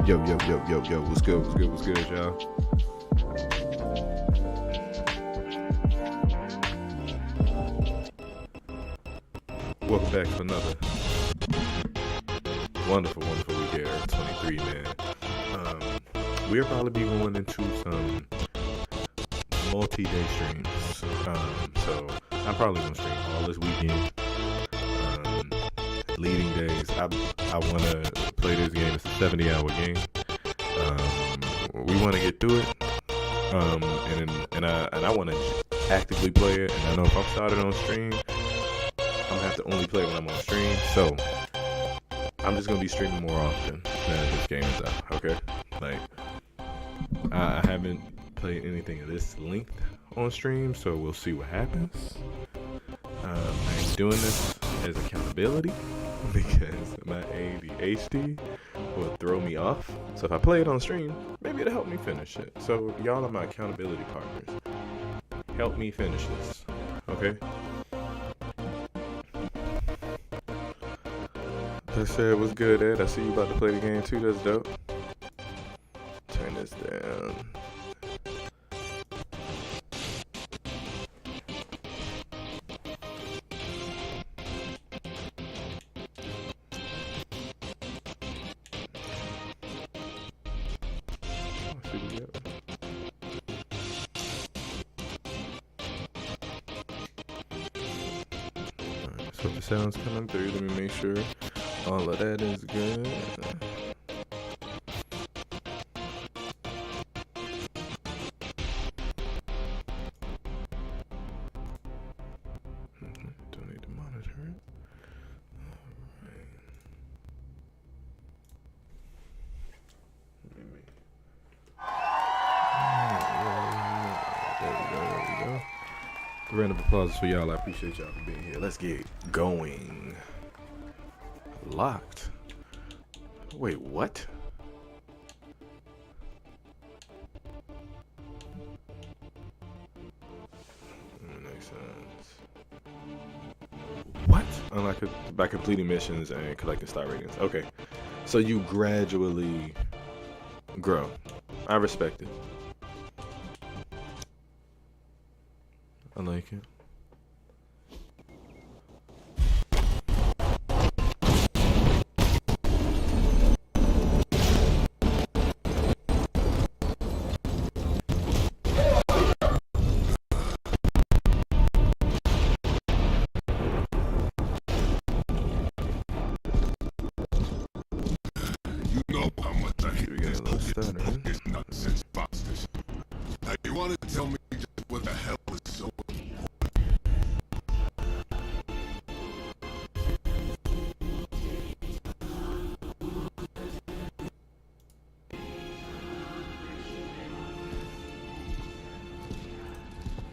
Yo, what's good, y'all? Welcome back to another wonderful week here, 23, man. We'll probably be going into some multi-day streams. So I'm probably gonna stream all this weekend. Leading days, I want to play this game. It's a 70-hour game. We want to get through it, and I want to actively play it. And I know if I'm started on stream, I'm gonna have to only play when I'm on stream. So I'm just gonna be streaming more often now this game is out. Okay, like I haven't played anything of this length on stream, so we'll see what happens. I'm doing this as accountability because my ADHD will throw me off. So if I play it on stream, maybe it'll help me finish it. So y'all are my accountability partners. Help me finish this, okay? That said, what's good, Ed? I see you about to play the game too. That's dope. Turn this down. So the sound's coming through. Let me make sure all of that is good. Don't need to monitor it. There we go. The round of applause for y'all. I appreciate y'all for being here. Let's get going. Locked. Wait, what? Makes sense. What? Unlike by completing missions and collecting star ratings. Okay. So you gradually grow. I respect it. I like it.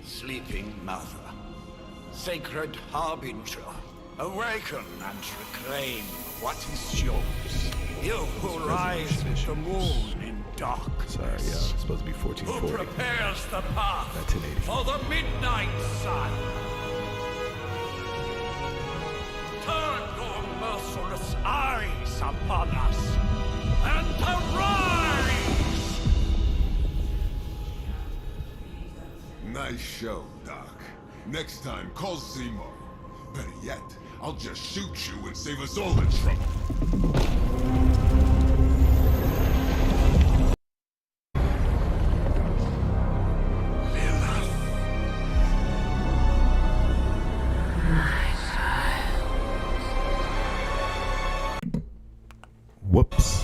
Sleeping Mother, Sacred Harbinger, awaken and reclaim what is yours. You who rise with the moon in darkness. Sorry, it's supposed to be 1440. Who prepares the path 1980. for the midnight sun. Turn your merciless eyes upon us and arise! Nice show, Doc. Next time, call Seymour. Better yet, I'll just shoot you and save us all the trouble. Whoops.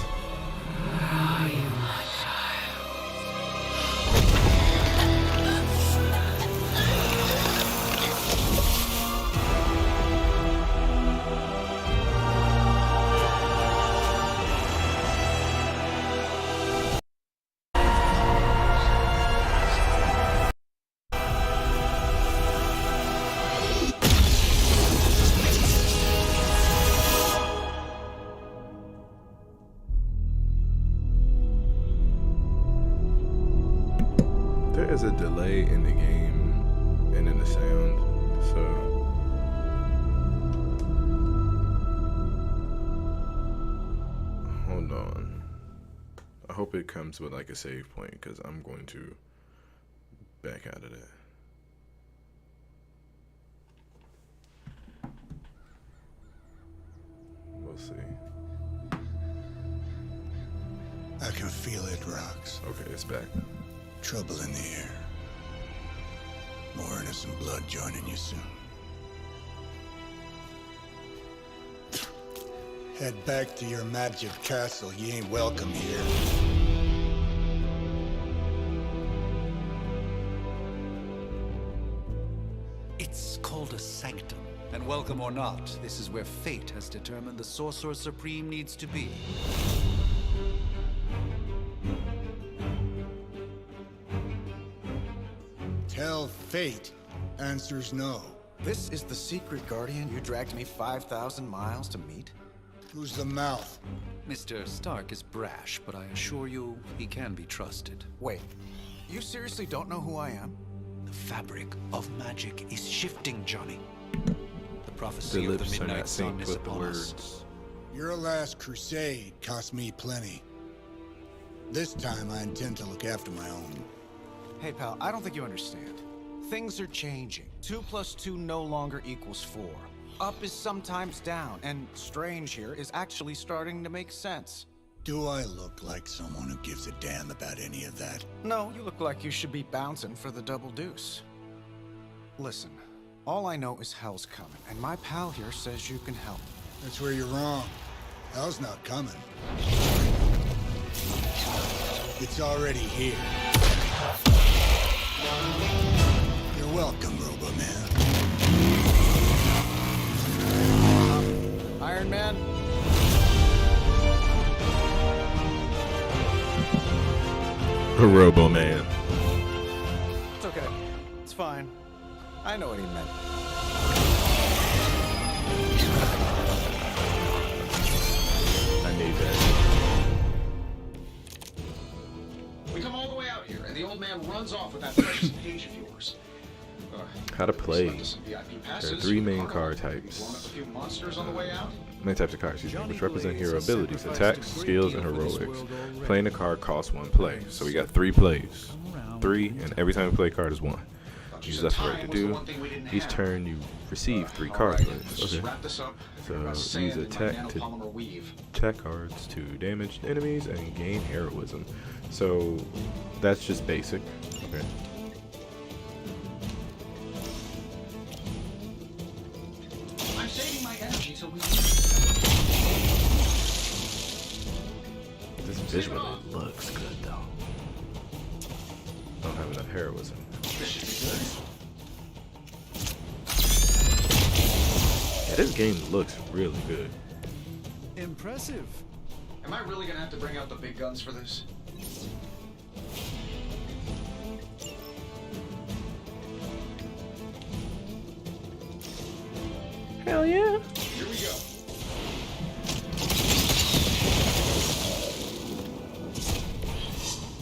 There is a delay in the game and in the sound, so hold on. I hope it comes with like a save point because I'm going to back out of that. We'll see. I can feel it, Rox. Okay, it's back. Trouble in the air. More innocent blood joining you soon. Head back to your magic castle. You ain't welcome here. It's called a sanctum. And welcome or not, this is where fate has determined the Sorcerer Supreme needs to be. Tell fate. Answers no. This is the secret guardian you dragged me 5,000 miles to meet? Who's the mouth? Mr. Stark is brash, but I assure you, he can be trusted. Wait, you seriously don't know who I am? The fabric of magic is shifting, Johnny. The prophecy The of the lips are Midnight not Sun synced is with the upon us. words. Your last crusade cost me plenty. This time I intend to look after my own. Hey pal, I don't think you understand. Things are changing. 2 + 2 no longer equals 4. Up is sometimes down, and strange here is actually starting to make sense. Do I look like someone who gives a damn about any of that? No, you look like you should be bouncing for the double deuce. Listen, all I know is hell's coming, and my pal here says you can help. That's where you're wrong. Hell's not coming. It's already here. You're welcome, Robo-Man. Iron Man? Robo-Man. It's okay. It's fine. I know what he meant. I need that. We come all the way out here, and the old man runs off with that precious page of yours. How to he's play. left us some VIP There passes. are 3 main Carnival. card We've blown up types. a few monsters on the way out. Many types of cards, excuse me, which represent Johnny hero Blaze has abilities, sacrificed attacks, a great skills, and deal for this heroics. world already. Playing a card costs 1 play. So we got 3 plays. Come around. 3, and every time we play a card is 1. Thought you Use said left time right to was the do. one thing we didn't Each have. turn you receive 3 All card right, plays. let's just Okay. wrap this up. So Got use sand in my attack to nanopolymer weave. attack cards to damage enemies and gain heroism. So that's just basic. Okay. I'm saving my energy till we This visually looks good though. Don't have enough heroism. This should be good. Yeah, this game looks really good. Impressive. Am I really gonna have to bring out the big guns for this? Hell yeah. Here we go.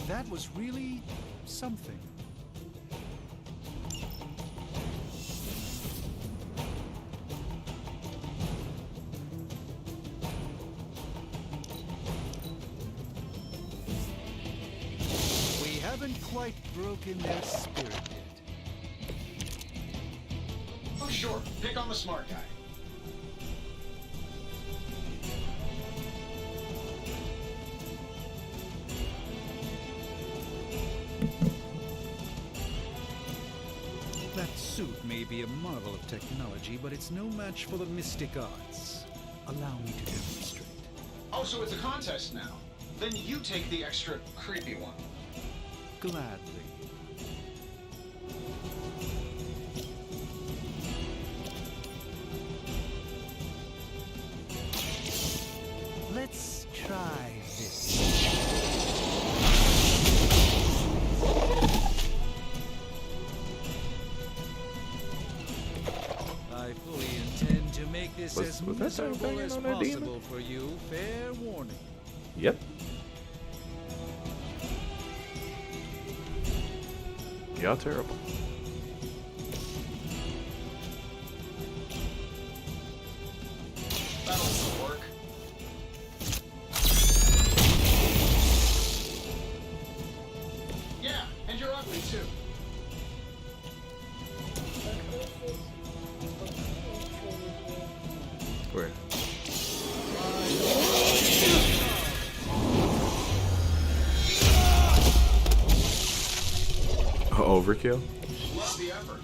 That was really something. We haven't quite broken their spirit yet. Oh, sure. Pick on the smart guy. suit may be a marvel of technology, but it's no match for the mystic arts. Allow me to demonstrate. Oh, so it's a contest now. Then you take the extra creepy one. Gladly. Let's try this. I fully intend to make this as Was that something miserable as on that demon? possible for you. Fair warning. Yep. Y'all terrible. That'll work. Yeah, and you're ugly too. Where? Overkill? Love the effort.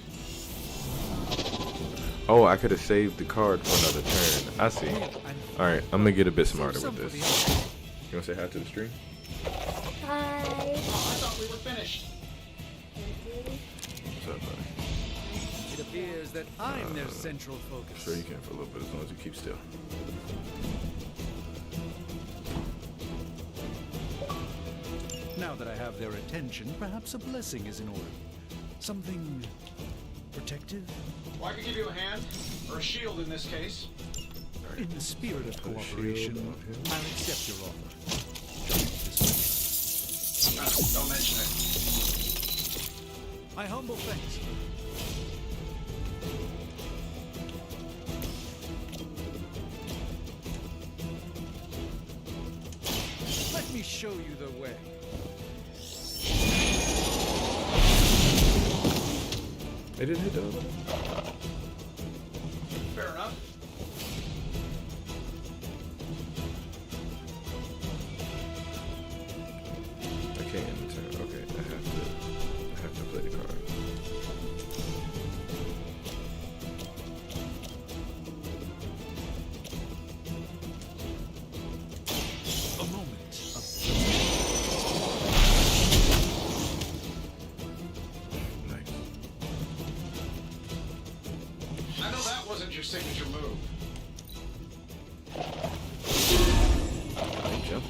Oh, I could have saved the card for another turn. I see. Alright, I'm gonna get a bit smarter with this. You wanna say hi to the stream? Hi. Oh, I thought we were finished. What's up, buddy? It appears that I'm their central focus. Sure you can for a little bit as long as you keep still. Now that I have their attention, perhaps a blessing is in order. Something protective? Well, I could give you a hand, or a shield in this case. In the spirit of Put a shield cooperation, on him. I'll accept your offer. Just this way. Don't mention it. My humble thanks. Let me show you the way. They didn't hit the other one? Fair enough. I can't end the turn. Okay, I have to play the card. A moment of Nice. I know that wasn't your signature move. Nice jump.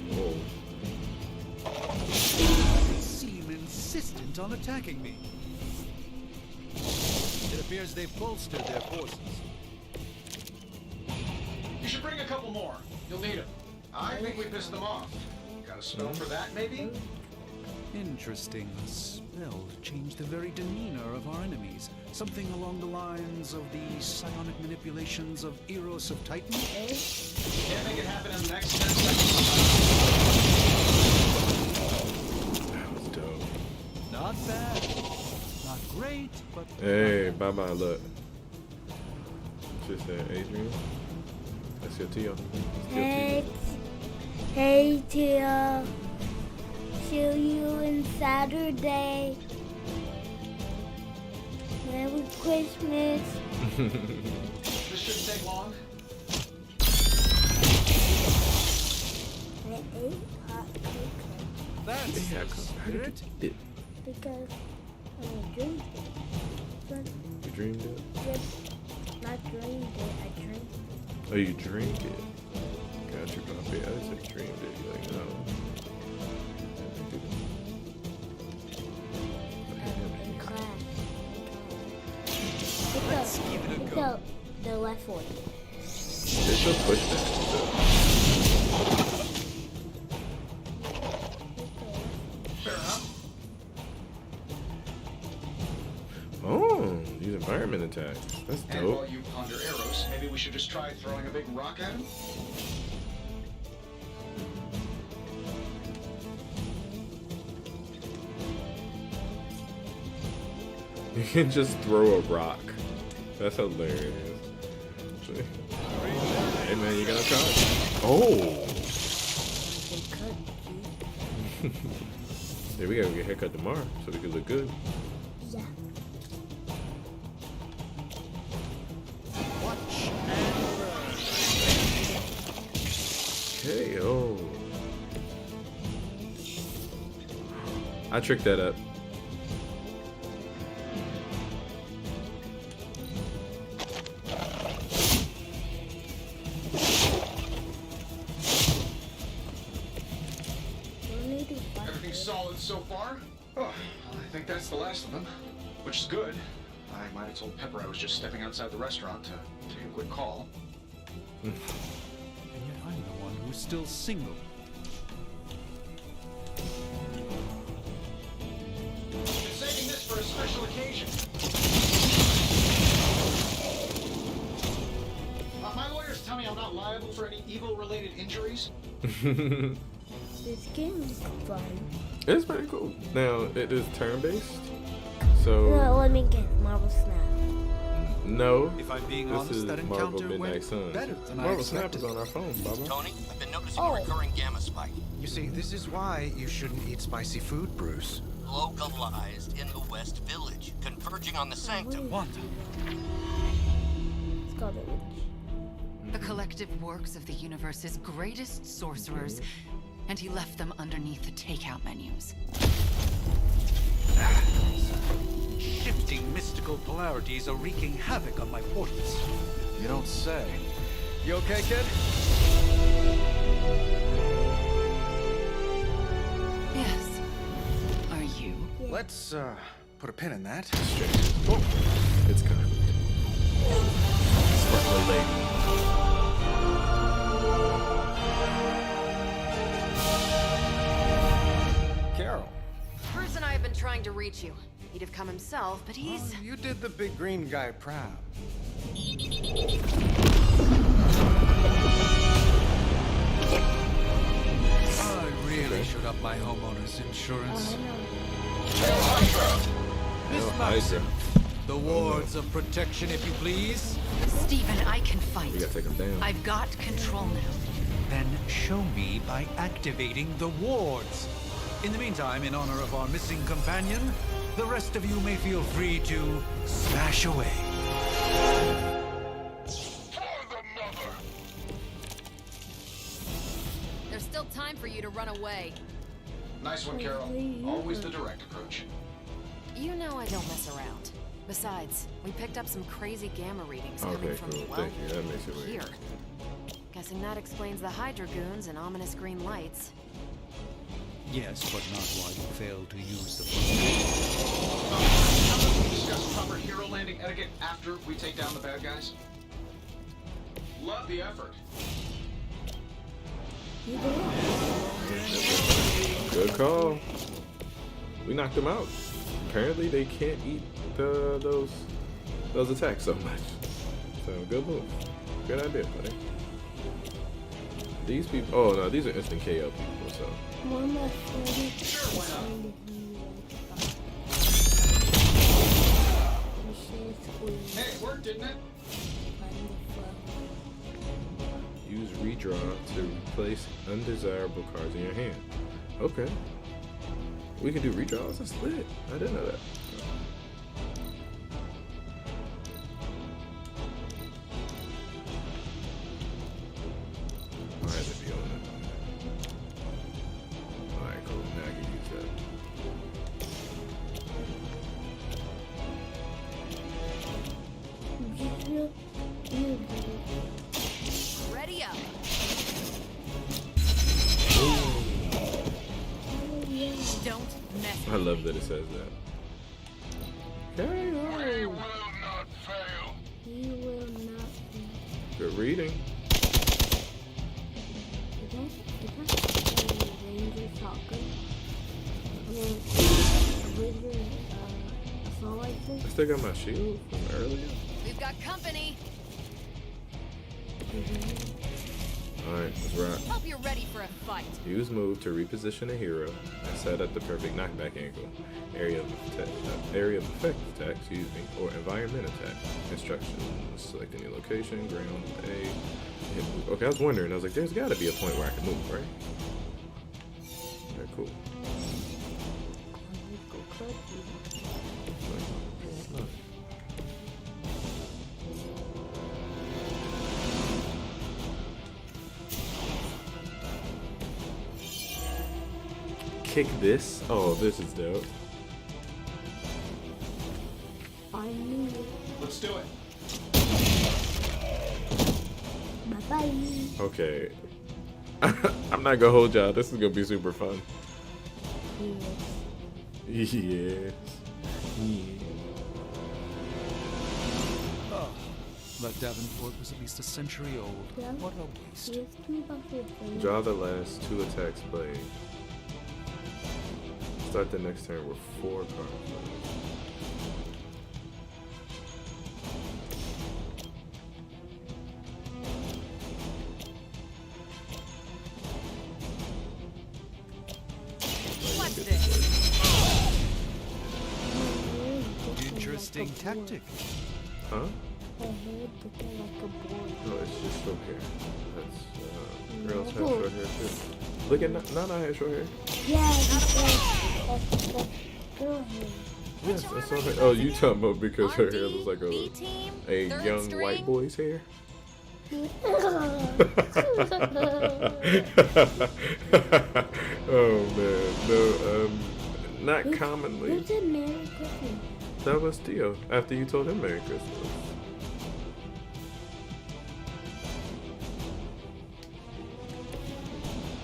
Whoa. seem insistent on attacking me. It appears they've bolstered their forces. You should bring a couple more. You'll need them. I think we pissed them off. Got a spell for that, maybe? Interesting. A spell to change the very demeanor of our enemies. Something along the lines of the psionic manipulations of Eros of Titan? Can't make it happen in the next 10 seconds. That was dope. Not bad. Not great, but... Hey, bye-bye, look. Just said Adrian. That's your Tio. Hey, hey, Tia. See you on Saturday. Merry Christmas. This shouldn't take long. I ate hot chocolate That's Yeah, the how did you spirit. get it? because I dreamed it. But You dreamed it? just not dreamed it, I dreamed it. Oh, you dreamed it. Got you, Poppy. I didn't say dreamed it. You're like, no. In class. Let's give it a Pick go. up the left one. It's a pushback. Fair enough. Oh, use environment attack. That's And while dope. you ponder arrows, maybe we should just try throwing a big rock at him? You can just throw a rock. That's hilarious. Hey man, you gotta try. Oh. They cut, dude. Yeah, we gotta get a haircut tomorrow so we can look good. Yeah. Okay, oh. I tricked that up. Don't need to fight Everything's solid so far? Oh, I think that's the last of them. Which is good. I might have told Pepper I was just stepping outside the restaurant to take a quick call. And yet I'm the one who's still single. Been saving this for a special occasion. My lawyers tell me I'm not liable for any evil-related injuries. This game is fun. It's pretty cool. Now, it is turn-based, so No, let me get Marvel Snap. no. If I'm being This honest, is that Marvel encounter Midnight went Suns. better than I Marvel Snap expected. is on our phone, Baba. Tony, I've been noticing Oh. a recurring gamma spike, You see, this is why you shouldn't eat spicy food, Bruce. localized in the West Village, converging on the Sanctum. Wanda, It's called a witch. The collective works of the universe's greatest sorcerers, and he left them underneath the takeout menus. shifting mystical polarities are wreaking havoc on my portals. You don't say. You okay, kid? Yes. Are you? Let's, put a pin in that. Oh, it's coming. Sparkly lady. Carol. Bruce and I have been trying to reach you. He'd have come himself, but he's... You did the big green guy proud. I really should up my homeowner's insurance. Miss No, Maxim, Hydra. the wards of protection, if you please. Stephen, I can fight. We gotta take him down. I've got control now. Then show me by activating the wards. In the meantime, in honor of our missing companion, the rest of you may feel free to smash away. For the mother! There's still time for you to run away. Nice one, Carol. Always the direct approach. You know I don't mess around. Besides, we picked up some crazy gamma readings coming Okay, from, cool. well, Thank you. That makes it weird. here. Guessing that explains the Hydra goons and ominous green lights. Yes, but not while you fail to use the How about we discuss proper hero landing etiquette after we take down the bad guys? Love the effort. Good call. We knocked them out. Apparently, they can't eat those attacks so much. So good move. Good idea, buddy. These people. Oh no, these are instant KO people. So. Mama, Sure, why not? Hey, it worked, didn't it? Use redraw to replace undesirable cards in your hand. Okay. We can do redraws? That's lit. I didn't know that. Alright, let me own it. Alright, cool. Now I can use that. Ready up. Don't mess I love that it says that. Okay, We alright. will not fail. He will not be. Good reading. Ranger shotgun. I mean, wizard, assault rifle. I still got my shield from earlier. We've got company. Alright, let's rock. Hope you're ready for a fight. Use move to reposition a hero and set up the perfect knockback angle. Area of effect attack, or environment attack. Instructions. Select any location, ground, A. Hit move. Okay, I was wondering. I was like, there's got to be a point where I can move, right? Okay, cool. Kick this? Oh, this is dope. I knew it. Let's do it. Bye-bye. Okay. I'm not gonna hold y'all. This is gonna be super fun. Yes. Yes. Oh, that Davenport was at least a century old. Yeah. What a waste. Draw the last 2 attacks played. Start the next turn with 4 cards. What's this? Interesting tactic. Huh? Her head looking like a boy. No, it's just short hair. That's girls have short hair too. Look at Nana has short hair. Yeah, that's girl hair. Yes, that's short hair. Oh, you talking about because her hair looks like a young white boy's hair? Oh man, no, not commonly. Who said Merry Christmas? That was Theo, after you told him Merry Christmas.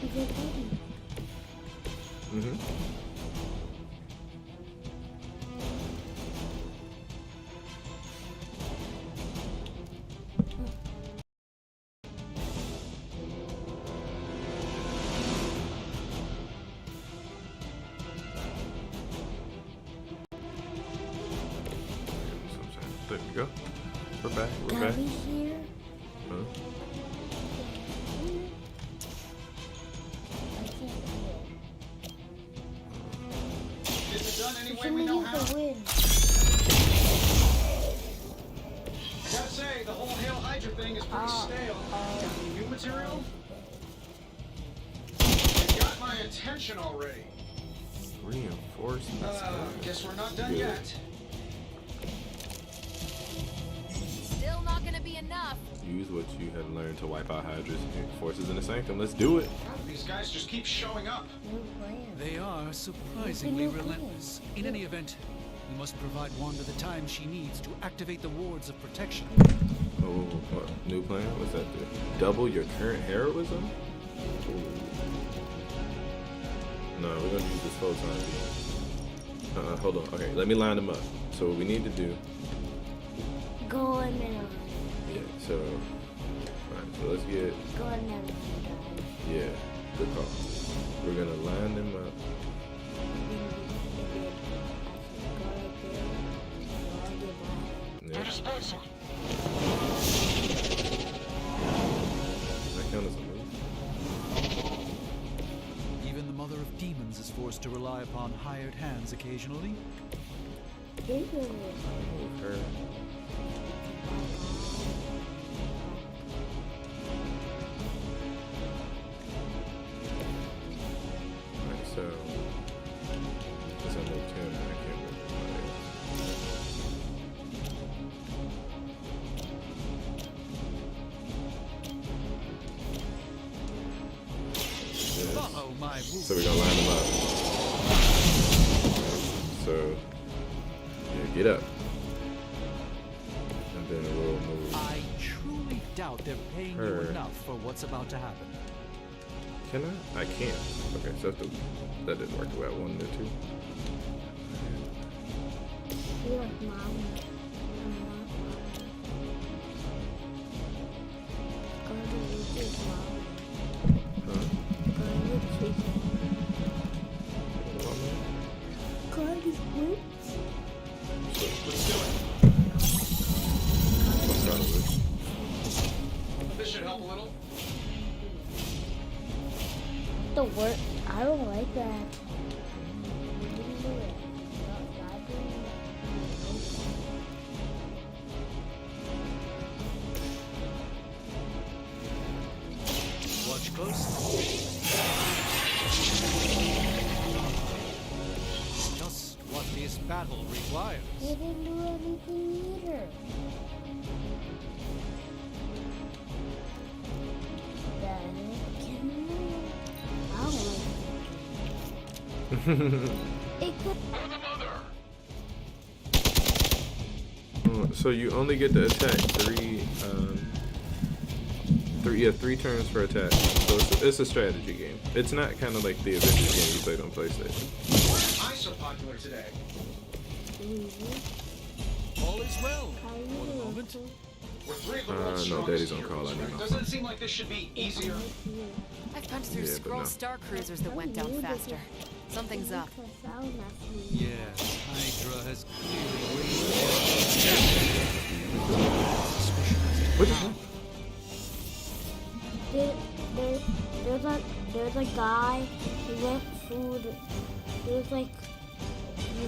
He said Eddie. Mm-hmm. There we go. We're back. We're back. Gabby's here. Huh? Is it done any way Should we we know use how? the wind? I gotta say, the whole Hail Hydra thing is pretty stale. Got any new material? You got my attention already. Reinforcements. Guess we're not done Good. yet. Still not gonna be enough. Use what you have learned to wipe out Hydra's forces in the Sanctum. Let's do it. These guys just keep showing up. New plan. They are surprisingly New plan. relentless. In any event, we must provide Wanda the time she needs to activate the wards of protection. Oh, what? New plan? What's that do? Double your current heroism? Ooh. No, we're gonna use this photon beam. Hold on. Okay, let me line them up. So what we need to do. Go in there. Yeah. So. Alright. So let's get. Go in there, guys. Yeah. Good call. We're gonna line them up. Yeah. Does that count as a move? Even the Mother of Demons is forced to rely upon hired hands occasionally. Move her. Alright, so. Since I moved him, I can't move this. Follow my rules. So we're gonna line them up. So, yeah, get up. And then we'll move I truly doubt they're paying her. you enough for what's about to happen. Can I? I can't. Okay, so that didn't work the way I wanted it to. You're like mom. This should help a little. the work. I don't like that. Watch closely. Just what this battle requires. They didn't do anything either. I don't like it. Could. So you only get to attack three turns per attack. So it's a strategy game. It's not kind of like the Avengers game you played on PlayStation. Why am I so popular today? All is well for the moment. We're three of the world's no, strongest Daddy's on call. I heroes, need right? my Doesn't phone. it seem like this should be easier? I've punched through Yeah, but scroll no. star cruisers that went down faster. Something's up. Yes, Hydra has clearly What the heck? There's a guy who left food. There's like he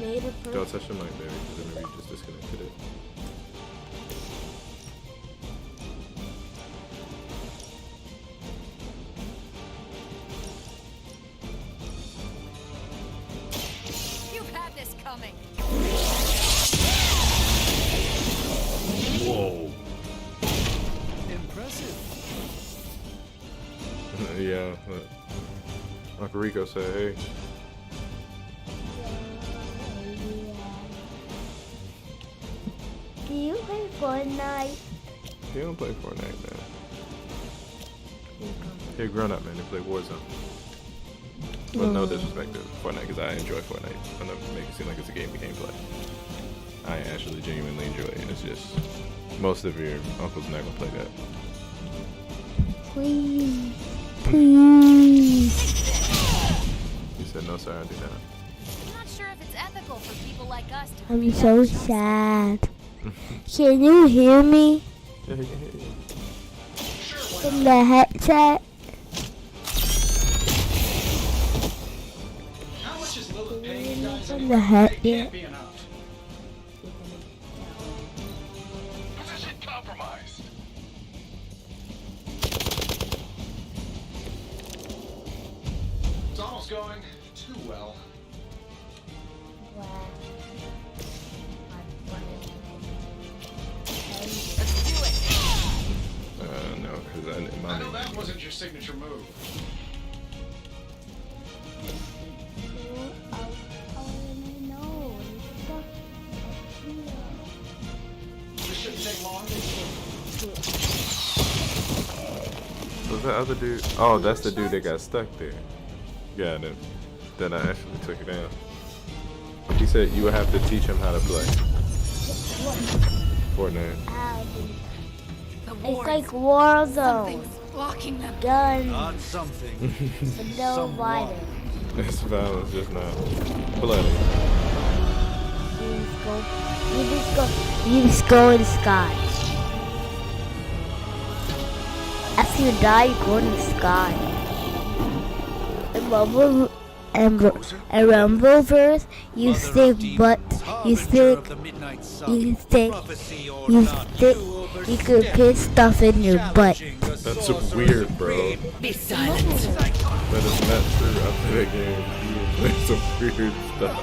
made a person. Don't touch the mic, baby, because then maybe you just disconnected it. You've had this coming. Whoa. impressive. Yeah, but Uncle Rico said, hey. Do you play Fortnite? He don't play Fortnite, man. He a grown up, man. He play Warzone. But no disrespect to Fortnite, because I enjoy Fortnite. I'm not make it seem like it's a game we can't play. I actually genuinely enjoy it. It's just most of your uncles not gonna play that. Please. Please. He said no, sir, I do not. I'm not sure if it's ethical for people like us to. I'm so sad. Can you hear me Yeah, he can hear you. from the headset? How much is Lilith paying you guys From anyway? the head, It yeah. can't be enough. Position compromised. It's almost going too well. No, because I my know name. that wasn't your signature move. This shouldn't take long. Was that other dude? Oh, that's the dude that got stuck there. Yeah, then I actually took it down. He said you would have to teach him how to play Fortnite. It's like Warzone. Something's blocking them. Done. Not something. But no Someone. violence. It's violence, just not bloody. You just go in the sky. After you die, you go in the sky. And Rumbleverse, you stick butt, you could put stuff in your butt. That's weird, bro. Be silent. That is not true. I play that game. You play some weird stuff.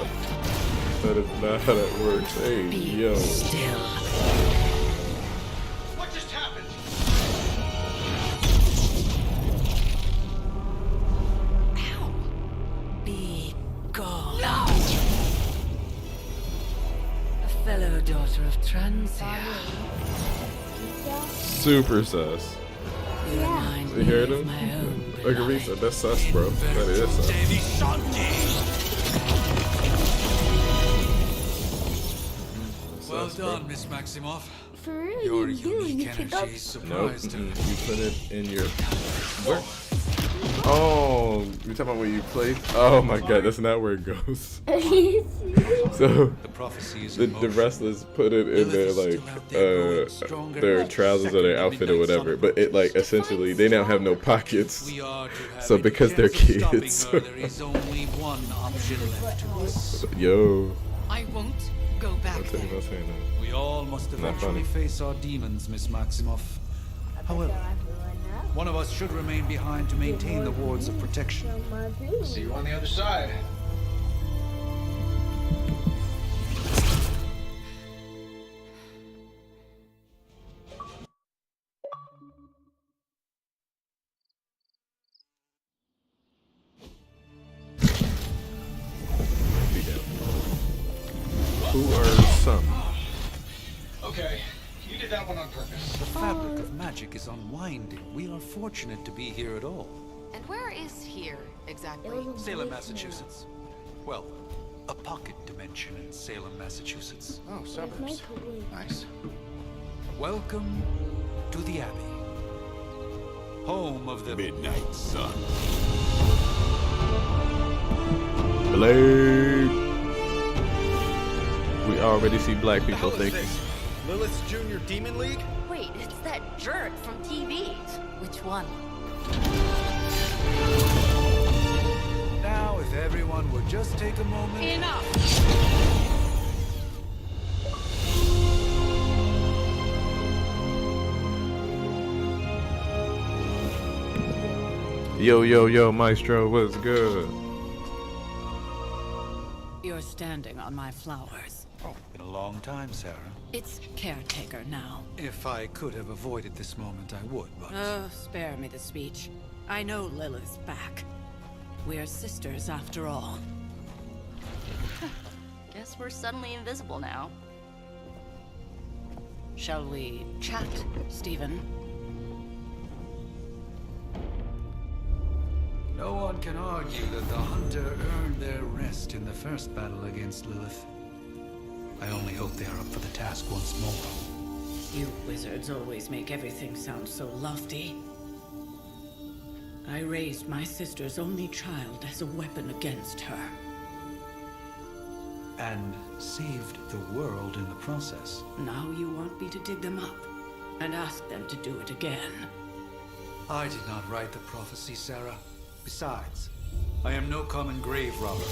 That is not how that works. Hey, yo. Still. What just happened? Be gone. No! A fellow daughter of Transia. Super sus. You remind You me heard of him? my own Like Aretha, that's sus, bro. That is sus. Well Sus, bro. done, Miss Maximoff. For real, Your you do. unique You pick up. energy Nope. surprised her. You put it in your. Where? Oh, you talking about where you place? Oh my god, that's not where it goes. So The prophecy is the in motion. wrestlers put it in their like their trousers or their outfit or whatever, but it like essentially they now have no pockets. We are to have So any because they're chance of kids. stopping her, there is only one option left to us. Yo, I won't go back I'm thinking there. about saying that. We all must Not eventually funny. face our demons, Miss Maximoff. However, one of us should remain behind to maintain the wards of protection. See you on the other side. Who are some? Okay, you did that one on purpose. The fabric of magic is unwinding. We are fortunate to be here at all. And where is here, exactly? Salem, Massachusetts. Well, a pocket dimension in Salem, Massachusetts. Oh, suburbs. Nice. Welcome to the Abbey. Home of the Midnight Sun. Blade. We already see black people thinking. Lilith's Junior Demon League? Wait, it's that jerk from TV. Which one? Now, if everyone would just take a moment. Enough! Yo, yo, yo, Maestro, what's good? You're standing on my flowers. Oh, been a long time, Sarah. It's caretaker now. If I could have avoided this moment, I would, but... Oh, spare me the speech. I know Lilith's back. We're sisters after all. Guess we're suddenly invisible now. Shall we chat, Stephen? No one can argue that the Hunter earned their rest in the first battle against Lilith. I only hope they are up for the task once more. You wizards always make everything sound so lofty. I raised my sister's only child as a weapon against her. And saved the world in the process. Now you want me to dig them up and ask them to do it again. I did not write the prophecy, Sarah. Besides, I am no common grave robber.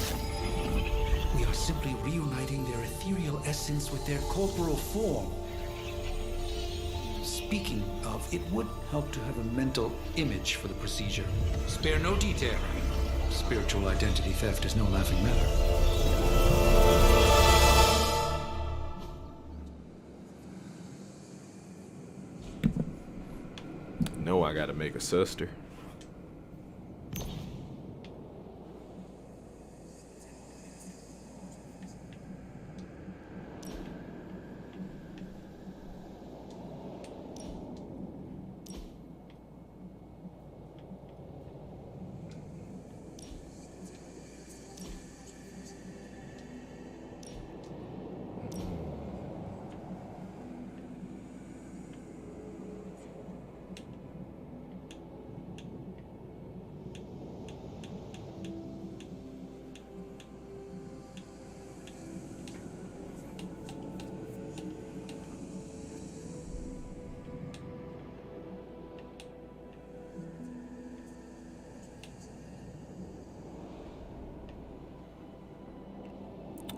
We are simply reuniting their ethereal essence with their corporal form. Speaking of, it would help to have a mental image for the procedure. Spare no detail. Spiritual identity theft is no laughing matter. No, I gotta make a sister.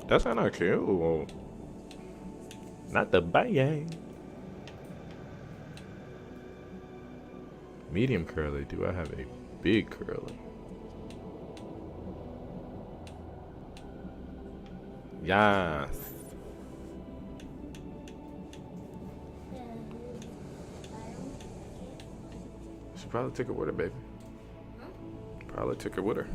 That's not cute. Not the bang. Medium curly. Do I have a big curly? Yes. She probably took it with her, baby. Probably took it with her.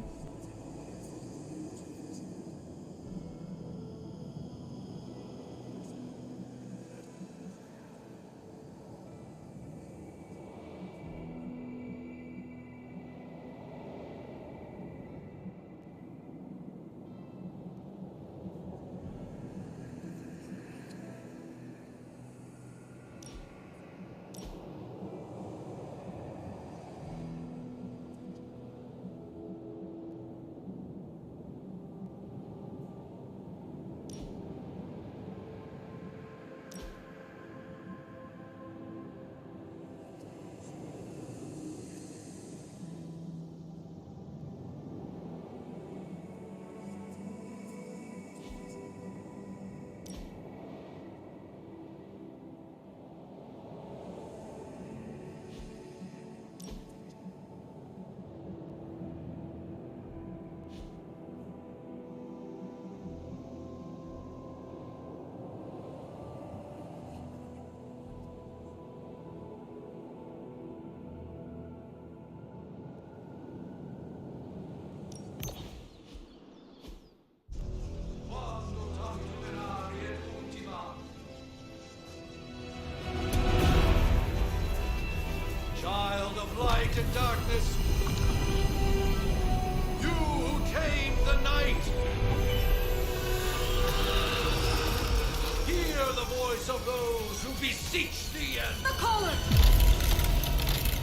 Hear the voice of those who beseech the end. The caller!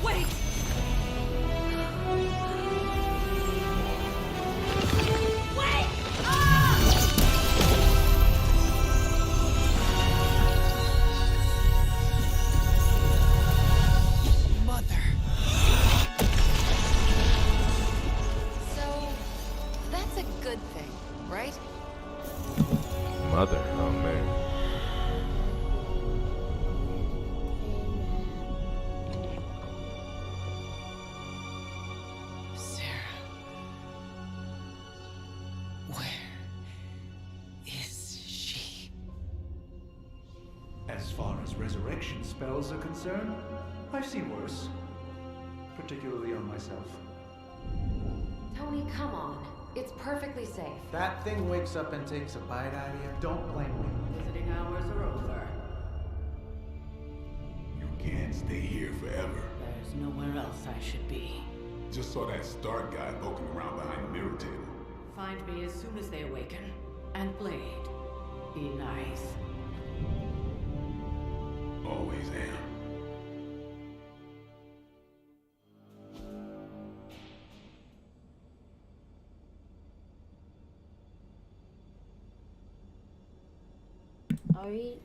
Wait! Wait! Mother. So, that's a good thing, right? Mother, oh man. Sarah. Where is she? As far as resurrection spells are concerned, I've seen worse. Particularly on myself. Tony, come on. It's perfectly safe. That thing wakes up and takes a bite out of you. Don't blame me. Visiting hours are over. You can't stay here forever. There's nowhere else I should be. Just saw that Stark guy poking around behind the mirror table. Find me as soon as they awaken. And Blade, be nice. Always am. Are we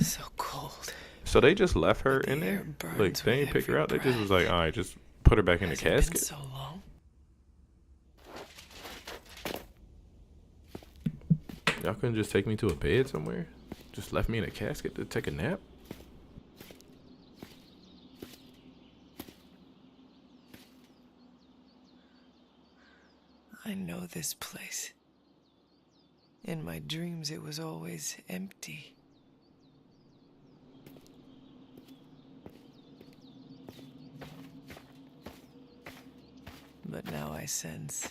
So cold. So they just left her in The air there? burns Like, they with ain't pick her every out? They just breath. was like, alright, just put her back in the Has it been casket? so long? Y'all couldn't just take me to a bed somewhere? Just left me in a casket to take a nap? I know this place. In my dreams, it was always empty. But now I sense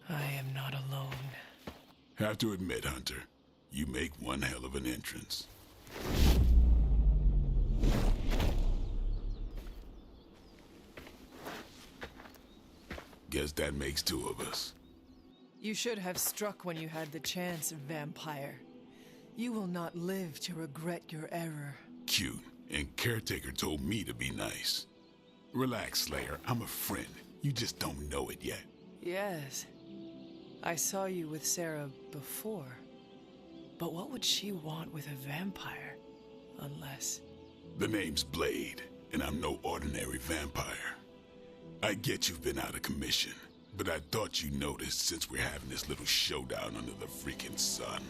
I am not alone. Have to admit, Hunter, you make one hell of an entrance. Guess that makes two of us. You should have struck when you had the chance, vampire. You will not live to regret your error. Cute, and Caretaker told me to be nice. Relax, Slayer, I'm a friend. You just don't know it yet. Yes. I saw you with Sarah before. But what would she want with a vampire? Unless... The name's Blade, and I'm no ordinary vampire. I get you've been out of commission, but I thought you noticed since we're having this little showdown under the freaking sun.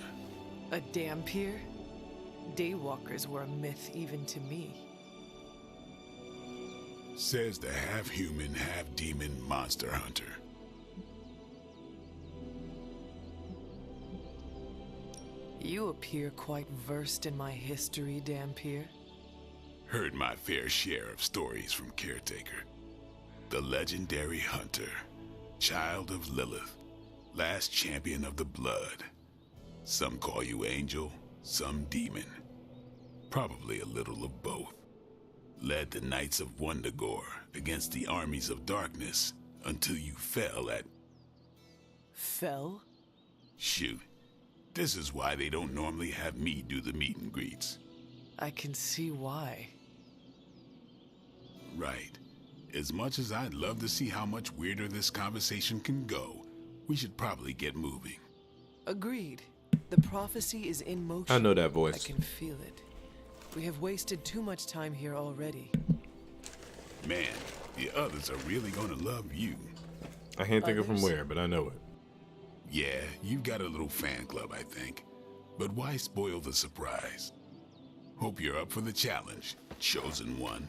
a Dhampir? Daywalkers were a myth even to me. Says the half-human, half-demon monster hunter. You appear quite versed in my history, Dhampir. Heard my fair share of stories from Caretaker. The legendary hunter, child of Lilith, last champion of the blood. Some call you angel, some demon. Probably a little of both. Led the Knights of Wundagore against the armies of darkness until you fell at... Fell? Shoot. This is why they don't normally have me do the meet and greets. I can see why. Right. As much as I'd love to see how much weirder this conversation can go, we should probably get moving. Agreed. The prophecy is in motion. I know that voice. I can feel it. We have wasted too much time here already. Man, the others are really gonna love you. I can't think of from Others? where, but I know it. Yeah, you've got a little fan club, I think. But why spoil the surprise? Hope you're up for the challenge, chosen one.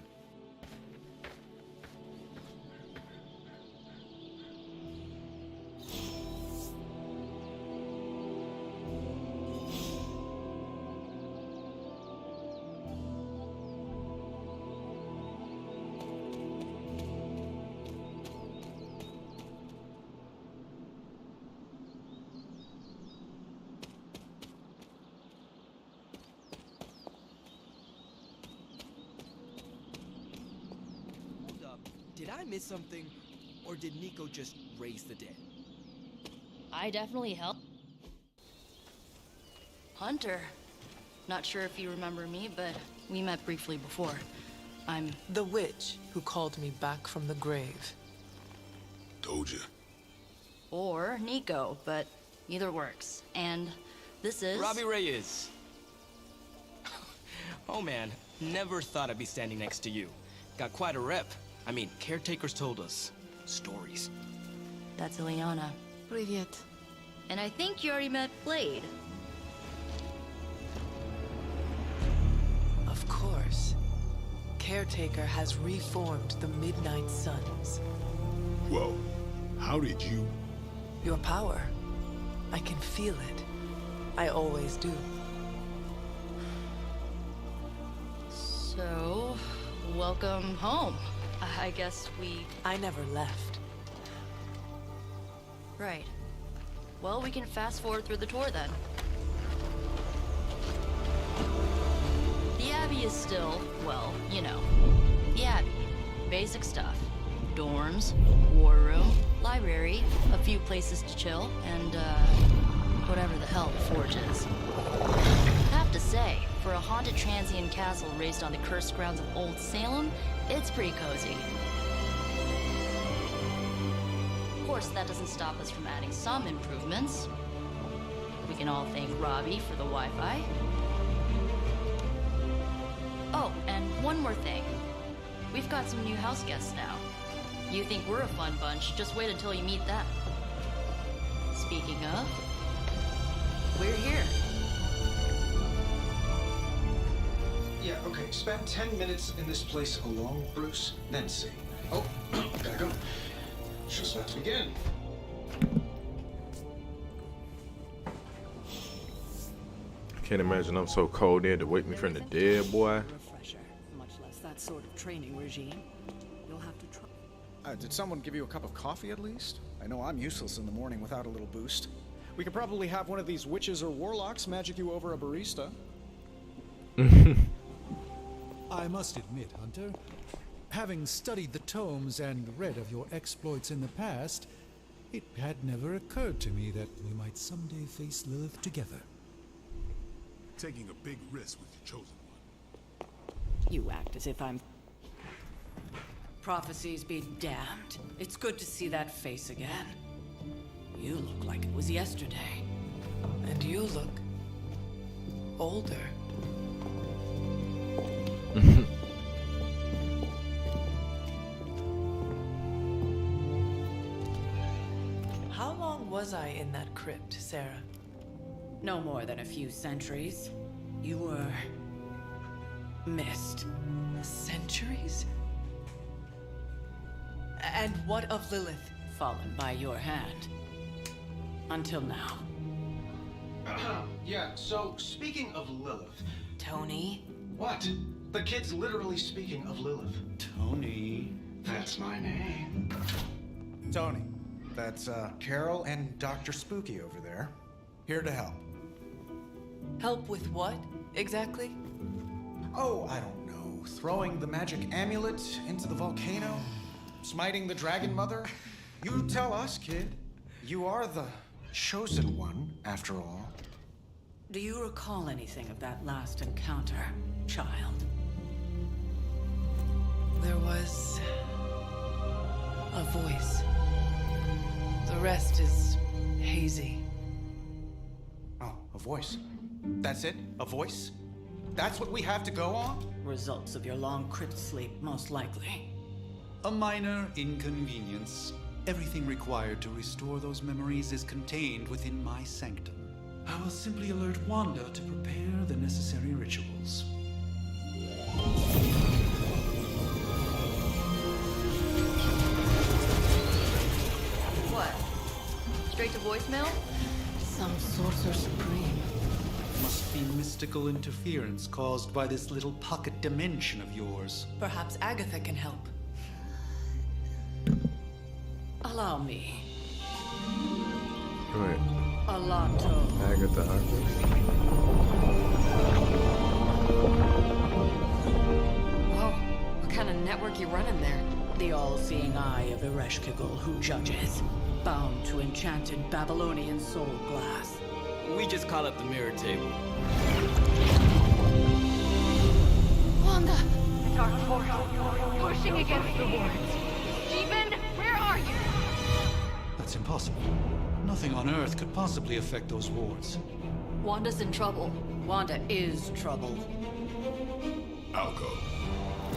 Did I miss something, or did Nico just raise the dead? I definitely helped. Hunter. Not sure if you remember me, but we met briefly before. I'm the witch who called me back from the grave. Told you. Or Nico, but either works. And this is... Robbie Reyes. Oh man, never thought I'd be standing next to you. Got quite a rep. I mean, caretakers told us stories. That's Ileana. Привет. And I think you already met Blade. Of course. Caretaker has reformed the Midnight Suns. Whoa. How did you... Your power. I can feel it. I always do. So, welcome home. I guess I never left. Right. Well, we can fast forward through the tour then. The Abbey is still, well, you know, the Abbey. Basic stuff. Dorms, war room, library, a few places to chill, and, whatever the hell the Forge is. Have to say, for a haunted transient castle raised on the cursed grounds of Old Salem, it's pretty cozy. Of course, that doesn't stop us from adding some improvements. We can all thank Robbie for the Wi-Fi. Oh, and one more thing. We've got some new house guests now. You think we're a fun bunch, just wait until you meet them. Speaking of, we're here. Yeah, okay. Spend 10 minutes in this place alone, Bruce, then see. Oh, gotta go. Show's about to begin. I can't imagine I'm so cold in to wake me from the dead, boy. Much less that sort of training regime. You'll have to try. Did someone give you a cup of coffee at least? I know I'm useless in the morning without a little boost. We could probably have one of these witches or warlocks magic you over a barista. I must admit, Hunter, having studied the tomes and read of your exploits in the past, it had never occurred to me that we might someday face Lilith together. Taking a big risk with your chosen one. You act as if I'm... Prophecies be damned. It's good to see that face again. You look like it was yesterday. And you look... older. How long was I in that crypt, Sarah? No more than a few centuries. You were... missed. Centuries? And what of Lilith? Fallen by your hand. Until now. Yeah, so speaking of Lilith... Tony? What? The kid's literally speaking of Lilith. Tony. That's my name. Tony. That's, Carol and Dr. Spooky over there. Here to help. Help with what, exactly? Oh, I don't know. Throwing the magic amulet into the volcano? Smiting the Dragon Mother? You tell us, kid. You are the chosen one, after all. Do you recall anything of that last encounter, child? There was... a voice. The rest is hazy. Oh, a voice. That's it? A voice? That's what we have to go on? Results of your long crypt sleep, most likely. A minor inconvenience. Everything required to restore those memories is contained within my sanctum. I will simply alert Wanda to prepare the necessary rituals. What? Straight to voicemail? Some sorcerer supreme. Must be mystical interference caused by this little pocket dimension of yours. Perhaps Agatha can help. Allow me. Wait. Alato. Agatha Harkness. Whoa, what kind of network you running there? The all-seeing eye of Ereshkigal who judges, bound to enchanted Babylonian soul glass. We just call it the mirror table. Wanda! Dark portal, pushing against the wards. Stephen, where are you? That's impossible. Nothing on Earth could possibly affect those wards. Wanda's in trouble. Wanda is troubled. I'll go.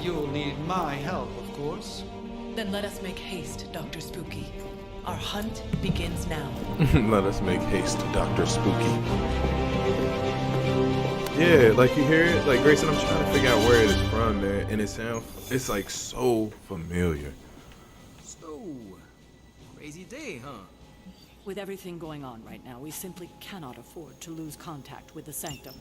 You'll need my help, of course. Then let us make haste, Dr. Spooky. Our hunt begins now. Let us make haste, Dr. Spooky. Yeah, like you hear it, like Grayson, I'm trying to figure out where it is from, man, and it's like so familiar. So, crazy day, huh? With everything going on right now, we simply cannot afford to lose contact with the Sanctum.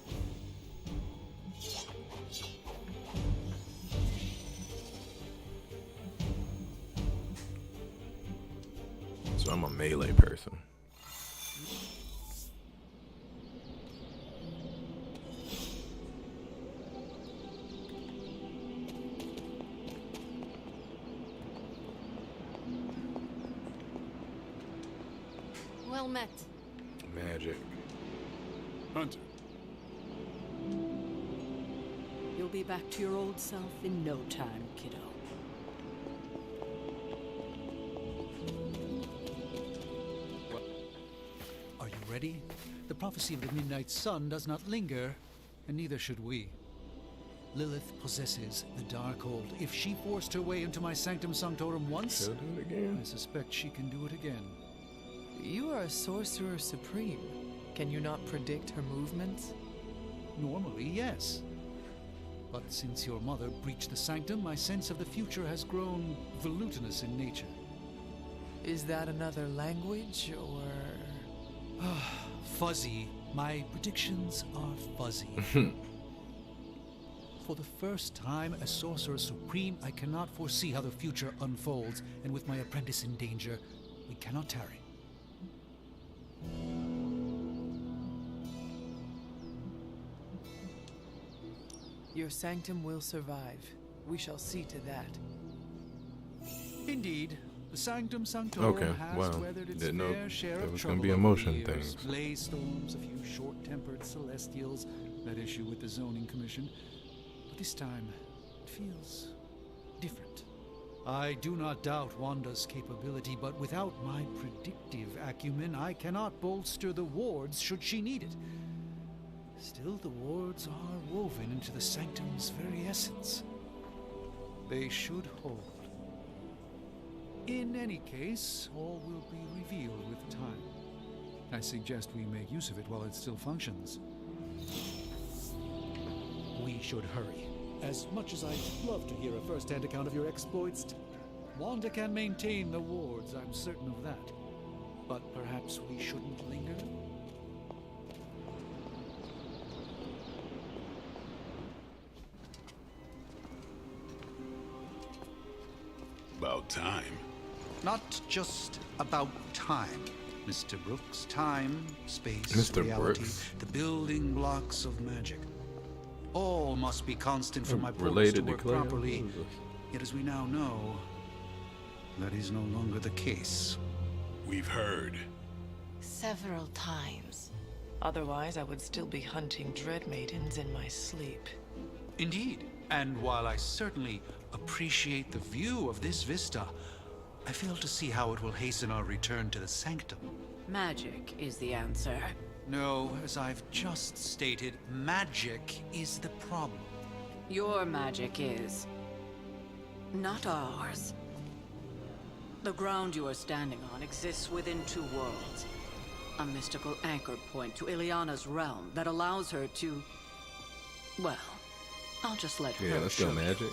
So I'm a melee person. Well met. Magic. Hunter. You'll be back to your old self in no time, kiddo. Are you ready? The prophecy of the Midnight Sun does not linger, and neither should we. Lilith possesses the Darkhold. If she forced her way into my Sanctum Sanctorum once, She'll do it again. I suspect she can do it again. You are a sorcerer supreme. Can you not predict her movements? Normally, yes. But since your mother breached the Sanctum, my sense of the future has grown volutinous in nature. Is that another language, or...? Fuzzy. My predictions are fuzzy. For the first time as Sorcerer Supreme, I cannot foresee how the future unfolds, and with my apprentice in danger, we cannot tarry. Your sanctum will survive. We shall see to that. Indeed. The Sanctum Sanctorum has weathered its fair share of trouble gonna be emotion things. Blaze storms, a few short-tempered celestials, that issue with the zoning commission. But this time, it feels different. I do not doubt Wanda's capability, but without my predictive acumen, I cannot bolster the wards should she need it. Still, the wards are woven into the Sanctum's very essence. They should hold. In any case, all will be revealed with time. I suggest we make use of it while it still functions. We should hurry. As much as I'd love to hear a first-hand account of your exploits, Wanda can maintain the wards, I'm certain of that. But perhaps we shouldn't linger? About time. Not just about time, Mr. Brooks. Time, space, Mr. reality, Brooks. the building blocks of magic. All must be constant for my portals to Related to work Claire? properly. What is this? Yet as we now know, that is no longer the case. We've heard. Several times. Otherwise, I would still be hunting Dread Maidens in my sleep. Indeed. And while I certainly appreciate the view of this vista, I fail to see how it will hasten our return to the Sanctum. Magic is the answer. No, as I've just stated, magic is the problem. Your magic is not ours. The ground you are standing on exists within two worlds. A mystical anchor point to Ileana's realm that allows her to... Well, I'll just let her Yeah, let's show go you. magic.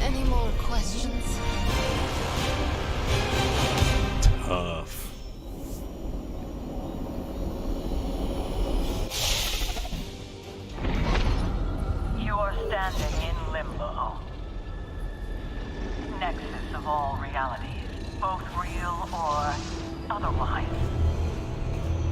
Any more questions?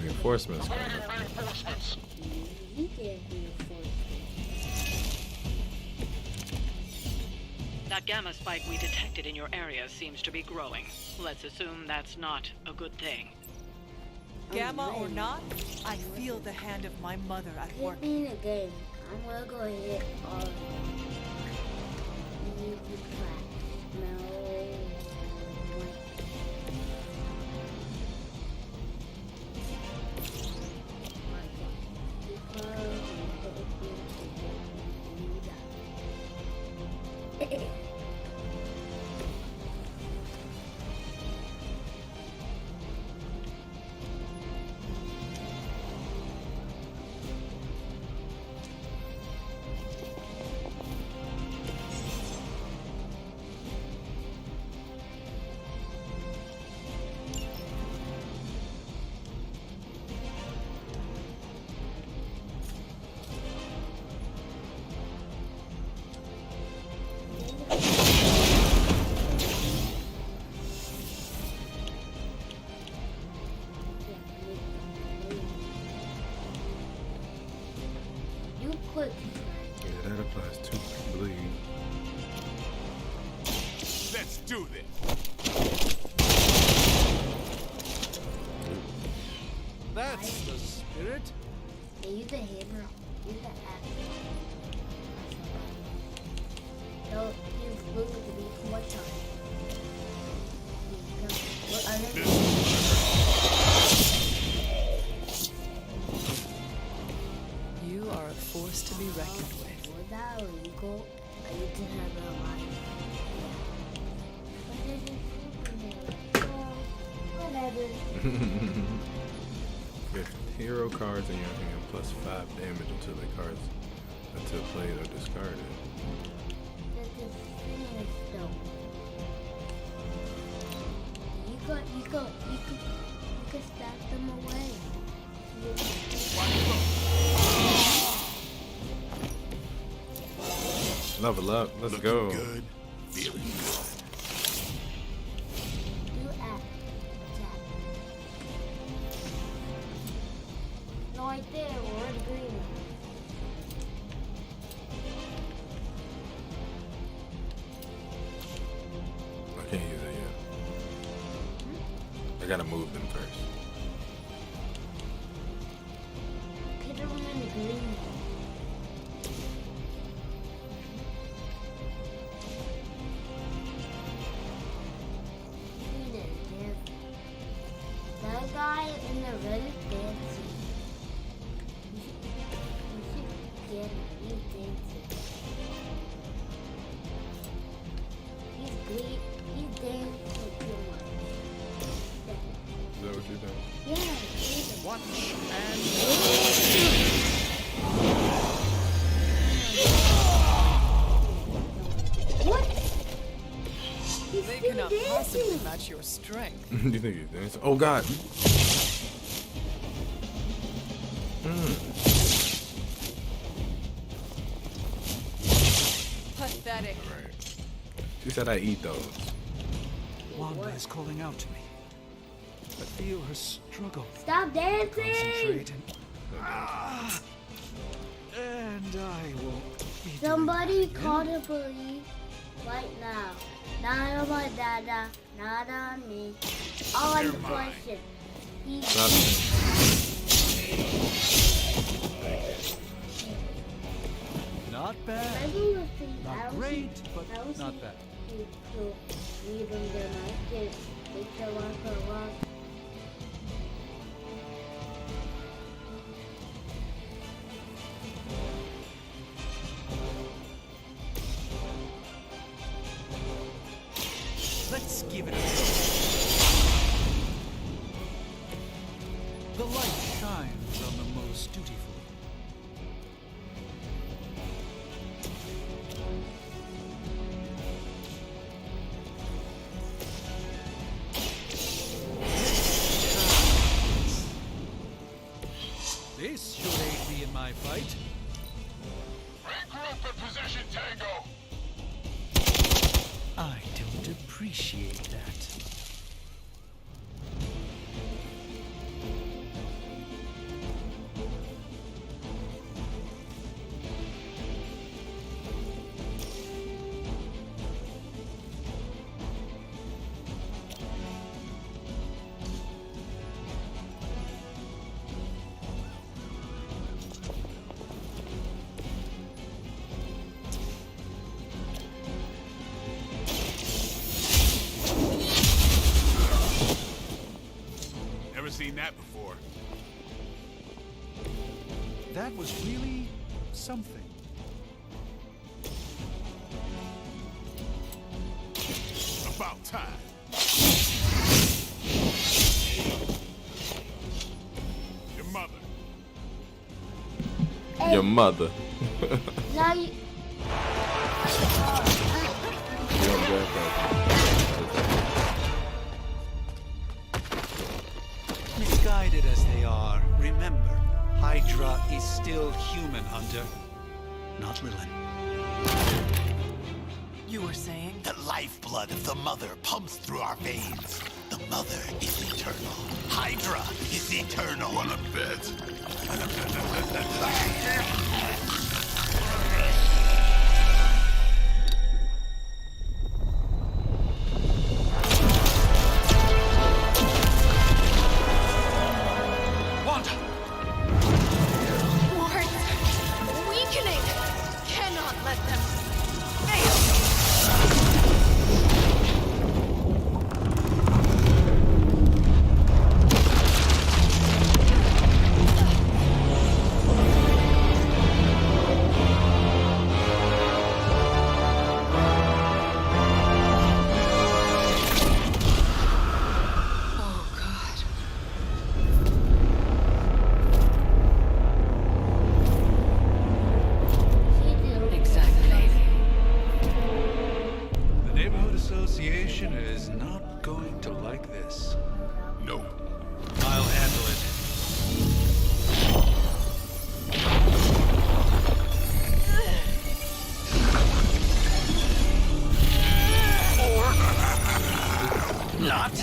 Reinforcements. You can't reinforce. That gamma spike we detected in your area seems to be growing. Let's assume that's not a good thing. Gamma or not, I feel the hand of my mother at work. Hit me in the game. I'm gonna go hit all of them. Easy clap. No. Quick. Yeah, that applies to bleed. Let's do this. That's the spirit. Yeah, use the hammer. Use the axe. No, use blue to be more time. What other? You are a force to be reckoned with. Was that illegal? I used to have a life. But there's a superhero. Well, whatever. Get hero cards in your hand plus 5 damage until played or discarded. That's a finish though. You could stack them away. Level up. Let's go. Good. Feeling good. Do attack. No, right there. We're in green. I can't use it yet. I gotta move them first. Put them in the green. That guy in the red is dancing. You should get him. He's dancing. He's dancing too much. Is that what you're doing? Yeah. Watch and What? They cannot possibly match your strength. You think he's dancing? Oh God. Pathetic. Right. She said I eat those. Wanda is calling out to me. I feel her struggle. Stop dancing! Concentrate and I won't be Somebody call the police right now. Not on my dada, not on me. On the question. Not bad. Not great, but not bad. Let's give it a go. The light shines on the most dutiful. This should aid me in my fight. Regroup and position, Tango. I don't appreciate that. Never seen that before. That was really something. About time. Your mother. Your mother. Now you. Misguided as they are, remember, Hydra is still human, Hunter. Not Lilin. You were saying? The lifeblood of the mother pumps through our veins. The mother is eternal. Hydra is eternal. Wanna bet? Wanda! Wards! Weakening! Cannot let them fail! The Neighborhood Association is not going to like this. No. I'll handle it. Not. We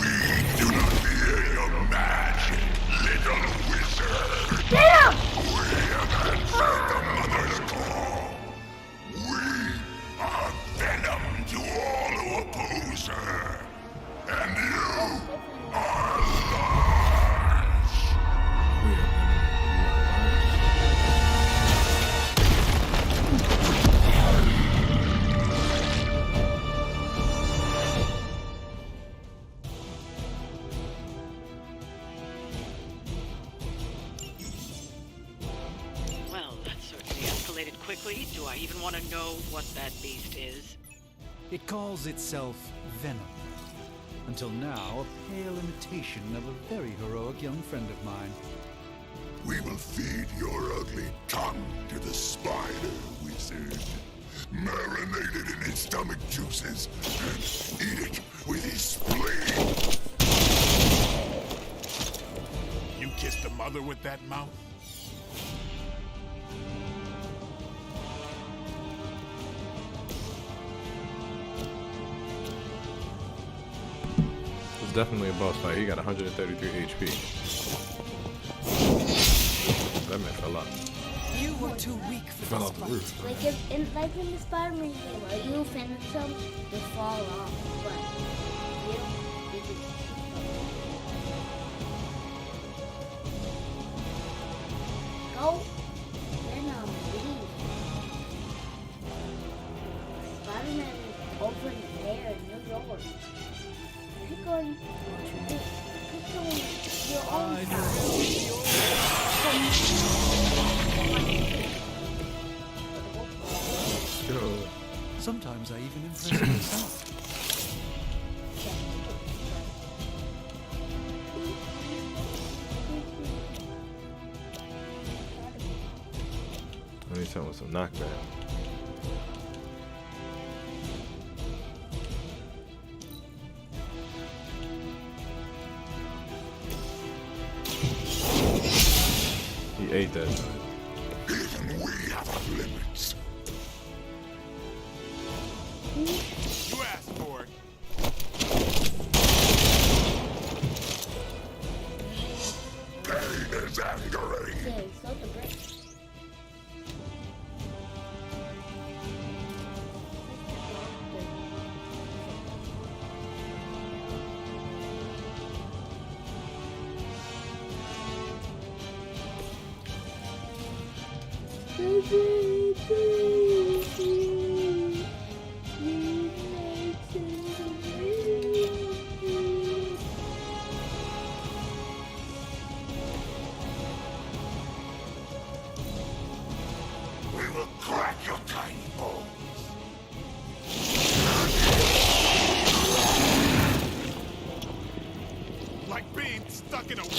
do not fear your magic, little wizard. Get him! We have answered the mother's call. We are venom to all who oppose her. And you are large. Well, that certainly escalated quickly. Do I even want to know what that beast is? It calls itself Venom. Until now, a pale imitation of a very heroic young friend of mine. We will feed your ugly tongue to the spider wizard. Marinated in its stomach juices and eat it with his spleen. You kissed the mother with that mouth? It's definitely a boss fight. He got 133 HP. That meant a lot. You were too weak for Fell this off the fight. roof. Like in the Spider-Man game, where you finish them, they fall off. But you can go. Venom, leave. Spider-Man is over there in New York. Pick on your own Sometimes I even impress myself. I need something with some knockback. He ate that joint. Even we have limits. You asked for it. Pain is angering. crack your tiny bones. Like being stuck in a water.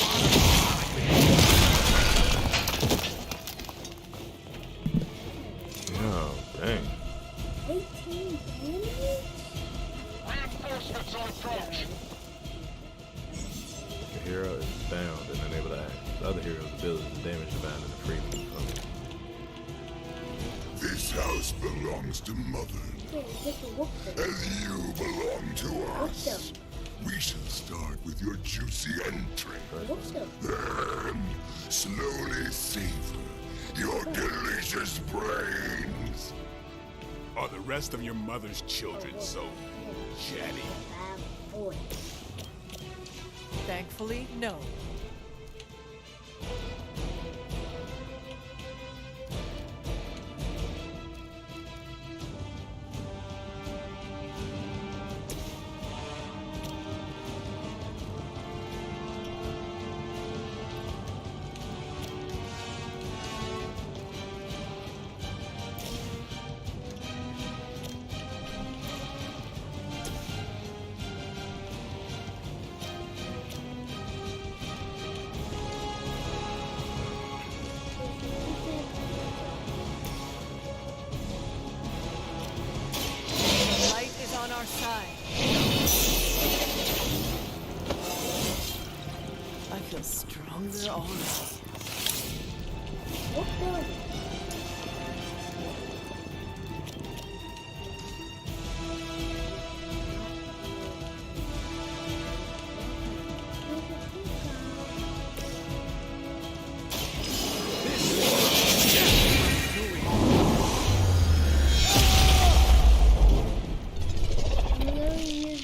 Oh, dang. 18 damage? Reinforcements on approach. The hero is bound and unable to act. The other hero's ability is damage the bound and the free move. This house belongs to Mother, as you belong to us. We shall start with your juicy entry, then slowly savor your delicious brains. Are the rest of your mother's children so chatty? Thankfully, no. Our side. I feel stronger already.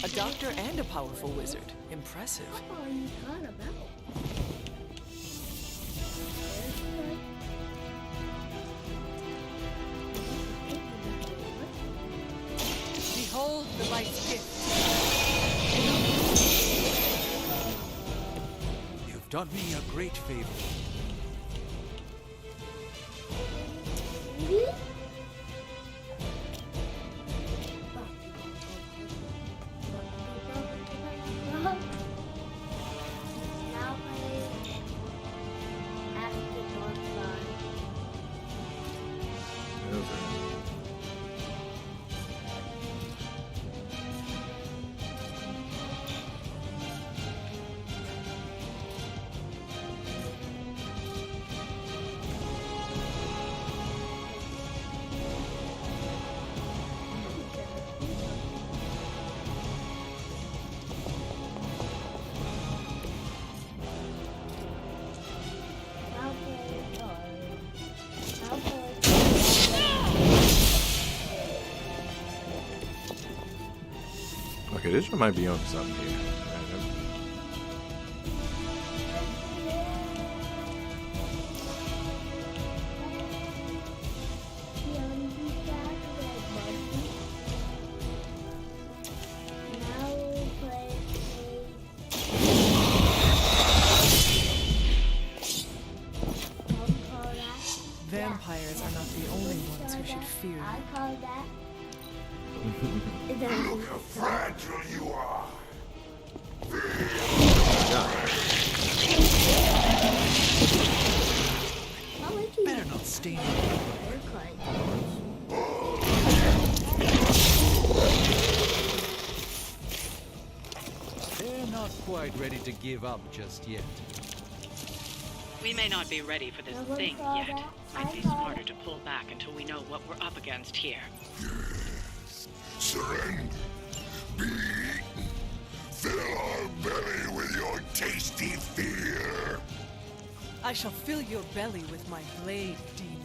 A doctor and a powerful wizard. Impressive. Oh, you thought about. Behold the light's gift. You've done me a great favor. Okay, this one might be on something here. Vampires are not the only ones who should fear. I call that. Look how fragile you are. Better not stain They're not quite ready to give up just yet. We may not be ready for this thing yet. Might be smarter to pull back until we know what we're up against here. Yes. Surrender. Be eaten. Fill our belly with your tasty fear. I shall fill your belly with my blade, demon.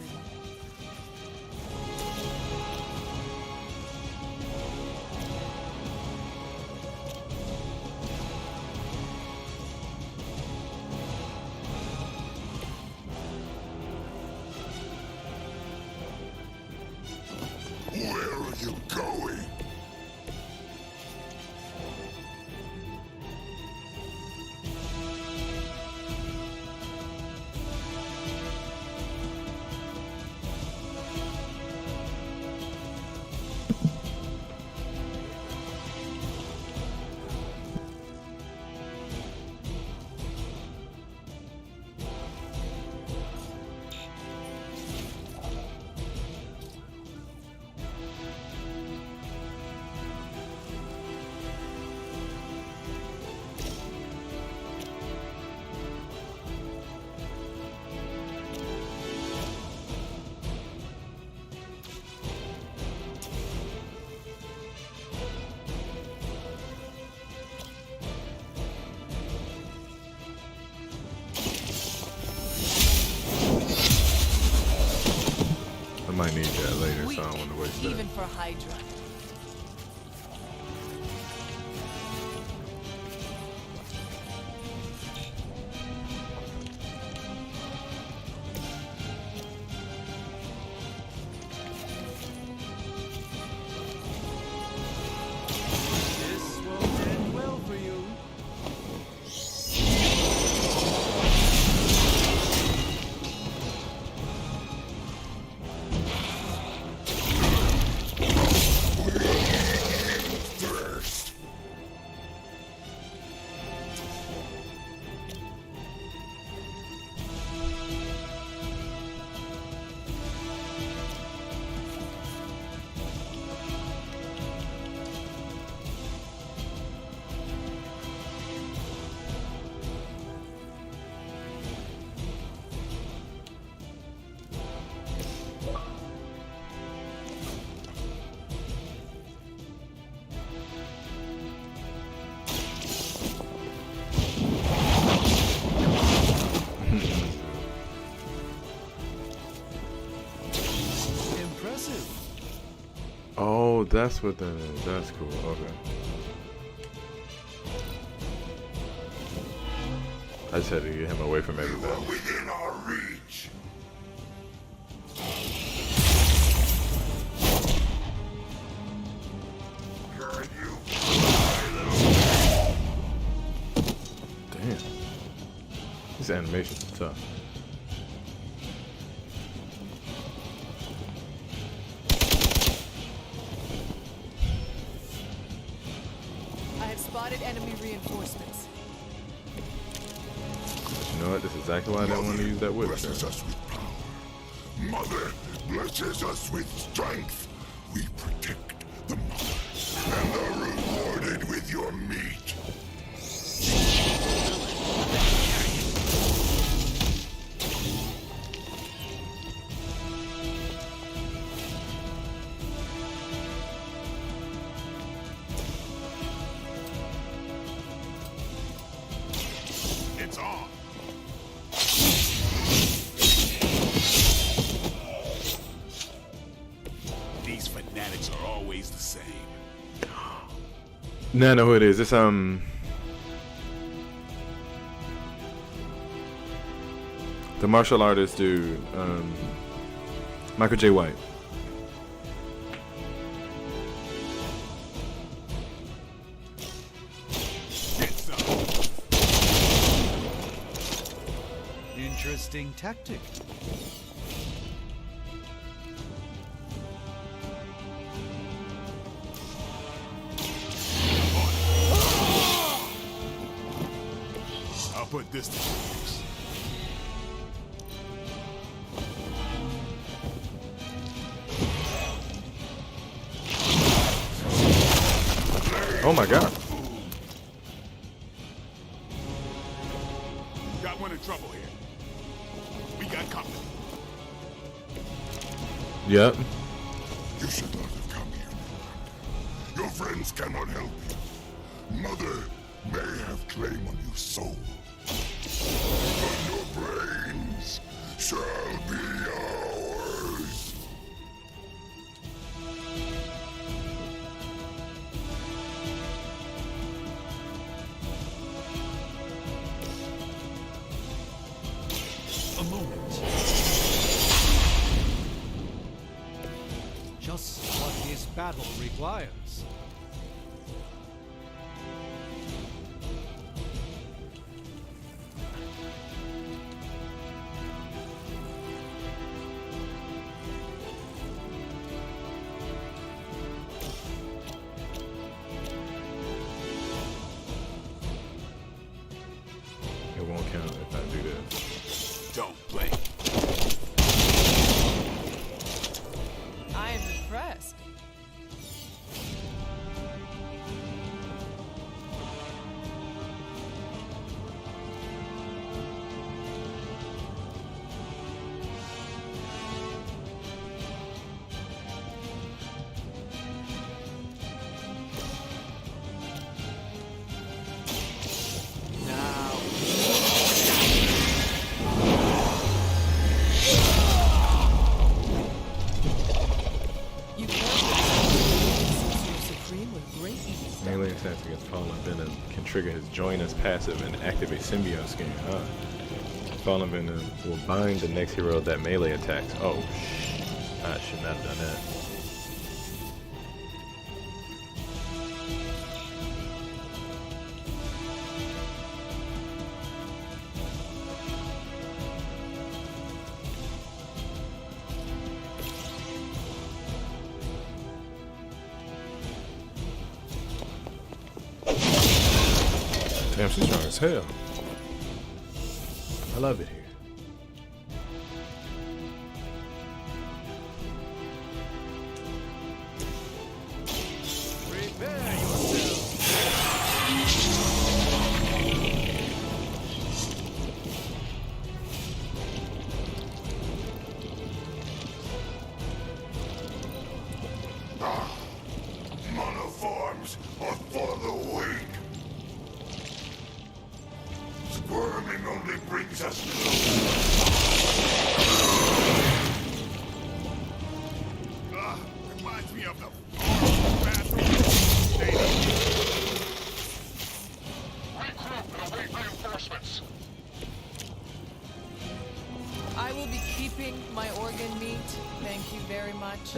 Where are you going? might need that later, so I don't want to waste that. Even for Hydra. This won't end well for you. Impressive. Oh, that's what that is. That's cool. Okay. I just had to get him away from everybody. Within our reach. Damn. This animation is tough. I have spotted enemy reinforcements. But you know what? This is exactly why I didn't want to use that whip. Blesses us with power. Mother blesses us with strength. We protect the mother and are rewarded with your meat. It's on. These fanatics are always the same. Now I know who it is. It's the martial artist dude, Michael J. White. Interesting tactic. I'll put this to use. Oh my god. Got one in trouble here. We got company. Yep. You should not have come here. Your friends cannot help you. Mother may have claim on your soul. But your brains shall be ours. A moment. Just what this battle requires. It won't count if I do this. Don't blink. I am impressed. join as passive and activate symbiote skin. Fallen Venom will bind the next hero that melee attacks. Oh, I should not have done that. Damn, she's strong as hell. I love it here. Prepare yourself. Monoforms are for the weak. Squirming only brings us reminds me of the Regroup and await reinforcements. I will be keeping my organ meat. Thank you very much.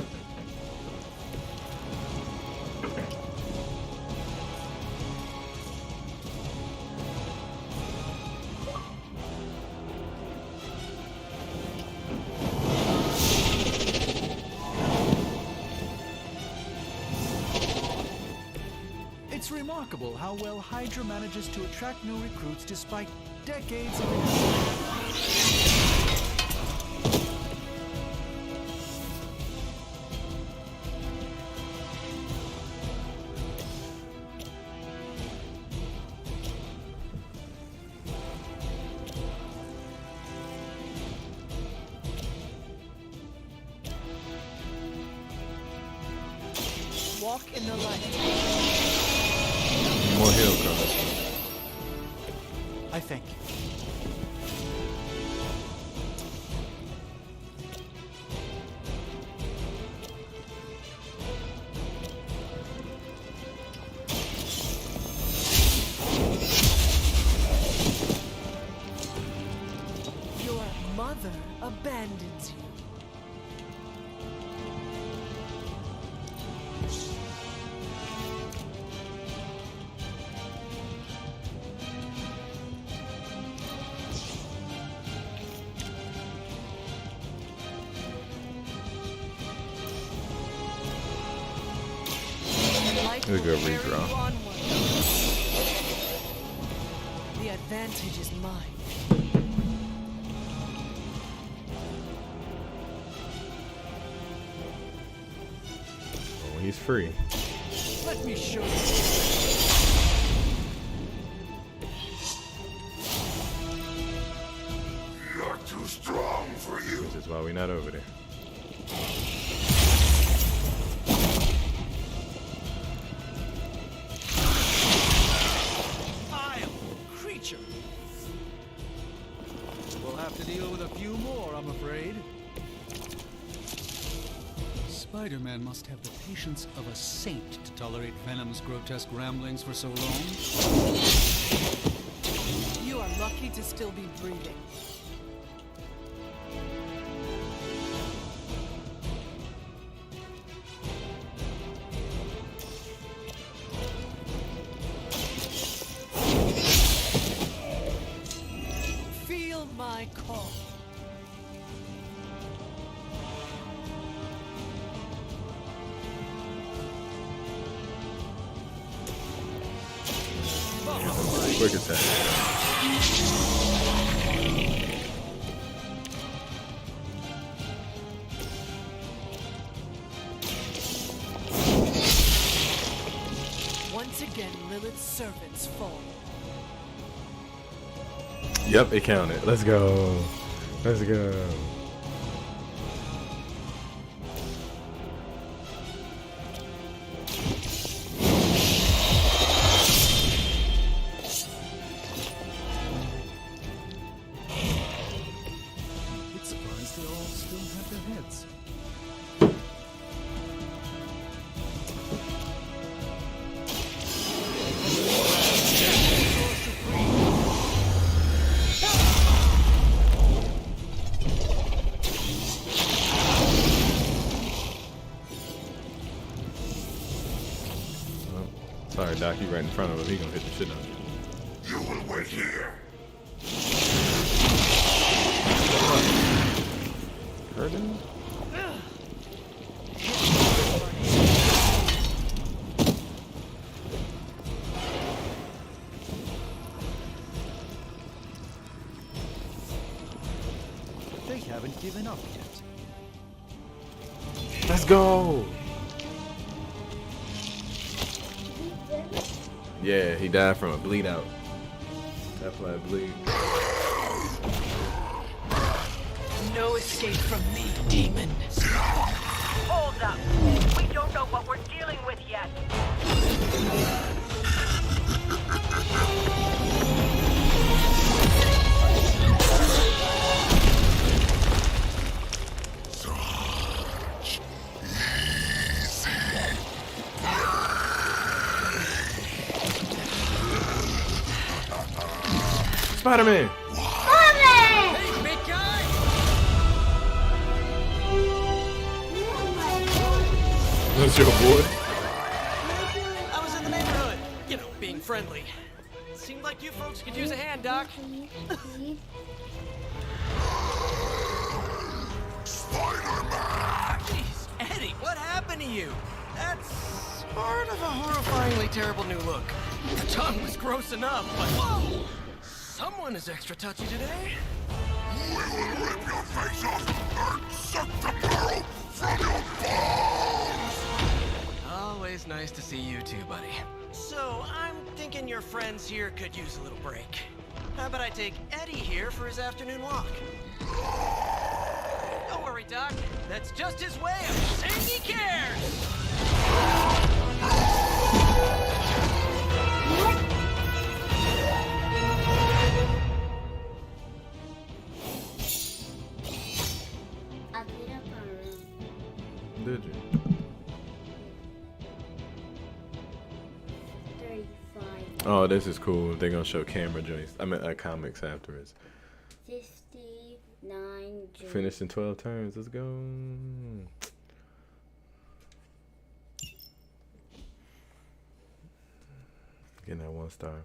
It's remarkable how well Hydra manages to attract new recruits despite decades of Walk in the light. More heal coming. I thank you. Your mother abandons you. This is a good redraw. The advantage is mine. Oh, he's free. Let me show you. You're too strong for you. This is why we're not over there. Creature. We'll have to deal with a few more, I'm afraid. Spider-Man must have the patience of a saint to tolerate Venom's grotesque ramblings for so long. You are lucky to still be breathing. Feel my call. Quick attack. Once again, Lilith's servants fall. Yep, it counted. Let's go. Let's go. It's surprised they all still have their heads. Doc. He right in front of him. He gonna hit the shit out of you. You will wait here. Hurt him? They haven't given up yet. Let's go. Yeah, he died from a bleed out. That's why I bleed. No escape from me, demon. Hold up. We don't know what we're dealing with yet. Spider-Man! Spider-Man! Hey, big guy! That's your boy? I was in the neighborhood. You know, being friendly. Seemed like you folks could use a hand, Doc. Jeez, Eddie, what happened to you? That's sort of a horrifyingly terrible new look. The tongue was gross enough, but whoa! Someone is extra touchy today. We will rip your face off and suck the marrow from your bones! Always nice to see you too, buddy. So, I'm thinking your friends here could use a little break. How about I take Eddie here for his afternoon walk? Don't worry, Doc. That's just his way of saying he cares! I beat up on him. Did you? 35. Oh, this is cool. They're gonna show camera joints. I mean, comics afterwards. 59 joints. Finished in 12 turns. Let's go. Getting that 1 star.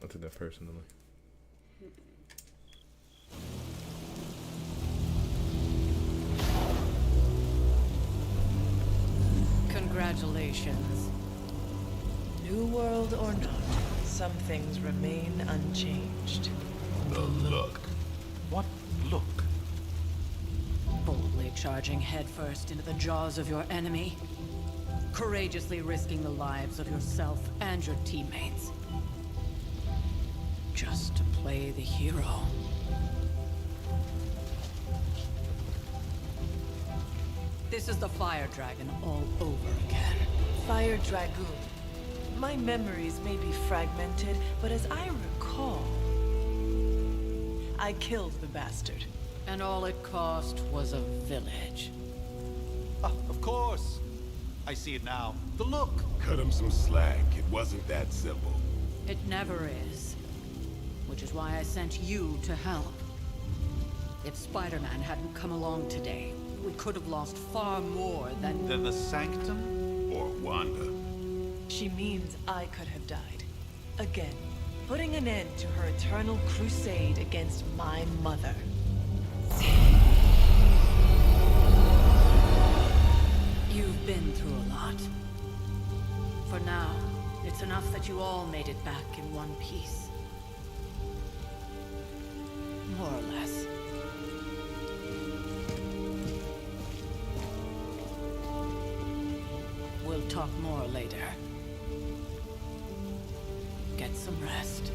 I took that personally. Congratulations. New world or not, some things remain unchanged. The look. What look? Boldly charging headfirst into the jaws of your enemy. Courageously risking the lives of yourself and your teammates. Just to play the hero. This is the Fire Dragon all over again. Fire Dragoon. My memories may be fragmented, but as I recall, I killed the bastard. And all it cost was a village. Of course. I see it now. The look. Cut him some slack. It wasn't that simple. It never is. Which is why I sent you to help. If Spider-Man hadn't come along today, we could have lost far more than... Than the Sanctum? Or Wanda. She means I could have died. Again, putting an end to her eternal crusade against my mother. You've been through a lot. For now, it's enough that you all made it back in one piece. More or less. We'll talk more later. Get some rest.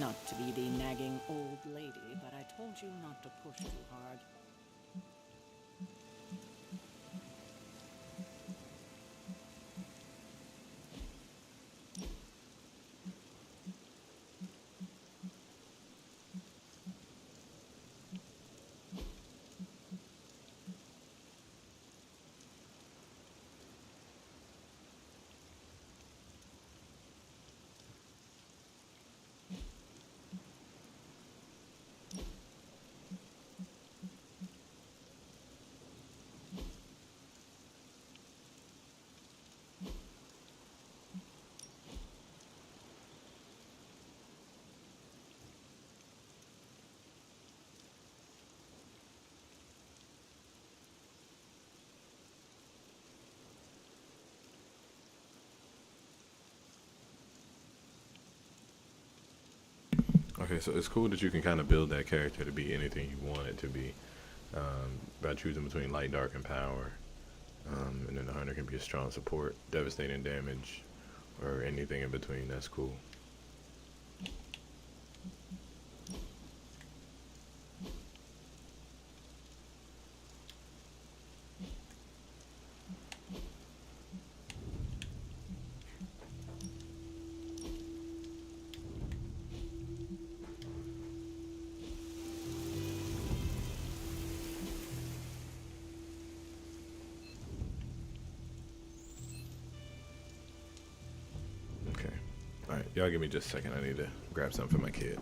Not to be the nagging old lady, but I told you not to push too hard. Okay, so it's cool that you can kind of build that character to be anything you want it to be, by choosing between light, dark, and power. And then the hunter can be a strong support, devastating damage, or anything in between. That's cool. Alright, y'all give me just a second. I need to grab something for my kid.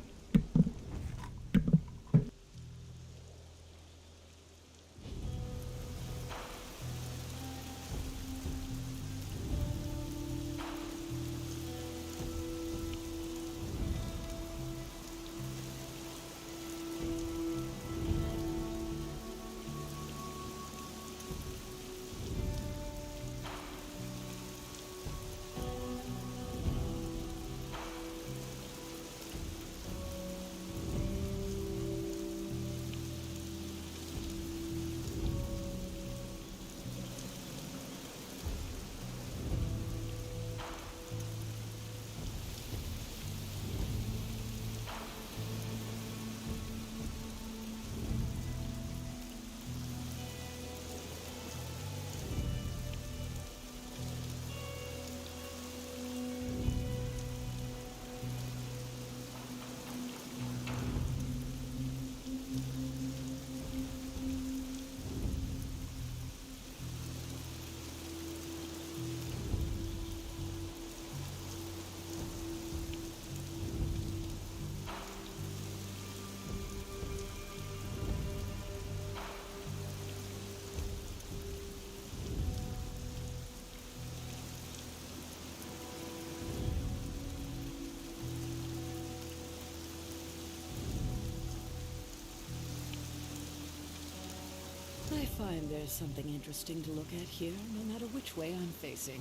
I find there's something interesting to look at here, no matter which way I'm facing.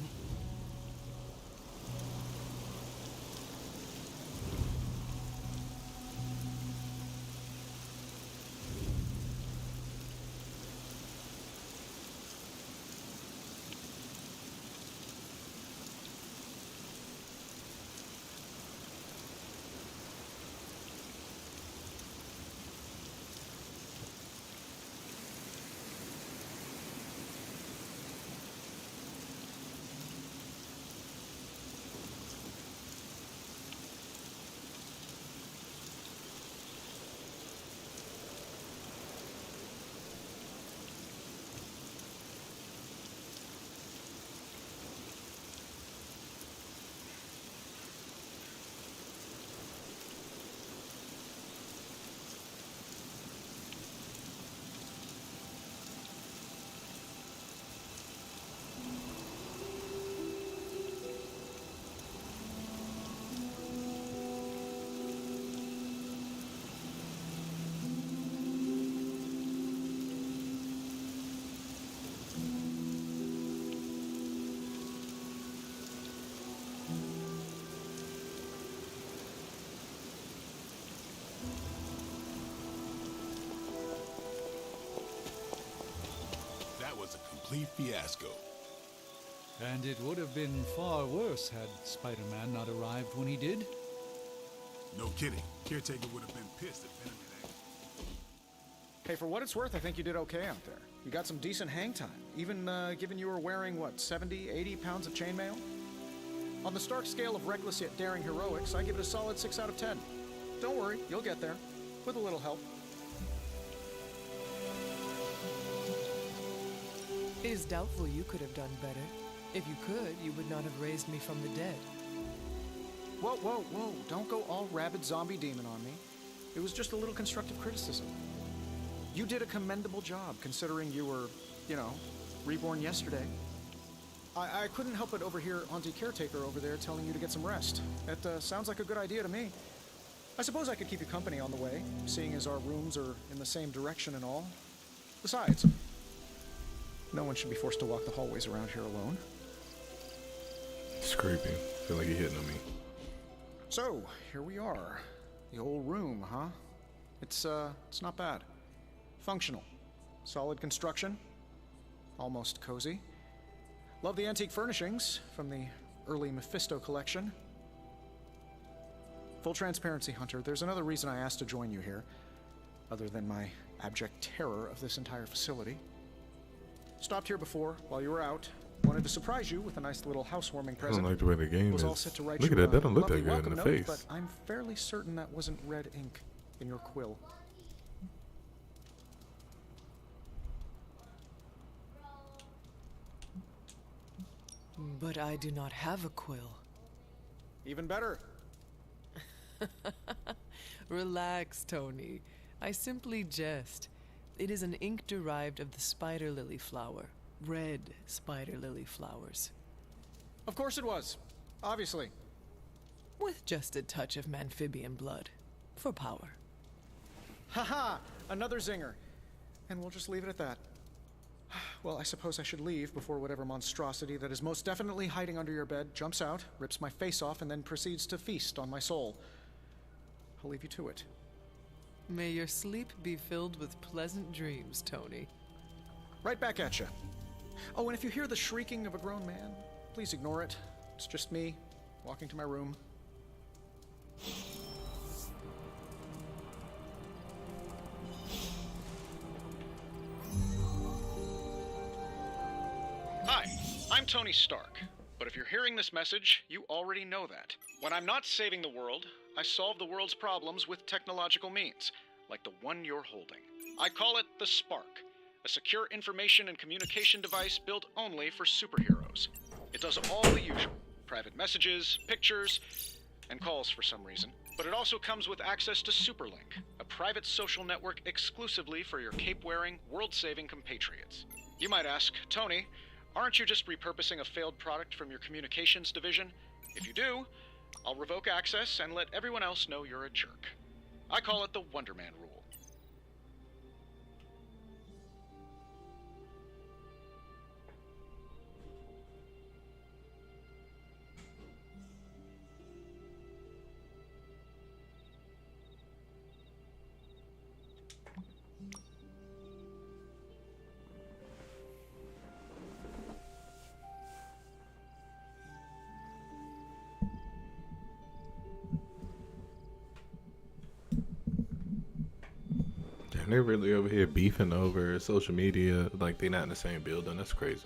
That was a complete fiasco. And it would have been far worse had Spider-Man not arrived when he did. No kidding. Caretaker would have been pissed if Venom had acted. Hey, for what it's worth, I think you did okay out there. You got some decent hang time, even given you were wearing, what, 70, 80 pounds of chainmail? On the Stark scale of reckless yet daring heroics, I give it a solid 6 out of 10. Don't worry, you'll get there, with a little help. It is doubtful you could have done better. If you could, you would not have raised me from the dead. Whoa, whoa, whoa, don't go all rabid zombie demon on me. It was just a little constructive criticism. You did a commendable job, considering you were, you know, reborn yesterday. I couldn't help but overhear Auntie Caretaker over there telling you to get some rest. That sounds like a good idea to me. I suppose I could keep you company on the way, seeing as our rooms are in the same direction and all. Besides, no one should be forced to walk the hallways around here alone. It's creepy. I feel like you're hitting on me. So, here we are. The old room, huh? It's not bad. Functional. Solid construction. Almost cozy. Love the antique furnishings from the early Mephisto collection. Full transparency, Hunter, there's another reason I asked to join you here, other than my abject terror of this entire facility. Stopped here before, while you were out. Wanted to surprise you with a nice little housewarming I present. don't like the way the game Was is. all set to write Look at you that. That a don't look that lovely good in welcome the note, face. But I'm fairly certain that wasn't red ink in your quill. But I do not have a quill. Even better. Relax, Tony. I simply jest. It is an ink derived of the spider lily flower. Red spider lily flowers. Of course it was. Obviously. With just a touch of amphibian blood. For power. Haha! Another zinger. And we'll just leave it at that. Well, I suppose I should leave before whatever monstrosity that is most definitely hiding under your bed jumps out, rips my face off, and then proceeds to feast on my soul. I'll leave you to it. May your sleep be filled with pleasant dreams, Tony. Right back at you. Oh, and if you hear the shrieking of a grown man, please ignore it. It's just me, walking to my room. Hi, I'm Tony Stark. But if you're hearing this message, you already know that. When I'm not saving the world, I solve the world's problems with technological means, like the one you're holding. I call it the Spark, a secure information and communication device built only for superheroes. It does all the usual, private messages, pictures, and calls for some reason. But it also comes with access to Superlink, a private social network exclusively for your cape-wearing, world-saving compatriots. You might ask, Tony, aren't you just repurposing a failed product from your communications division? If you do, I'll revoke access and let everyone else know you're a jerk. I call it the Wonder Man rule. They're really over here beefing over social media like they're not in the same building. That's crazy.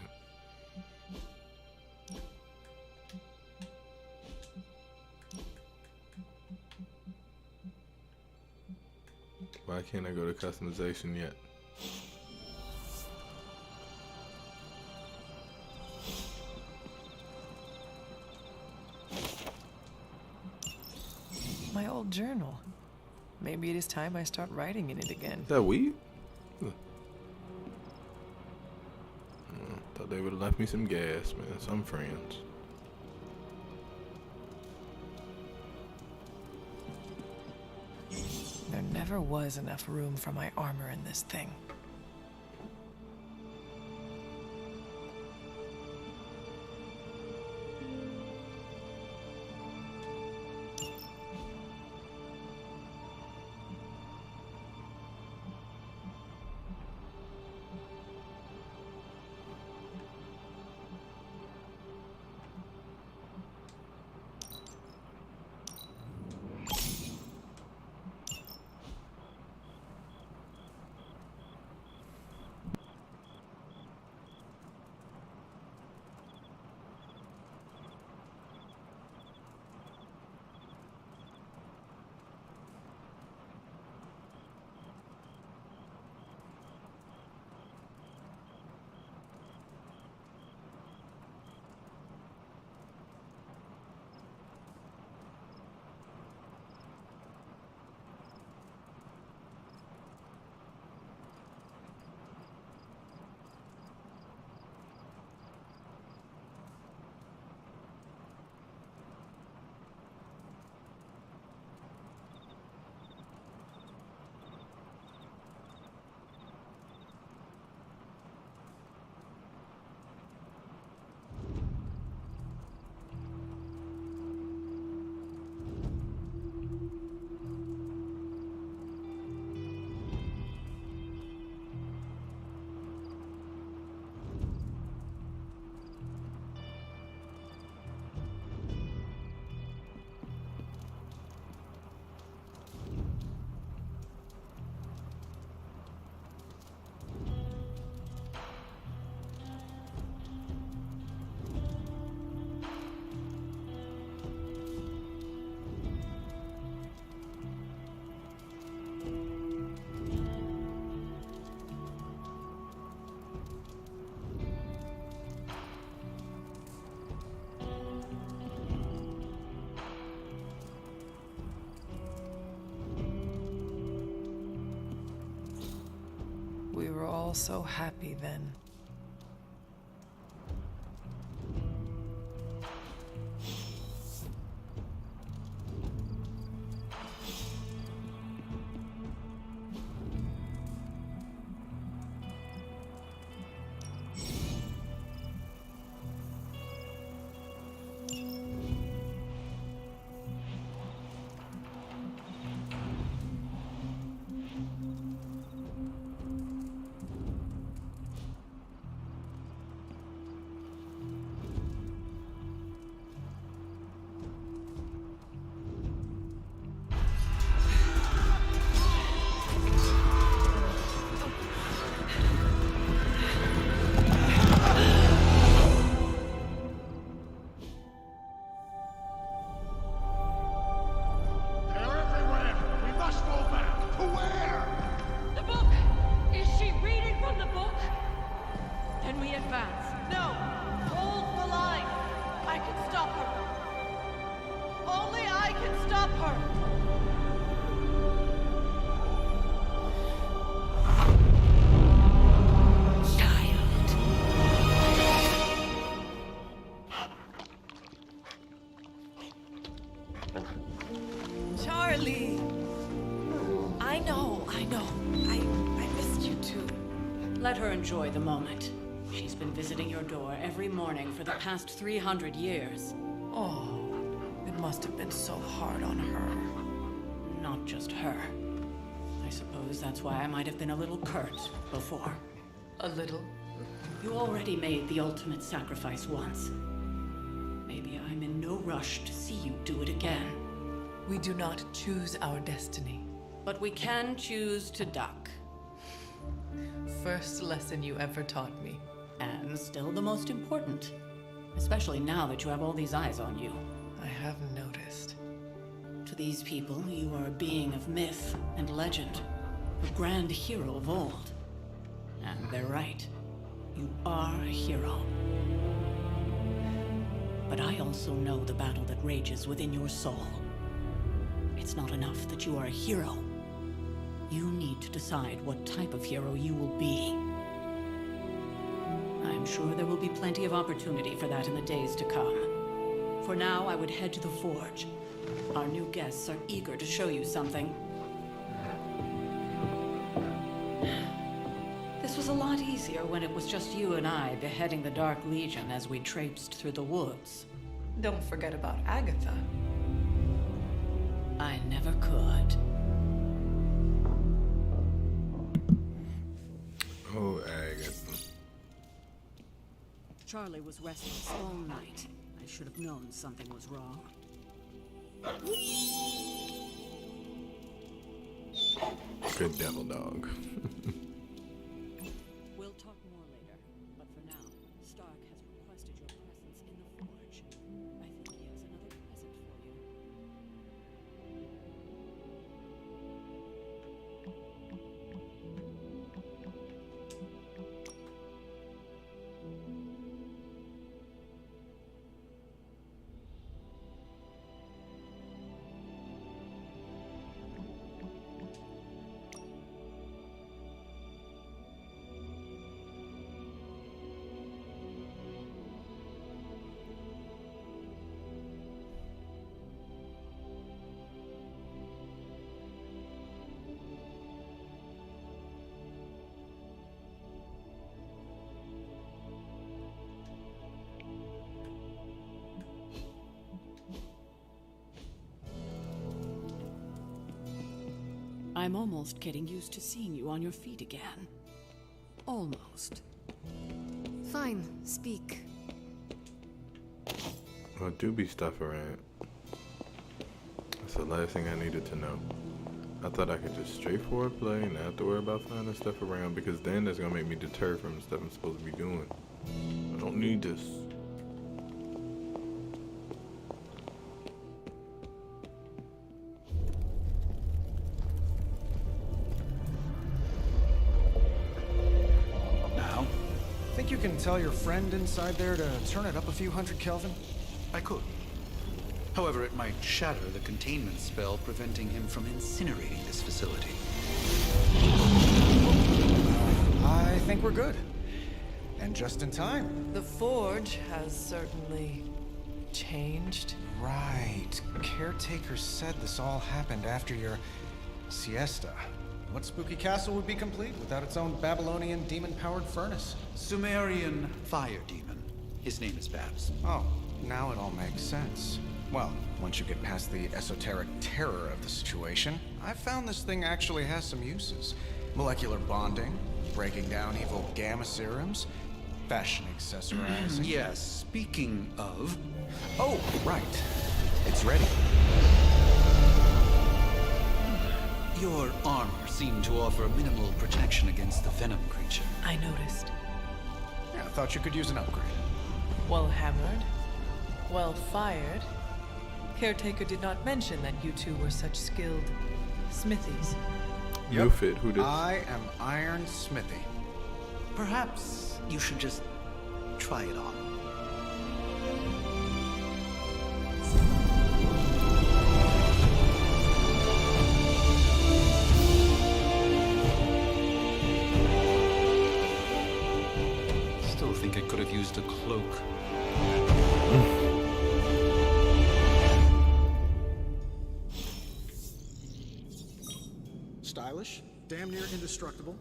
Why can't I go to customization yet? My old journal. Maybe it is time I start writing in it again. Is that weed? Thought they would have left me some gas, man. Some friends. There never was enough room for my armor in this thing. We were all so happy then. Charlie! I know. I missed you too. Let her enjoy the moment. She's been visiting your door every morning for the past 300 years. Oh, it must have been so hard on her. Not just her. I suppose that's why I might have been a little curt before. A little? You already made the ultimate sacrifice once. Maybe I'm in no rush to see you do it again. We do not choose our destiny. But we can choose to duck. First lesson you ever taught me. And still the most important. Especially now that you have all these eyes on you. I have noticed. To these people, you are a being of myth and legend. A grand hero of old. And they're right. You are a hero. But I also know the battle that rages within your soul. It's not enough that you are a hero. You need to decide what type of hero you will be. I'm sure there will be plenty of opportunity for that in the days to come. For now, I would head to the Forge. Our new guests are eager to show you something. This was a lot easier when it was just you and I beheading the Dark Legion as we traipsed through the woods. Don't forget about Agatha. I never could. Oh, Agatha. Charlie was restless all night. I should have known something was wrong. Good devil dog. We'll talk more later, but for now, Stark has requested your presence in the Forge. I think he has another present for you. I'm almost getting used to seeing you on your feet again. Almost. Fine, speak. Well, do be stuff around. That's the last thing I needed to know. I thought I could just straightforward play and not have to worry about finding stuff around, because then that's gonna make me deter from the stuff I'm supposed to be doing. I don't need this. Think you can tell your friend inside there to turn it up a few hundred Kelvin? I could. However, it might shatter the containment spell preventing him from incinerating this facility. we're good. And just in time. The Forge has certainly changed. Right. Caretaker said this all happened after your siesta. What spooky castle would be complete without its own Babylonian demon-powered furnace? Sumerian fire demon. His name is Babs. Oh, now it all makes sense. Well, once you get past the esoteric terror of the situation, I've found this thing actually has some uses. Molecular bonding, breaking down evil gamma serums, fashion accessorizing. Yes, speaking of... Oh, right. It's ready. Your armor seemed to offer minimal protection against the venom creature. I noticed. Yeah, I thought you could use an upgrade. Well hammered, well fired. Caretaker did not mention that you two were such skilled smithies. You fit. Who did? I am Iron Smithy. Perhaps you should just try it on. Still think I could have used a cloak. Stylish, damn near indestructible,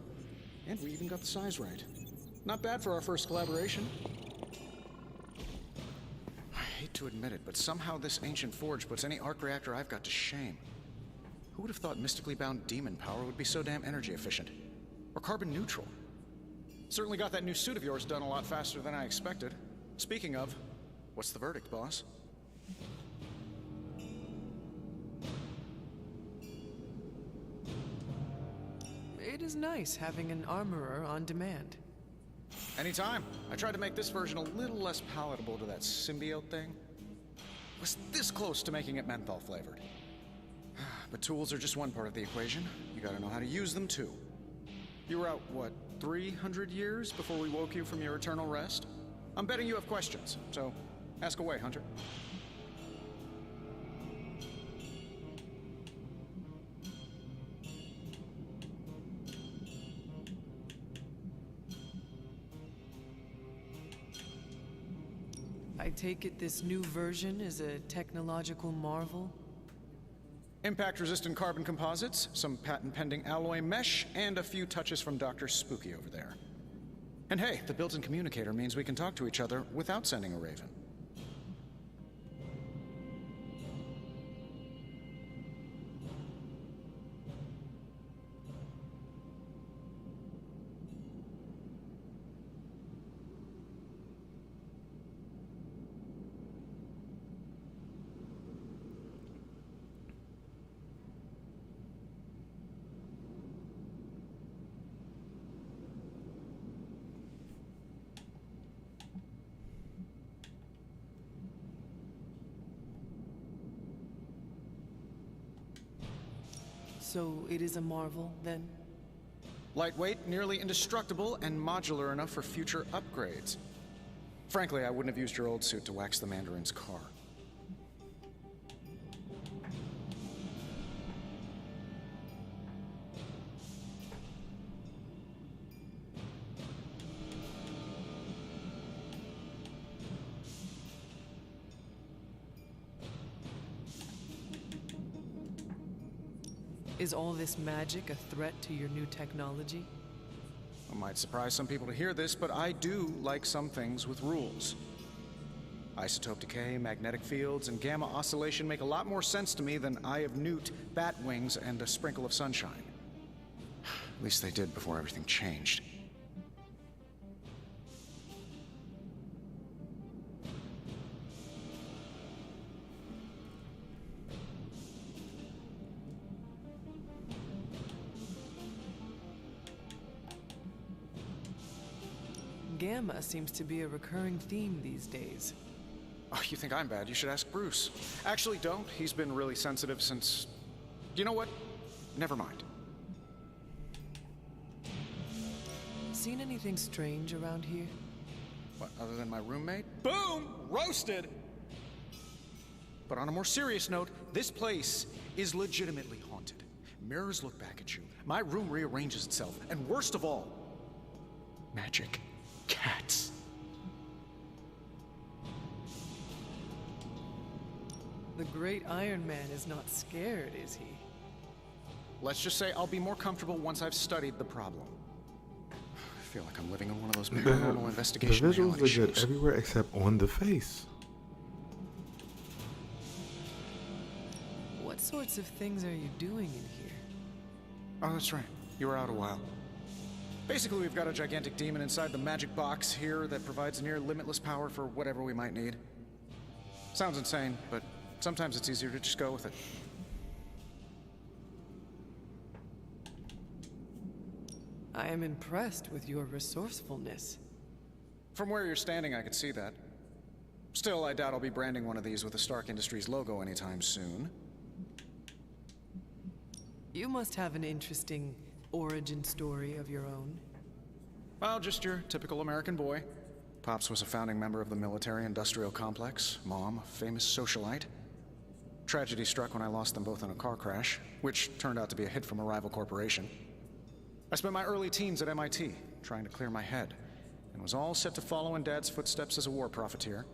and we even got the size right. Not bad for our first collaboration. I hate to admit it, but somehow this ancient forge puts any arc reactor I've got to shame. Who would have thought mystically bound demon power would be so damn energy efficient? Or carbon neutral? Certainly got that new suit of yours done a lot faster than I expected. Speaking of, what's the verdict, boss? It is nice having an armorer on demand. Anytime. I tried to make this version a little less palatable to that symbiote thing. Was this close to making it menthol flavored. But tools are just one part of the equation. You gotta know how to use them too. You were out, what, 300 years before we woke you from your eternal rest? I'm betting you have questions, so ask away, Hunter. I take it this new version is a technological marvel? Impact-resistant carbon composites, some patent-pending alloy mesh, and a few touches from Dr. Spooky over there. And hey, the built-in communicator means we can talk to each other without sending a raven. So it is a marvel, then? Lightweight, nearly indestructible, and modular enough for future upgrades. Frankly, I wouldn't have used your old suit to wax the Mandarin's car. Is all this magic a threat to your new technology? It might surprise some people to hear this, but I do like some things with rules. Isotope decay, magnetic fields, and gamma oscillation make a lot more sense to me than Eye of Newt, bat wings, and a sprinkle of sunshine. At least they did before everything changed. Gamma seems to be a recurring theme these days. Oh, you think I'm bad? You should ask Bruce. Actually, don't. He's been really sensitive since... You know what? Never mind. Seen anything strange around here? What, other than my roommate? Boom! Roasted! But on a more serious note, this place is legitimately haunted. Mirrors look back at you. My room rearranges itself. And worst of all, magic cats. The great Iron Man is not scared, is he? Let's just say I'll be more comfortable once I've studied the problem. I feel like I'm living in one of those paranormal The investigation visuals reality are good shows. everywhere except on the face. What sorts of things are you doing in here? Oh, that's right. You were out a while. Basically, we've got a gigantic demon inside the magic box here that provides near limitless power for whatever we might need. Sounds insane, but sometimes it's easier to just go with it. I am impressed with your resourcefulness. From where you're standing, I could see that. Still, I doubt I'll be branding one of these with the Stark Industries logo anytime soon. You must have an interesting origin story of your own. Well, just your typical American boy. Pops was a founding member of the military-industrial complex. Mom, a famous socialite. Tragedy struck when I lost them both in a car crash, which turned out to be a hit from a rival corporation. I spent my early teens at MIT, trying to clear my head, and was all set to follow in Dad's footsteps as a war profiteer.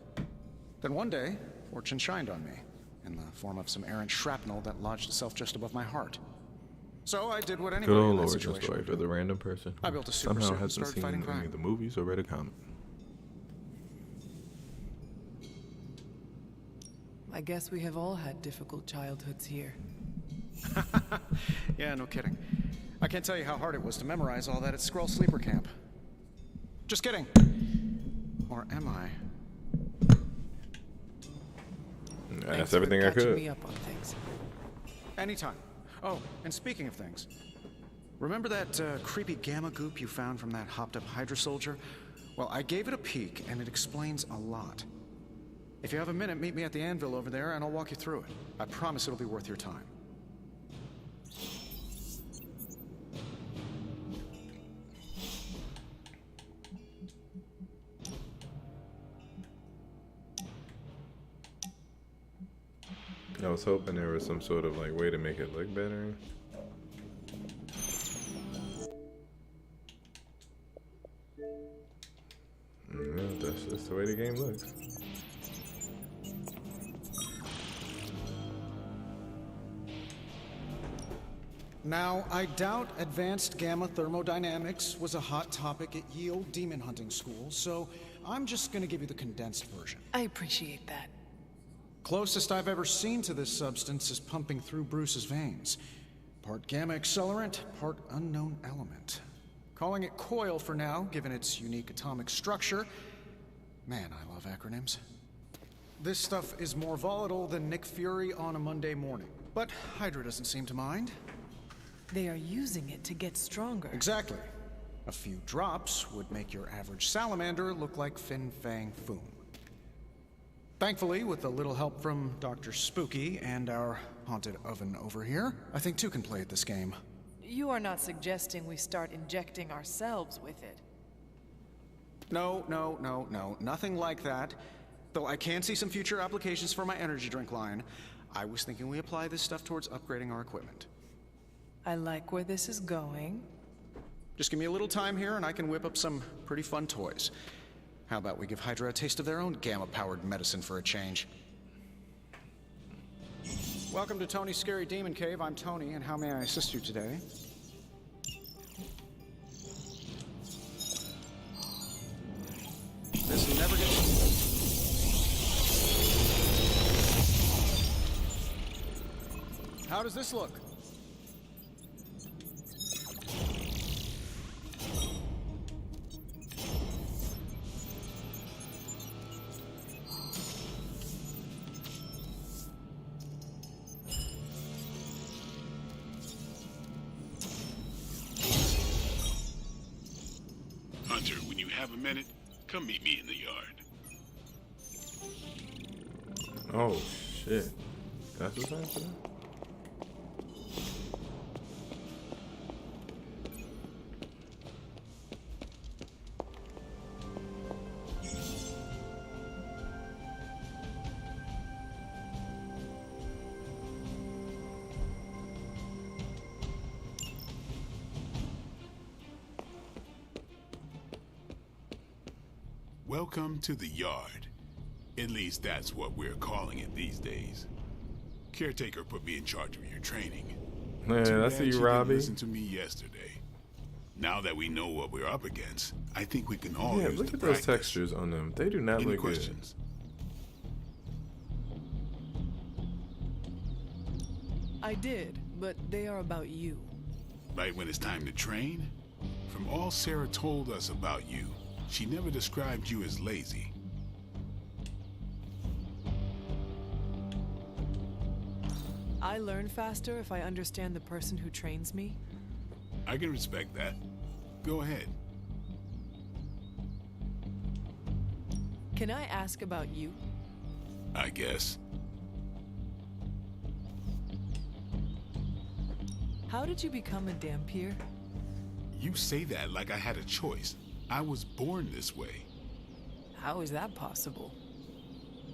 Then one day, fortune shined on me, in the form of some errant shrapnel that lodged itself just above my heart. So I did what Good anybody in old that origin situation story would for do. the random person I built a super somehow suit and hasn't started seen fighting any crime. of the movies or read a comic. I guess we have all had difficult childhoods here. Yeah, no kidding. I can't tell you how hard it was to memorize all that at Skrull Sleeper Camp. Just kidding. Or am I? That's everything I Catching could. me up on things. Anytime. Oh, and speaking of things, remember that creepy gamma goop you found from that hopped-up Hydra soldier? Well, I gave it a peek, and it explains a lot. If you have a minute, meet me at the anvil over there, and I'll walk you through it. I promise it'll be worth your time. I was hoping there was some sort of like way to make it look better. Yeah, that's just the way the game looks. Now, I doubt advanced gamma thermodynamics was a hot topic at Ye Olde Demon Hunting School, so I'm just gonna give you the condensed version. I appreciate that. Closest I've ever seen to this substance is pumping through Bruce's veins. Part gamma accelerant, part unknown element. Calling it coil for now, given its unique atomic structure. Man, I love acronyms. This stuff is more volatile than Nick Fury on a Monday morning. But Hydra doesn't seem to mind. They are using it to get stronger. Exactly. A few drops would make your average salamander look like Fin Fang Foom. Thankfully, with a little help from Dr. Spooky and our haunted oven over here, I think two can play at this game. You are not suggesting we start injecting ourselves with it. No, nothing like that. Though I can see some future applications for my energy drink line. I was thinking we apply this stuff towards upgrading our equipment. I like where this is going. Just give me a little time here and I can whip up some pretty fun toys. How about we give Hydra a taste of their own gamma-powered medicine for a change? Welcome to Tony's Scary Demon Cave. I'm Tony, and how may I assist you today? This never gets... How does this look? Hunter, when you have a minute, come meet me in the yard. Oh shit. That's what's happening? Welcome to the yard. At least that's what we're calling it these days. Caretaker put me in charge of your training. Man, Too I bad see you, she didn't Robbie. listen to me yesterday. Now that we know what we're up against, I think we can all Yeah, use look the at those practice. textures on them. They do not Any look questions? I did, but they are about you. Right when it's time to train? From all Sarah told us about you, she never described you as lazy. I learn faster if I understand the person who trains me. I can respect that. Go ahead. Can I ask about you? I guess. How did you become a Dampier? You say that like I had a choice. I was born this way. How is that possible?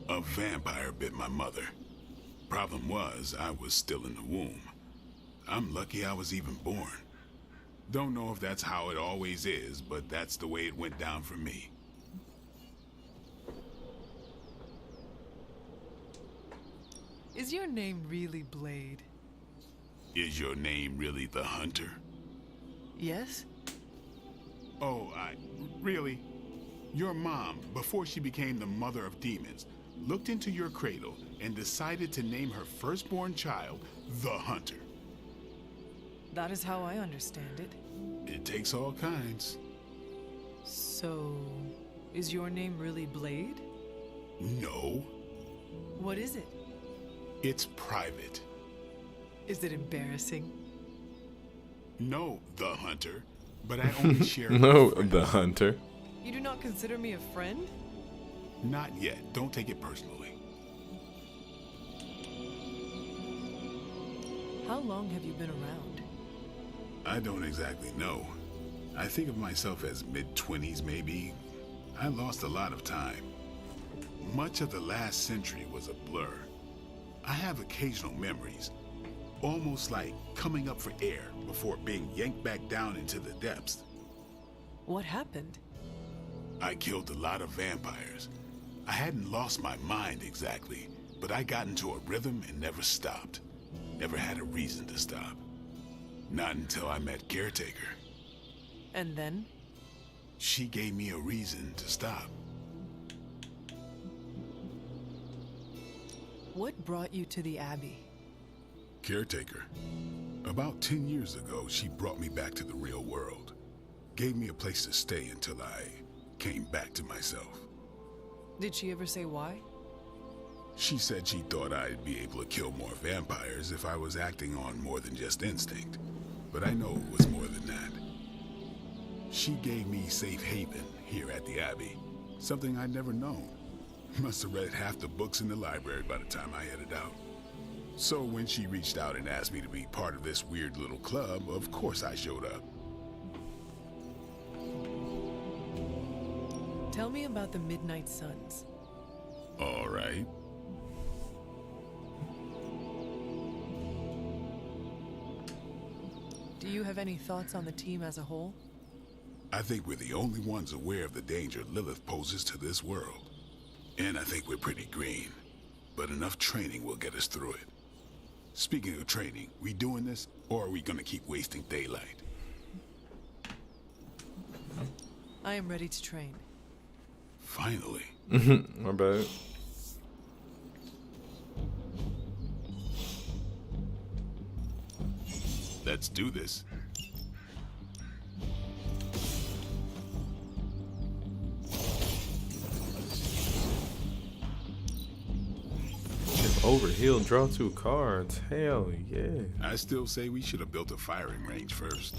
A vampire bit my mother. Problem was, I was still in the womb. I'm lucky I was even born. Don't know if that's how it always is, but that's the way it went down for me. Is your name really Blade? Is your name really the Hunter? Yes? Oh, really? Your mom, before she became the mother of demons, looked into your cradle and decided to name her firstborn child the Hunter. That is how I understand it. It takes all kinds. So, is your name really Blade? No, What is it? it's private. Is it embarrassing? No, the Hunter, but I only share No, with friends. the Hunter. You do not consider me a friend? Not yet. Don't take it personally. How long have you been around? I don't exactly know. I think of myself as mid-20s, maybe. I lost a lot of time. Much of the last century was a blur. I have occasional memories, almost like coming up for air before being yanked back down into the depths. What happened? I killed a lot of vampires. I hadn't lost my mind exactly, but I got into a rhythm and never stopped. Never had a reason to stop. Not until I met Caretaker. And then? She gave me a reason to stop. What brought you to the Abbey? Caretaker. About 10 years ago, she brought me back to the real world. Gave me a place to stay until I came back to myself. Did she ever say why? She said she thought I'd be able to kill more vampires if I was acting on more than just instinct. But I know it was more than that. She gave me safe haven here at the Abbey. Something I'd never known. Must have read half the books in the library by the time I headed out. So when she reached out and asked me to be part of this weird little club, of course I showed up. Tell me about the Midnight Suns. All right. Do you have any thoughts on the team as a whole? I think we're the only ones aware of the danger Lilith poses to this world. And I think we're pretty green. But enough training will get us through it. Speaking of training, we doing this, or are we gonna keep wasting daylight? I am ready to train. Finally. My bad. Let's do this. If overheal, draw 2 cards. Hell yeah. I still say we should have built a firing range first.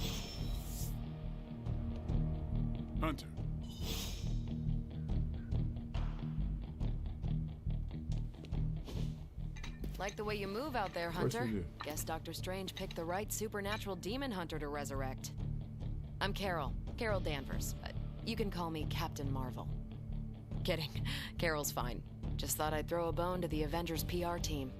Hunter. Like the way you move out there, course Hunter. you do. Guess Dr. Strange picked the right supernatural demon hunter to resurrect. I'm Carol Danvers, but you can call me Captain Marvel. Kidding, Carol's fine. Just thought I'd throw a bone to the Avengers PR team.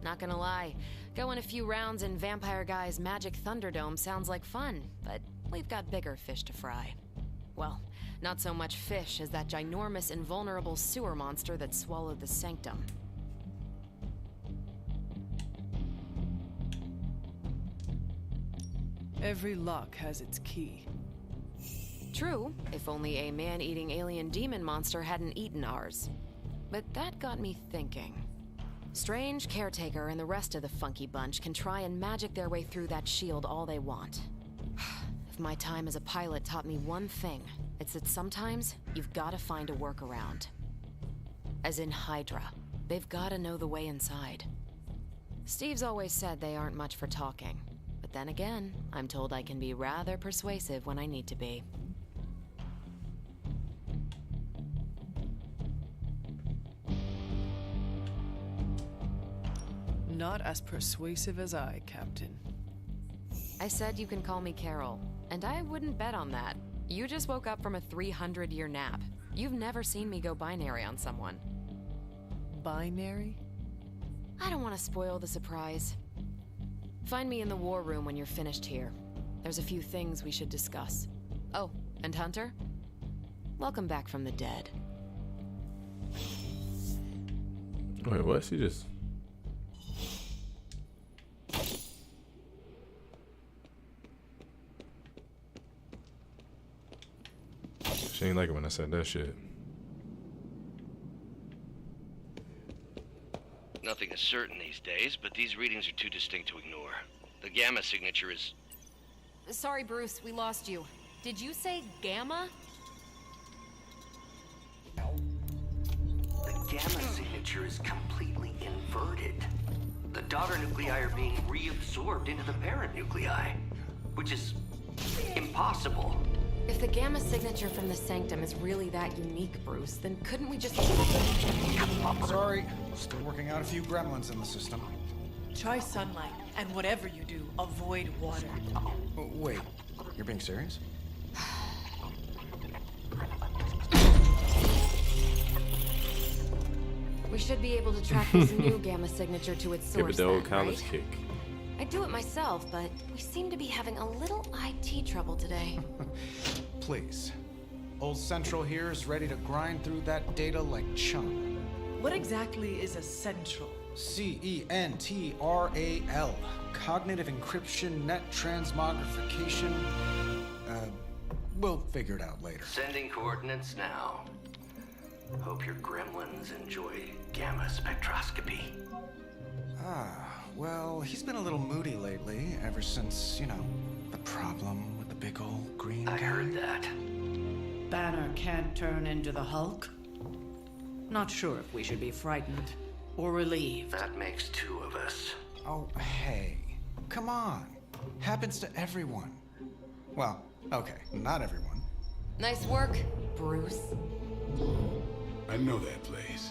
Not gonna lie, going a few rounds in Vampire Guy's Magic Thunderdome sounds like fun, but we've got bigger fish to fry. Well, not so much fish as that ginormous, invulnerable sewer monster that swallowed the Sanctum. Every lock has its key. True, if only a man-eating alien demon monster hadn't eaten ours. But that got me thinking. Strange, Caretaker, and the rest of the funky bunch can try and magic their way through that shield all they want. If my time as a pilot taught me one thing, it's that sometimes you've gotta find a workaround. As in Hydra, they've gotta know the way inside. Steve's always said they aren't much for talking. But then again, I'm told I can be rather persuasive when I need to be. Not as persuasive as I, Captain. I said you can call me Carol, and I wouldn't bet on that. You just woke up from a 300-year nap. You've never seen me go binary on someone. Binary? I don't want to spoil the surprise. Find me in the war room when you're finished here. There's a few things we should discuss. Oh, and Hunter? Welcome back from the dead. Wait, what? She just... She ain't like it when I said that shit. Nothing is certain these days, but these readings are too distinct to ignore. The gamma signature is... Sorry, Bruce, we lost you. Did you say gamma? The gamma signature is completely inverted. The daughter nuclei are being reabsorbed into the parent nuclei, which is impossible. If the gamma signature from the Sanctum is really that unique, Bruce, then couldn't we just... Sorry, still working out a few gremlins in the system. Try sunlight, and whatever you do, avoid water. Oh, wait, you're being serious? We should be able to track this new gamma signature to its source. Give it the old then, college right? kick. I'd do it myself, but we seem to be having a little IT trouble today. Please. Old Central here is ready to grind through that data like chum. What exactly is a central? CENTRAL. Cognitive encryption, net transmogrification. We'll figure it out later. Sending coordinates now. Hope your gremlins enjoy gamma spectroscopy. Well, he's been a little moody lately, ever since, you know, the problem with the big old green guy. I heard that. Banner can't turn into the Hulk? Not sure if we should be frightened or relieved. That makes two of us. Oh, hey. Come on. Happens to everyone. Well, okay, not everyone. Nice work, Bruce. I know that place.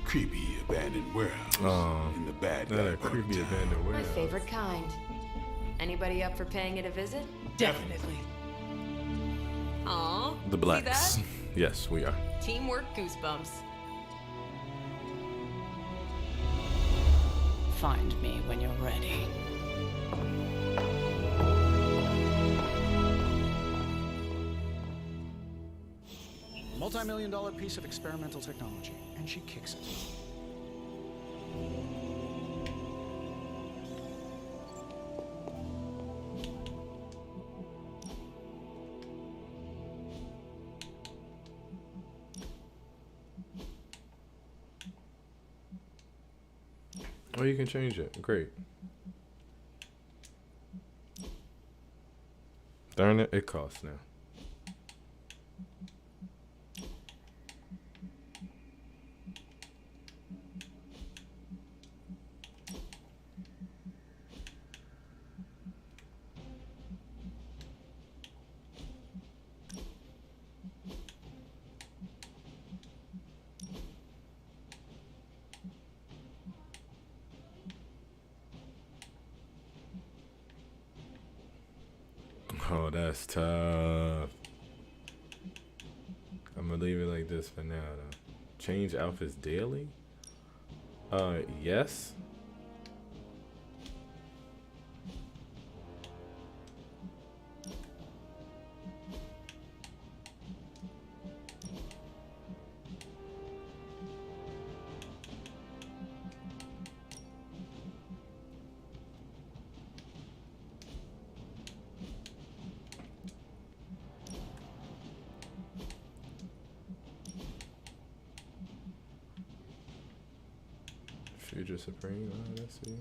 Creepy abandoned warehouse in the bad guy part of creepy town. abandoned My warehouse. favorite kind. Anybody up for paying it a visit? Definitely. Aw, The blacks. See Yes, we are. that? Teamwork goosebumps. Find me when you're ready. Multi-million-dollar piece of experimental technology, and she kicks it. Oh, you can change it. Great. Darn it, it costs now. Oh, that's tough. I'm gonna leave it like this for now, though. Change outfits daily? Yes. Future Supreme. Let's see.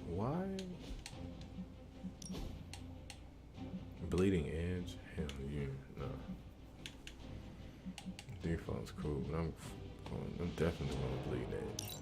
Why? Bleeding Edge? Hell yeah, no. Default's cool, but I'm definitely going to Bleeding Edge.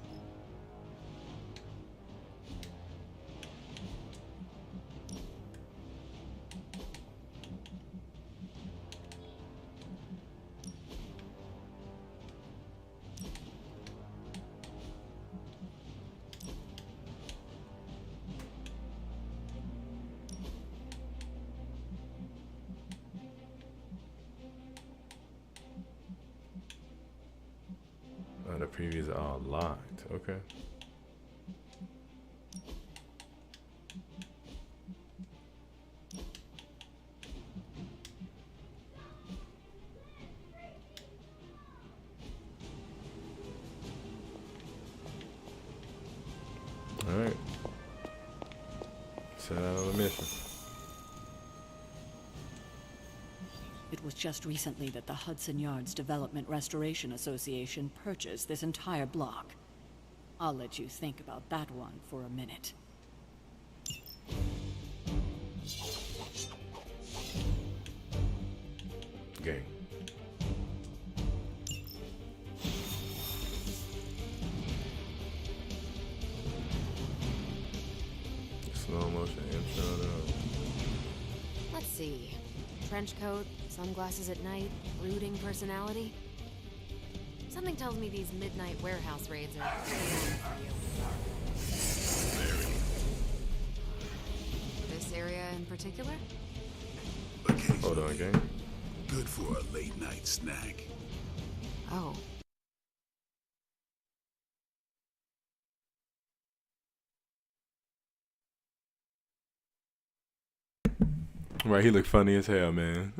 The previews are all locked. Okay. All right. Set out on the mission. It was just recently that the Hudson Yards Development Restoration Association purchased this entire block. I'll let you think about that one for a minute. Gang. Slow motion intro though. Let's see. Trench coat, sunglasses at night, brooding personality. Something tells me these midnight warehouse raids are too long for you. This area in particular? Hold on, gang. Good for a late night snack. Oh. Right, he looked funny as hell, man.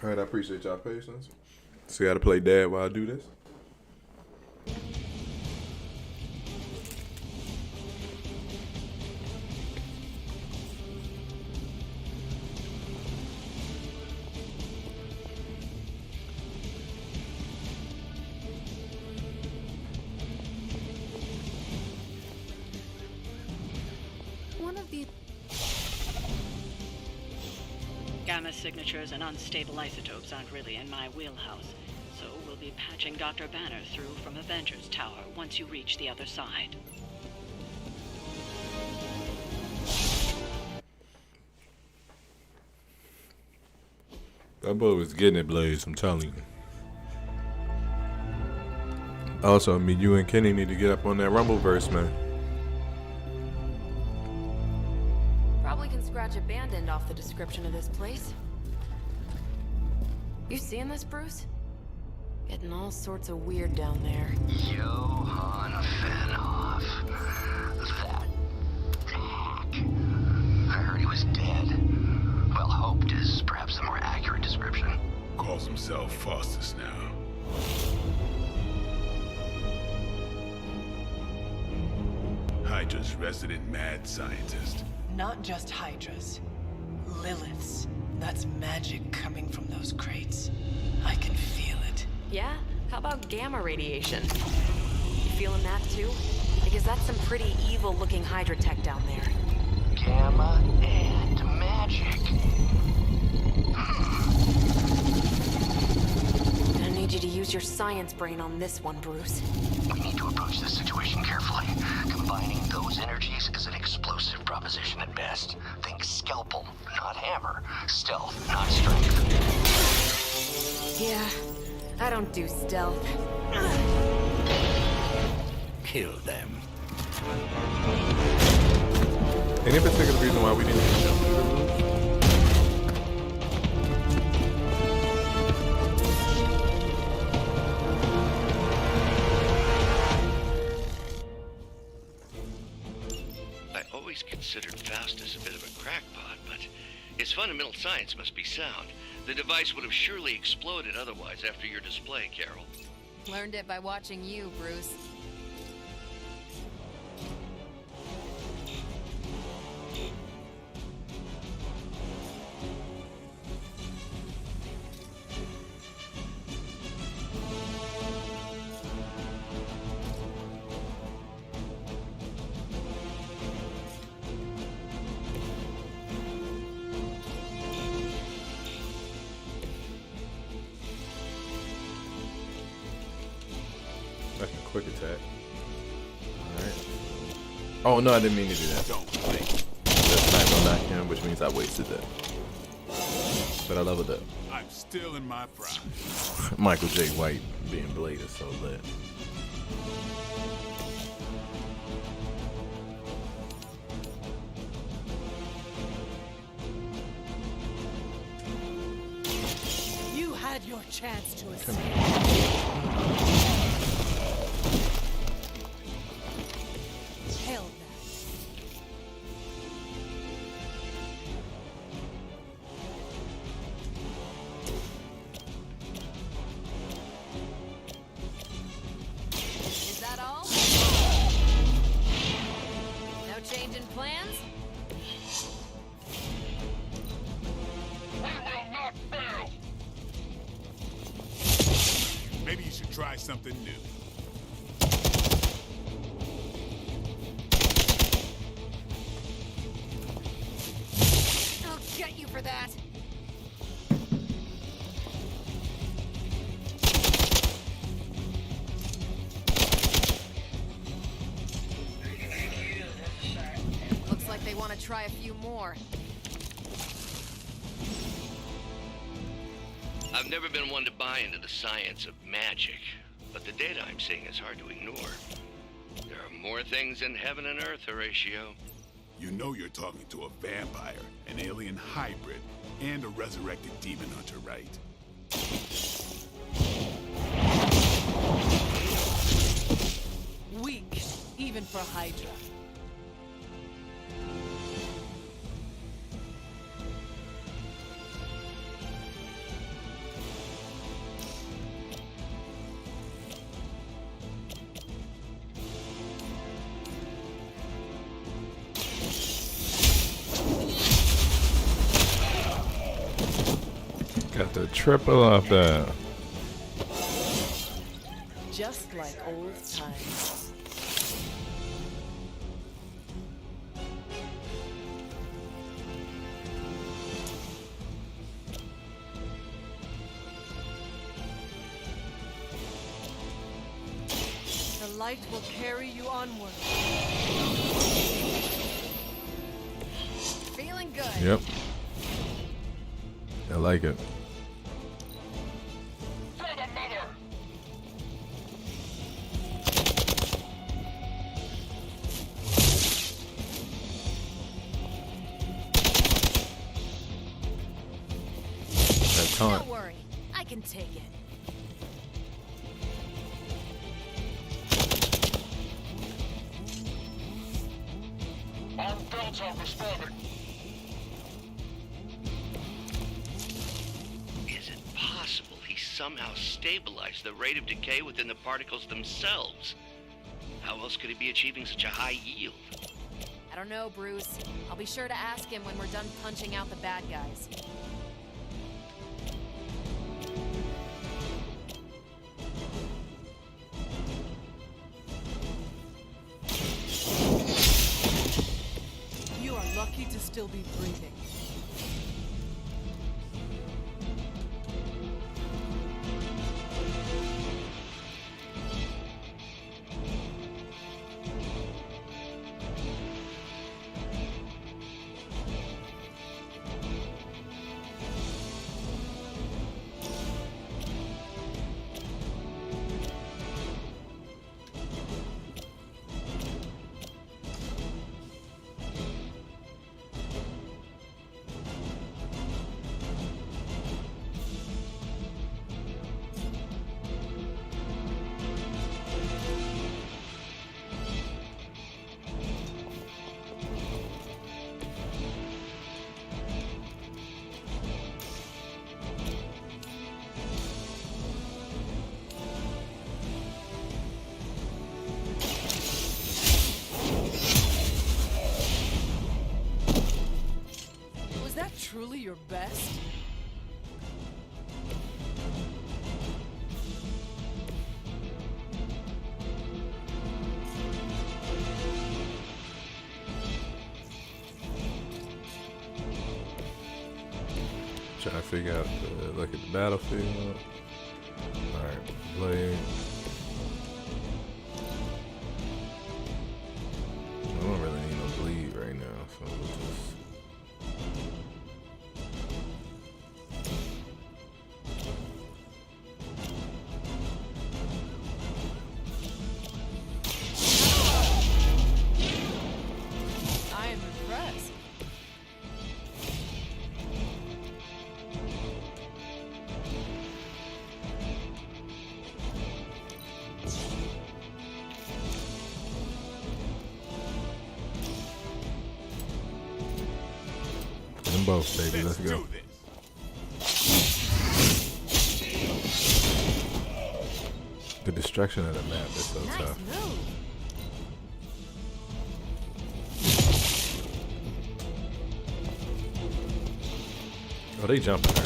All right, I appreciate y'all patience. So, gotta play dad while I do this. Gamma signatures and unstable isotopes aren't really in my wheelhouse, so we'll be patching Dr. Banner through from Avengers Tower once you reach the other side. That boy was getting it, Blaze, I'm telling you. Also, you and Kenny need to get up on that Rumbleverse, man. Probably can scratch abandoned off the description of this place. You seeing this, Bruce? Getting all sorts of weird down there. Johann Fenhoff. That hack. I heard he was dead. Well, hoped is perhaps the more accurate description. Calls himself Faustus now. Hydra's resident mad scientist. Not just Hydra's. Lilith's. That's magic coming from those crates. I can feel it. Yeah? How about gamma radiation? You feeling that too? Because that's some pretty evil-looking Hydra tech down there. Gamma and magic. I need you to use your science brain on this one, Bruce. We need to approach this situation carefully. Combining those energies is an explosive proposition at best. Think scalpel, not hammer. Stealth, not strength. Yeah, I don't do stealth. Kill them. Any particular reason why we didn't jump through the roof? I always considered Faustus a bit of a crackpot, but his fundamental science must be sound. The device would have surely exploded otherwise after your display, Carol. Learned it by watching you, Bruce. That's a quick attack. Alright. Oh no, I didn't mean to do that. Don't blink. That's not gonna knock him, which means I wasted that. But I leveled up. I'm still in my prime. Michael J. White being Blade is so lit. You had your chance to escape. Hell that. Is that all? No change in plans? Maybe you should try something new. I'll get you for that. Looks like they want to try a few more. I've never been one to buy into the science of magic, but the data I'm seeing is hard to ignore. There are more things in heaven and earth, Horatio. You know you're talking to a vampire, an alien hybrid, and a resurrected demon hunter, right? Weak, even for Hydra. Got the triple off that. Just like old times. light will carry you onward. Feeling good. Yep. I like it. That taunt. Don't worry, I can take it. Is it possible he somehow stabilized the rate of decay within the particles themselves? How else could he be achieving such a high yield? I don't know, Bruce. I'll be sure to ask him when we're done punching out the bad guys. You are lucky to still be breathing. Was that truly your best? Trying to figure out look at the battlefield. Alright, play. I don't really need no bleed right now, so we'll just I am impressed. them both, baby. Let's go. The destruction of the map is so tough. Oh, they jumping her.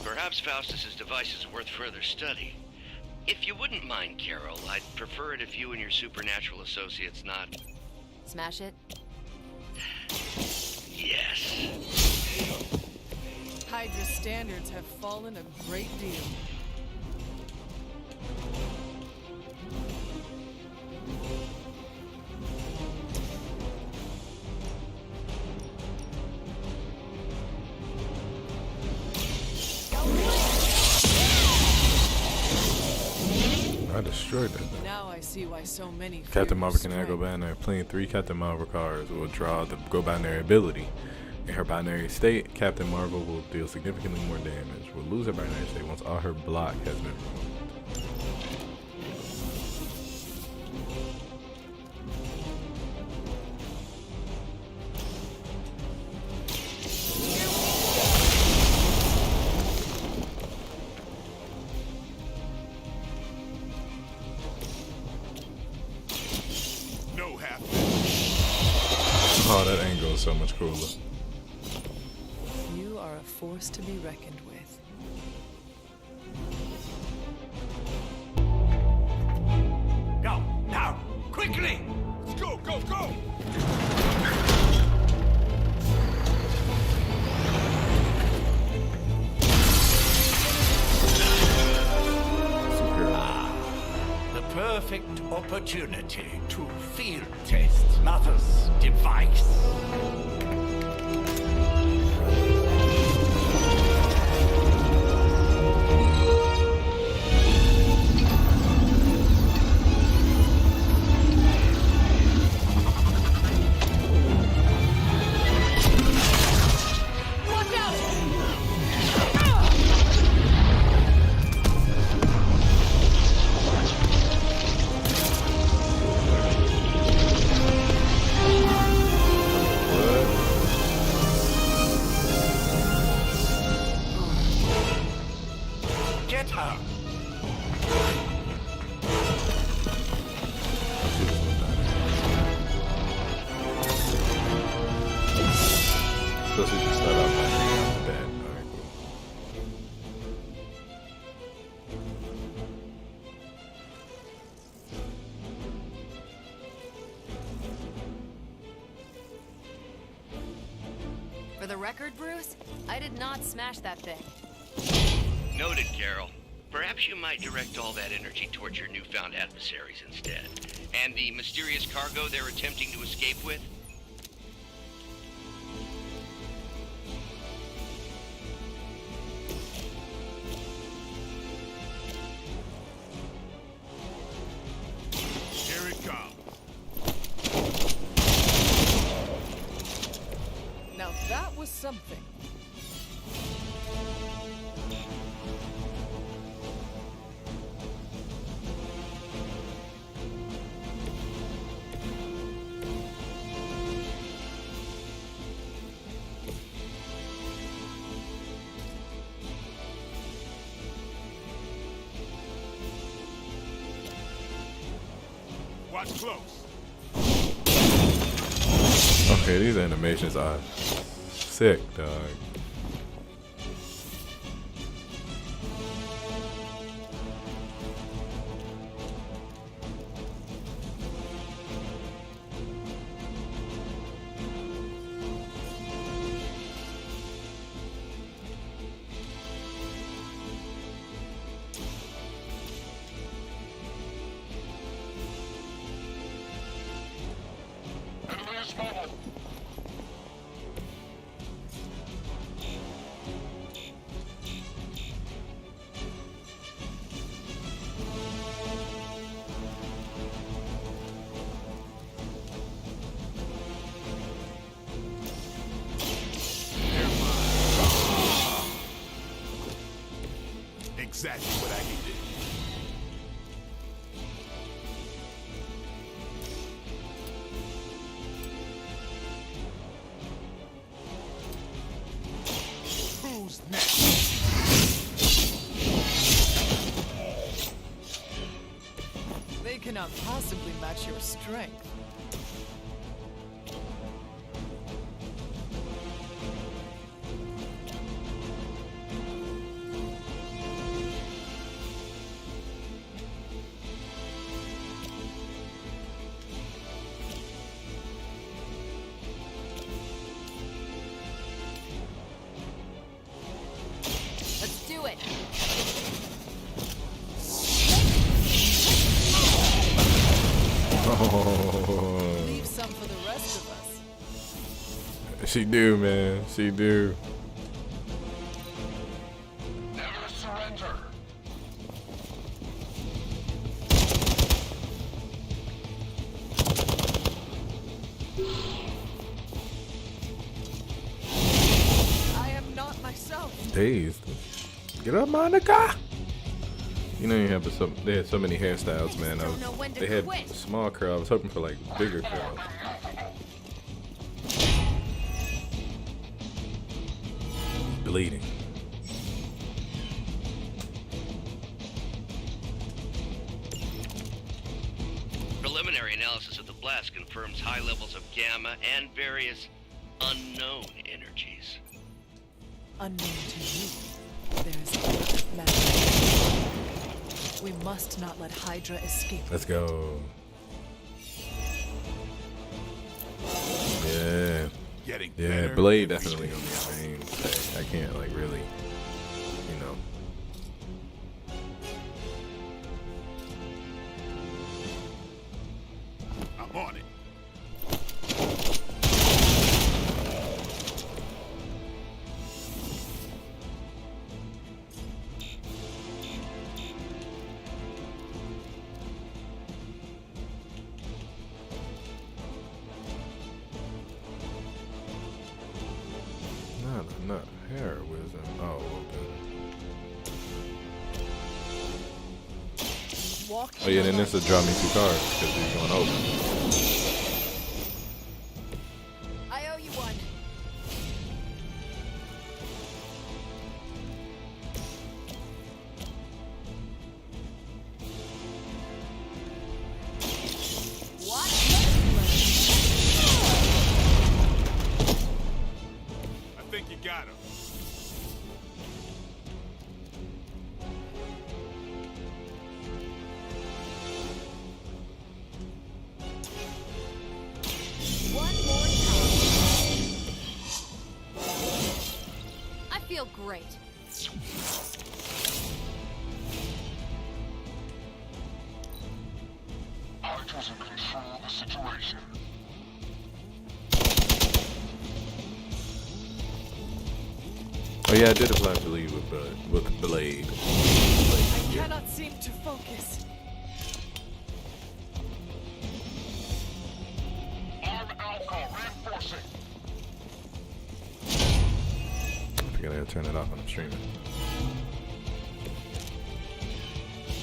Perhaps Faustus's device is worth further study. If you wouldn't mind, Carol, I'd prefer it if you and your supernatural associates not... Smash it? Yes. Hydra's standards have fallen a great deal. I destroyed that thing. Now I see why so many Captain Marvel can fear now go binary. Playing 3 Captain Marvel cards will draw the go binary ability. In her binary state, Captain Marvel will deal significantly more damage. Will lose her binary state once all her block has been removed. No half. Oh, that angle is so much cooler. You are a force to be reckoned with. Go, now, quickly! Let's go, go, go! opportunity to field test Mother's device. Get her! Supposed to just start off by taking out the bed. Alright, cool. For the record, Bruce, I did not smash that thing. Noted, Carol. Perhaps you might direct all that energy towards your newfound adversaries instead. And the mysterious cargo they're attempting to escape with? Here it comes. Now that was something. Watch close. Okay, these animations are sick, dog. Exactly what I needed. Who's next? They cannot possibly match your strength. Let's do it. Oh. Leave some for the rest of us. She do, man. She do. Never surrender. I am not myself. Dazed. Get up, Monica. You know, they had so many hairstyles, man. They had small curl. I was hoping for like bigger curl. Bleeding. Preliminary analysis of the blast confirms high levels of gamma and various unknown energies. Unknown to you, there is magic. We must not let Hydra escape. Let's go. Yeah. Yeah, Blade definitely gonna be a main thing. I can't like really, you know. Oh yeah, then this will draw me 2 cards because he's going over. I owe you one. What? I think you got him. One more time. I feel great. Hydra's in control of the situation. Oh yeah, I did apply to leave with Blade. I cannot seem to focus. Arm Alpha reinforcing. I forgot I gotta turn it off when I'm streaming.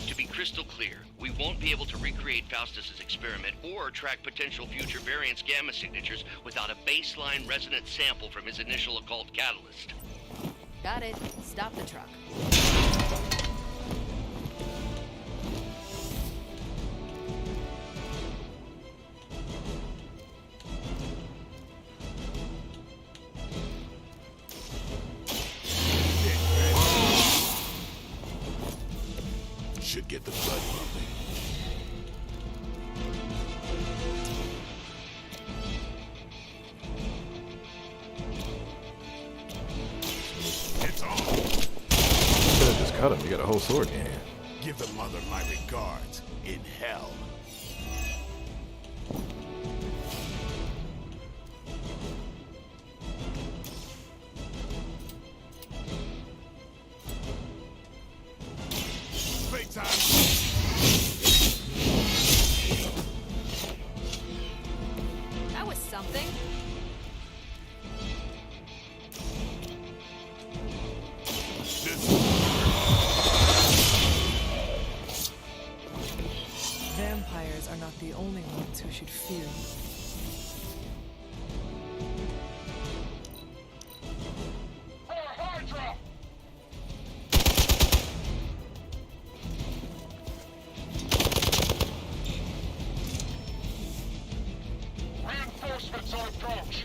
To be crystal clear, we won't be able to recreate Faustus's experiment or track potential future variance gamma signatures without a baseline resonance sample from his initial occult catalyst. Got it. Stop the truck. Should get the blood pumping. It's on. You could have just cut him. You got a whole sword in your hand. Give the mother my regards in hell. Playtime. That was something. Vampires are not the only ones who should fear. Hydra! Reinforcements on approach.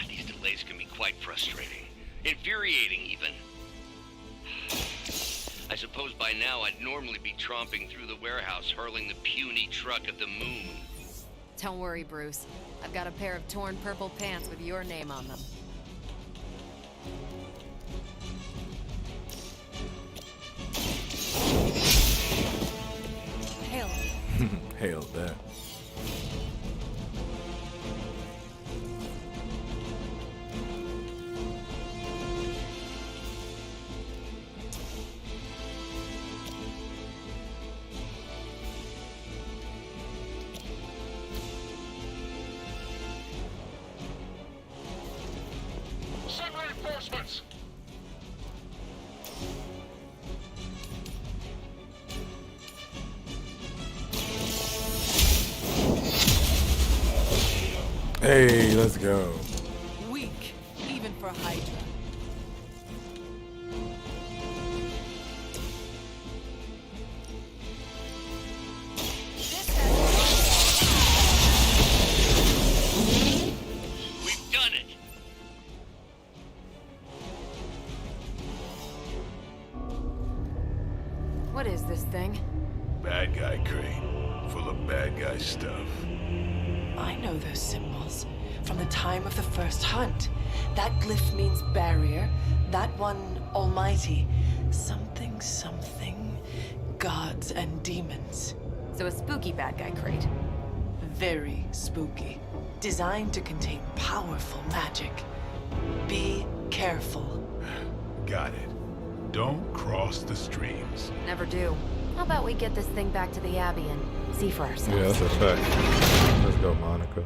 These delays can be quite frustrating. Infuriating, even. I suppose by now I'd normally be tromping through the warehouse hurling the puny truck at the moon. Don't worry, Bruce. I've got a pair of torn purple pants with your name on them. Hail. Hail that. Send reinforcements. Hey, let's go. Weak, even for Hydra. We've done it! What is this thing? Bad guy crate. Full of bad guy stuff. I know those symbols from the time of the first hunt. That glyph means barrier, that one almighty. Something, something. Gods and demons. So a spooky bad guy crate. Very spooky. Designed to contain powerful magic. Be careful. Got it. Don't cross the streams. Never do. How about we get this thing back to the Abbey and see for ourselves? Yeah, that's a fact. Let's go, Monica.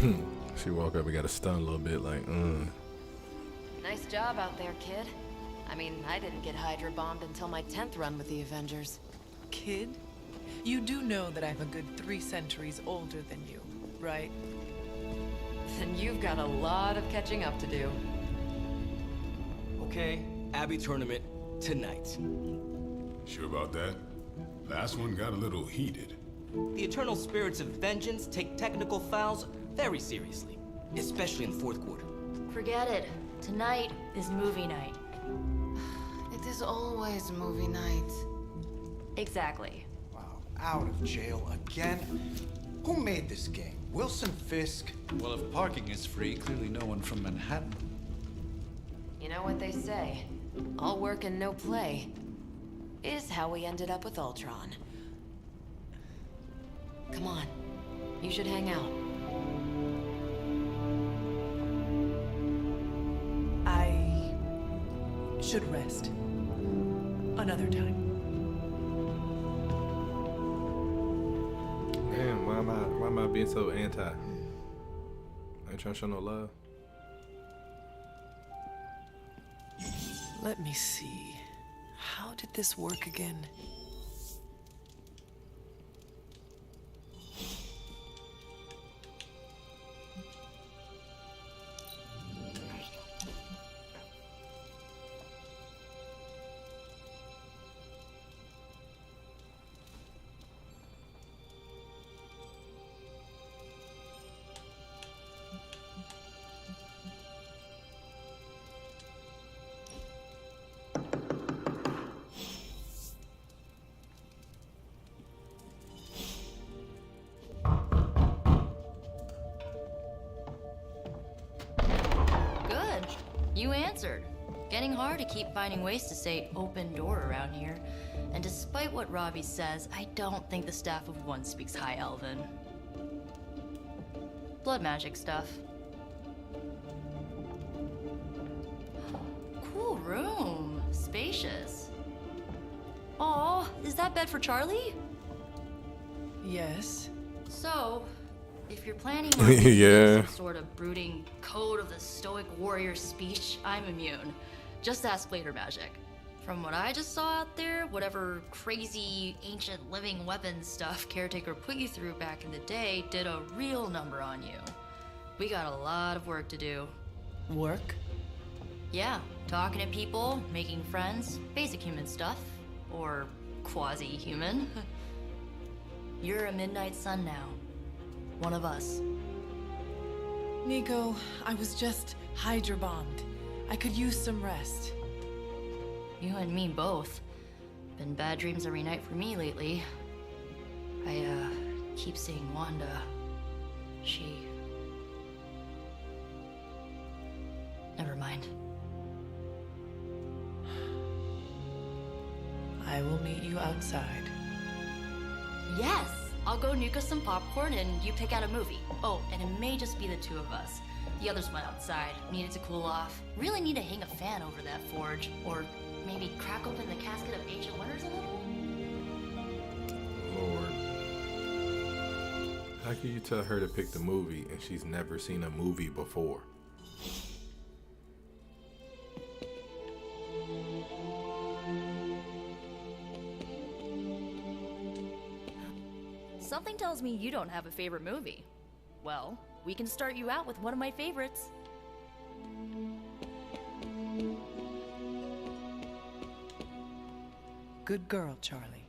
She walk up and got a stun a little bit, like, Nice job out there, kid. I mean, I didn't get Hydra bombed until my 10th run with the Avengers. Kid? You do know that I'm a good 3 centuries older than you, right? Then you've got a lot of catching up to do. Okay, Abbey tournament tonight. Sure about that? Last one got a little heated. The Eternal Spirits of Vengeance take technical fouls very seriously, especially in the fourth quarter. Forget it. Tonight is movie night. It is always movie night. Exactly. Wow, out of jail again? Who made this game? Wilson Fisk? Well, if parking is free, clearly no one from Manhattan. You know what they say? All work and no play is how we ended up with Ultron. Come on. You should hang out. I should rest. Another time. damn, why am I being so anti? I ain't trying to show no love. Let me see. How did this work again? Good. You answered. Getting hard to keep finding ways to say open door around here. And despite what Robbie says, I don't think the staff of One speaks High Elven. Blood magic stuff. Cool room. Spacious. Aw, is that bed for Charlie? Yes. So, if you're planning on making Yeah. some sort of brooding code of the stoic warrior speech, I'm immune. Just ask later magic. From what I just saw out there, whatever crazy ancient living weapons stuff Caretaker put you through back in the day did a real number on you. We got a lot of work to do. Work? Yeah, talking to people, making friends, basic human stuff. Or quasi-human. You're a Midnight Sun now. One of us. Nico, I was just Hydra bombed. I could use some rest. You and me both. Been bad dreams every night for me lately. I, keep seeing Wanda. She... Never mind. I will meet you outside. Yes! I'll go nuke us some popcorn and you pick out a movie. Oh, and it may just be the two of us. The others went outside, needed to cool off. Really need to hang a fan over that forge. Or maybe crack open the casket of Ancient Wonders a little? Lord. How can you tell her to pick the movie and she's never seen a movie before? Something tells me you don't have a favorite movie. Well, we can start you out with one of my favorites. Good girl, Charlie.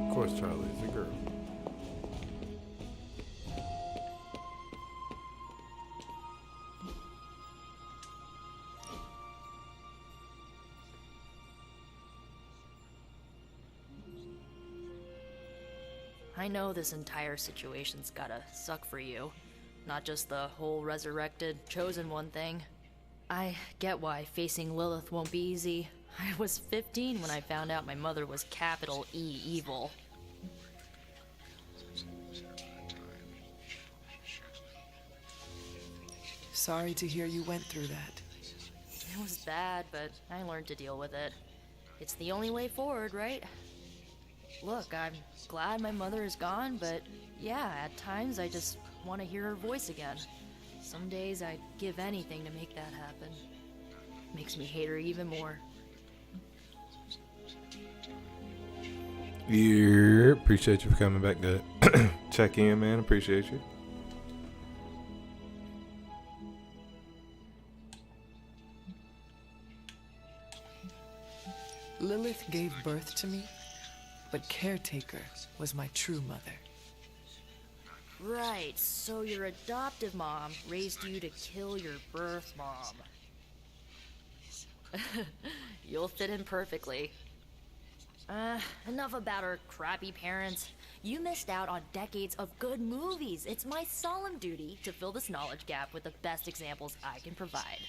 Of course, Charlie is a girl. I know this entire situation's gotta suck for you. Not just the whole resurrected, chosen one thing. I get why facing Lilith won't be easy. I was 15 when I found out my mother was capital E evil. Sorry to hear you went through that. It was bad, but I learned to deal with it. It's the only way forward, right? Look, I'm glad my mother is gone, but yeah, at times I just want to hear her voice again. Some days I'd give anything to make that happen. Makes me hate her even more. Yeah, appreciate you for coming back to check in, man. Appreciate you. Lilith gave birth to me, but Caretaker was my true mother. Right, so your adoptive mom raised you to kill your birth mom. You'll fit in perfectly. Enough about her crappy parents. You missed out on decades of good movies. It's my solemn duty to fill this knowledge gap with the best examples I can provide.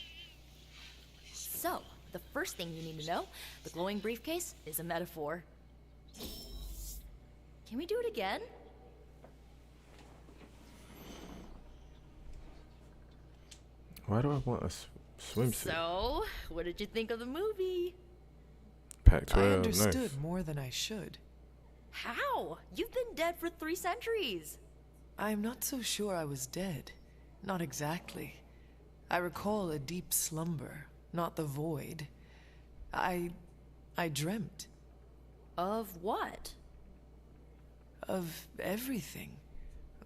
So, the first thing you need to know, the glowing briefcase is a metaphor. Can we do it again? Why do I want a swimsuit? So, what did you think of the movie? Pac-12, I understood nice. more than I should. How? You've been dead for 3 centuries. I am not so sure I was dead. Not exactly. I recall a deep slumber, not the void. I dreamt. Of what? Of everything.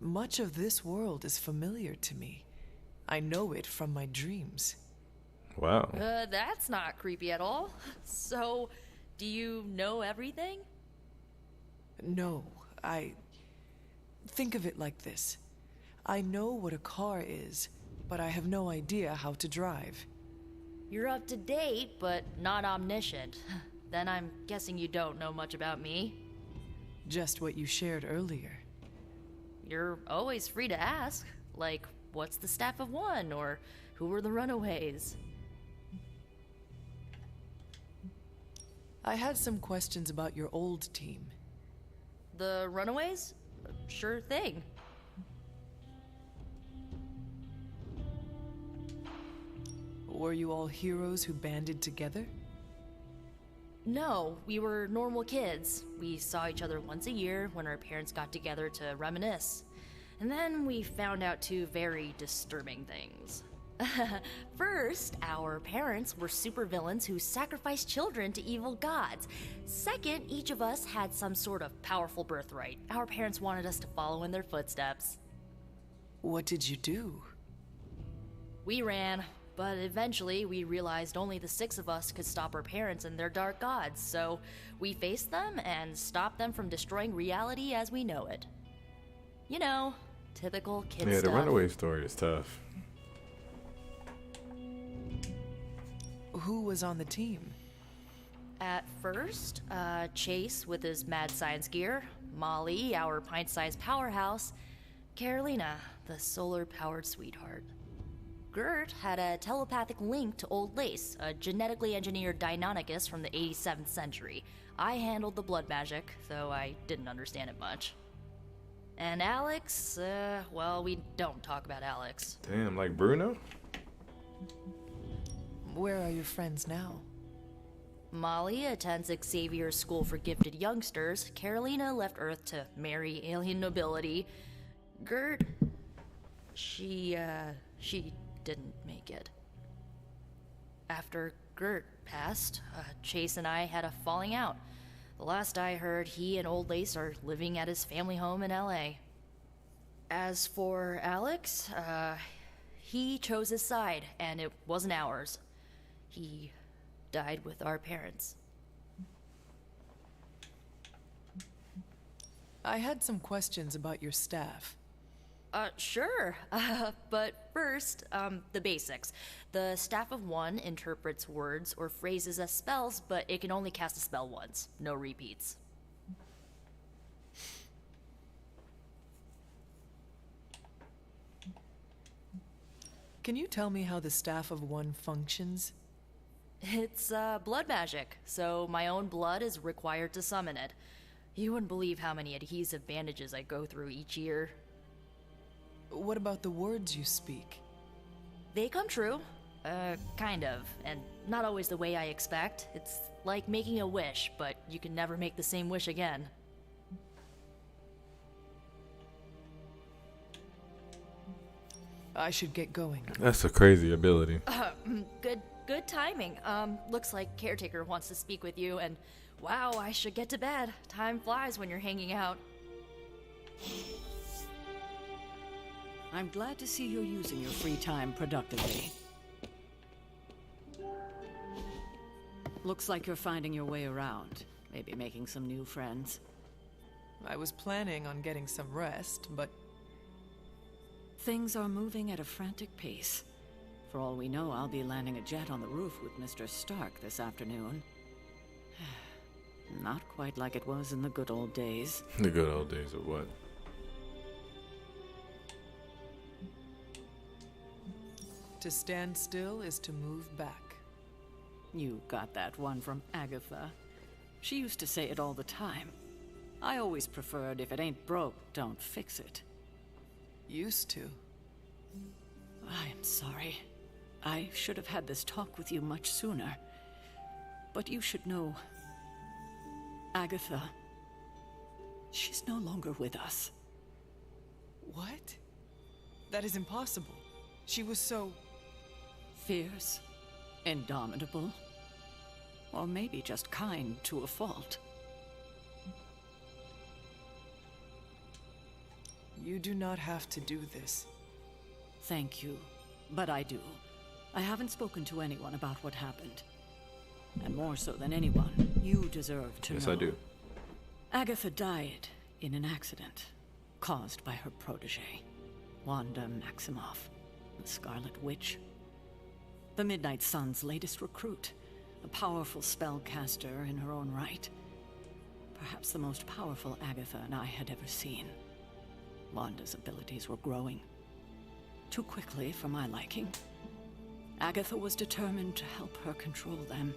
Much of this world is familiar to me. I know it from my dreams. Wow. That's not creepy at all. So, do you know everything? No, think of it like this. I know what a car is, but I have no idea how to drive. You're up to date, but not omniscient. Then I'm guessing you don't know much about me. Just what you shared earlier. You're always free to ask. Like, what's the Staff of One? Or who were the Runaways? I had some questions about your old team. The Runaways? Sure thing. Were you all heroes who banded together? No, we were normal kids. We saw each other once a year when our parents got together to reminisce. And then we found out 2 very disturbing things. First, our parents were supervillains who sacrificed children to evil gods. Second, each of us had some sort of powerful birthright. Our parents wanted us to follow in their footsteps. What did you do? We ran, but eventually we realized only the 6 of us could stop our parents and their dark gods, so we faced them and stopped them from destroying reality as we know it. You know, typical kid Yeah, stuff. the Runaway story is tough. Who was on the team? At first, Chase with his mad science gear, Molly, our pint-sized powerhouse, Carolina, the solar-powered sweetheart. Gert had a telepathic link to Old Lace, a genetically engineered Deinonychus from the 87th century. I handled the blood magic, though I didn't understand it much. And Alex, well, we don't talk about Alex. Damn, like Bruno? Where are your friends now? Molly attends Xavier's School for Gifted Youngsters. Carolina left Earth to marry alien nobility. Gert, she didn't make it. After Gert passed, Chase and I had a falling out. The last I heard, he and Old Lace are living at his family home in LA. As for Alex, he chose his side, and it wasn't ours. He died with our parents. I had some questions about your staff. Sure. But first, the basics. The Staff of One interprets words or phrases as spells, but it can only cast a spell once. No repeats. Can you tell me how the Staff of One functions? It's, blood magic, so my own blood is required to summon it. You wouldn't believe how many adhesive bandages I go through each year. What about the words you speak? They come true. Kind of. And not always the way I expect. It's Like making a wish, but you can never make the same wish again. I should get going. That's a crazy ability. Good timing. Looks like Caretaker wants to speak with you, and wow, I should get to bed. Time flies when you're hanging out. I'm glad to see you're using your free time productively. Looks like you're finding your way around. Maybe making some new friends. I was planning on getting some rest, but... Things are moving at a frantic pace. For all we know, I'll be landing a jet on the roof with Mr. Stark this afternoon. Not quite like it was in the good old days. The good old days of what? To stand still is to move back. You got that one from Agatha. She used to say it all the time. I always preferred, if it ain't broke, don't fix it. Used to. I am sorry. I should have had this talk with you much sooner. But you should know... Agatha... She's no longer with us. What? That is impossible. She was so... fierce, indomitable, or maybe just kind to a fault. You do not have to do this. Thank you, but I do. I haven't spoken to anyone about what happened. And more so than anyone, you deserve to know. Yes, I do. Agatha died in an accident caused by her protege, Wanda Maximoff, the Scarlet Witch. The Midnight Sun's latest recruit, a powerful spellcaster in her own right. Perhaps the most powerful Agatha and I had ever seen. Wanda's abilities were growing. Too quickly for my liking. Agatha was determined to help her control them.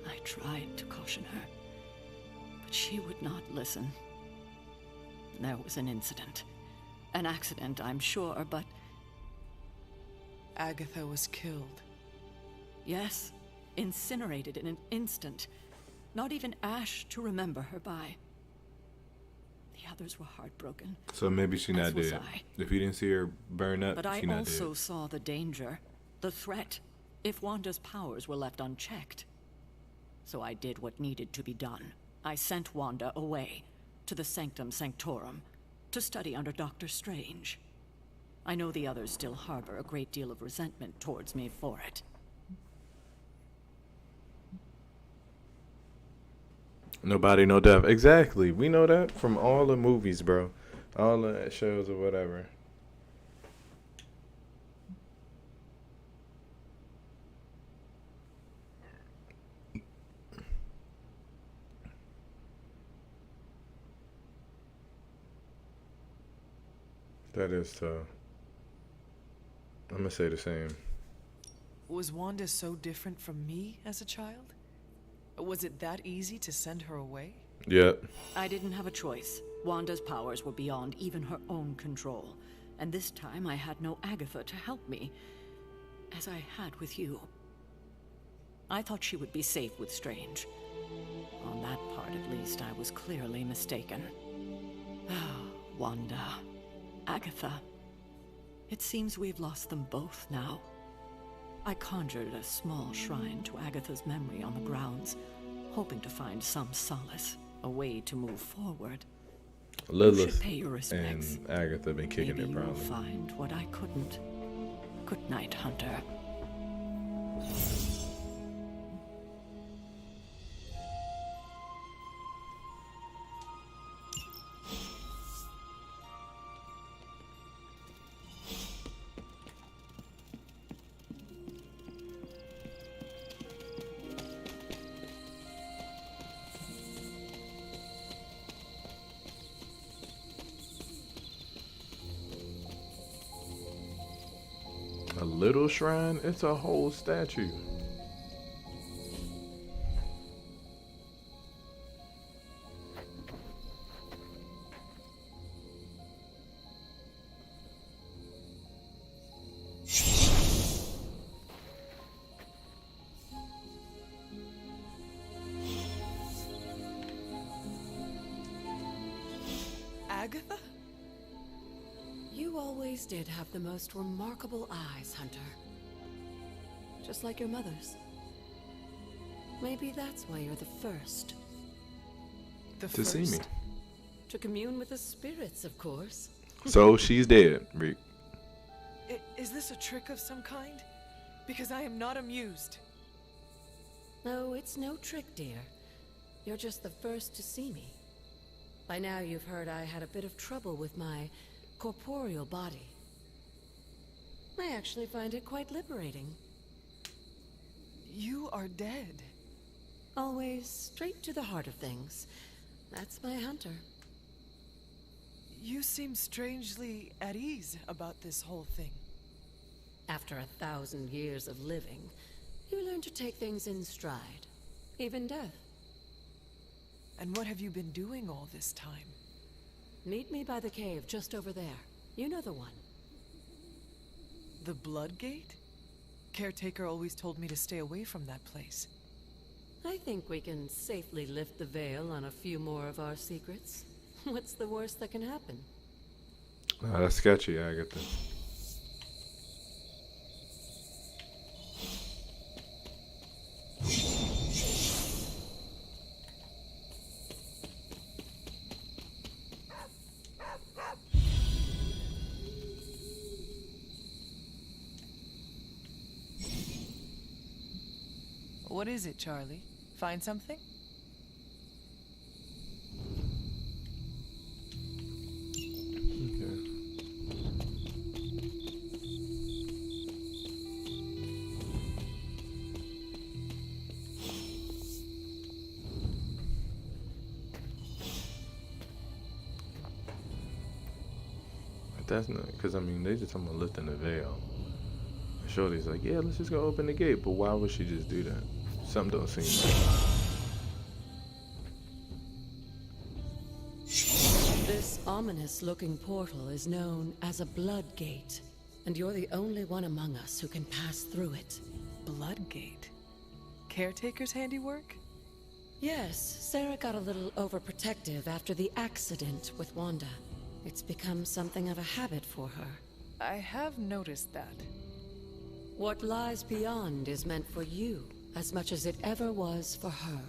I tried to caution her, but she would not listen. There was an incident. An accident, I'm sure, but... Agatha was killed. Yes, incinerated in an instant. Not even ash to remember her by. The others were heartbroken. So maybe she not was dead. I. If you didn't see her burn up, But I she not also dead. saw the danger, the threat, if Wanda's powers were left unchecked. So I did what needed to be done. I sent Wanda away, to the Sanctum Sanctorum, to study under Doctor Strange. I know the others still harbor a great deal of resentment towards me for it. Nobody, no death. Exactly. We know that from all the movies, bro. All the shows or whatever. That is tough. I'm gonna say the same. Was Wanda so different from me as a child? Was it that easy to send her away? Yep. I didn't have a choice. Wanda's powers were beyond even her own control. And this time I had no Agatha to help me, as I had with you. I thought she would be safe with Strange. On that part, at least, I was clearly mistaken. Wanda. Agatha. It seems we've lost them both now. I conjured a small shrine to Agatha's memory on the grounds, hoping to find some solace, a way to move forward. You should pay your Lilith and respects. Agatha been kicking Maybe it you'll probably. find what I couldn't. Good night, Hunter. A little shrine? It's a whole statue. always did have the most remarkable eyes, Hunter. Just like your mother's. Maybe that's why you're the first. To see me. To commune with the spirits, of course. So she's dead, Rick. Is this a trick of some kind? Because I am not amused. No, it's no trick, dear. You're just the first to see me. By now you've heard I had a bit of trouble with my corporeal body. I actually find it quite liberating. You are dead. Always straight to the heart of things. That's my Hunter. You seem strangely at ease about this whole thing. After 1,000 years of living, you learn to take things in stride. Even death. And what have you been doing all this time? Meet me by the cave just over there. You know the one. The Blood Gate? Caretaker always told me to stay away from that place. I think we can safely lift the veil on a few more of our secrets. What's the worst that can happen? That's sketchy, I get that. What is it, Charlie? Find something? That's not, because I mean, they just talking about lifting the veil. Shorty's like, yeah, let's just go open the gate, but why would she just do that? Something don't seem right. This ominous-looking portal is known as a Blood Gate, and you're the only one among us who can pass through it. Blood Gate? Caretaker's handiwork? Yes, Sarah got a little overprotective after the accident with Wanda. It's become something of a habit for her. I have noticed that. What lies beyond is meant for you as much as it ever was for her.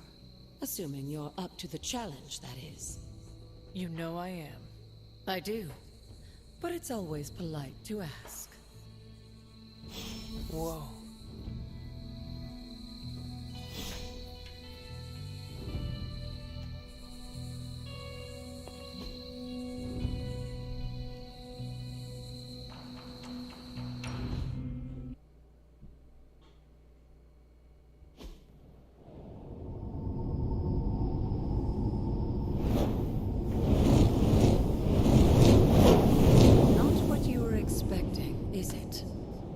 Assuming you're up to the challenge, that is. You know I am. I do. But it's always polite to ask. Whoa.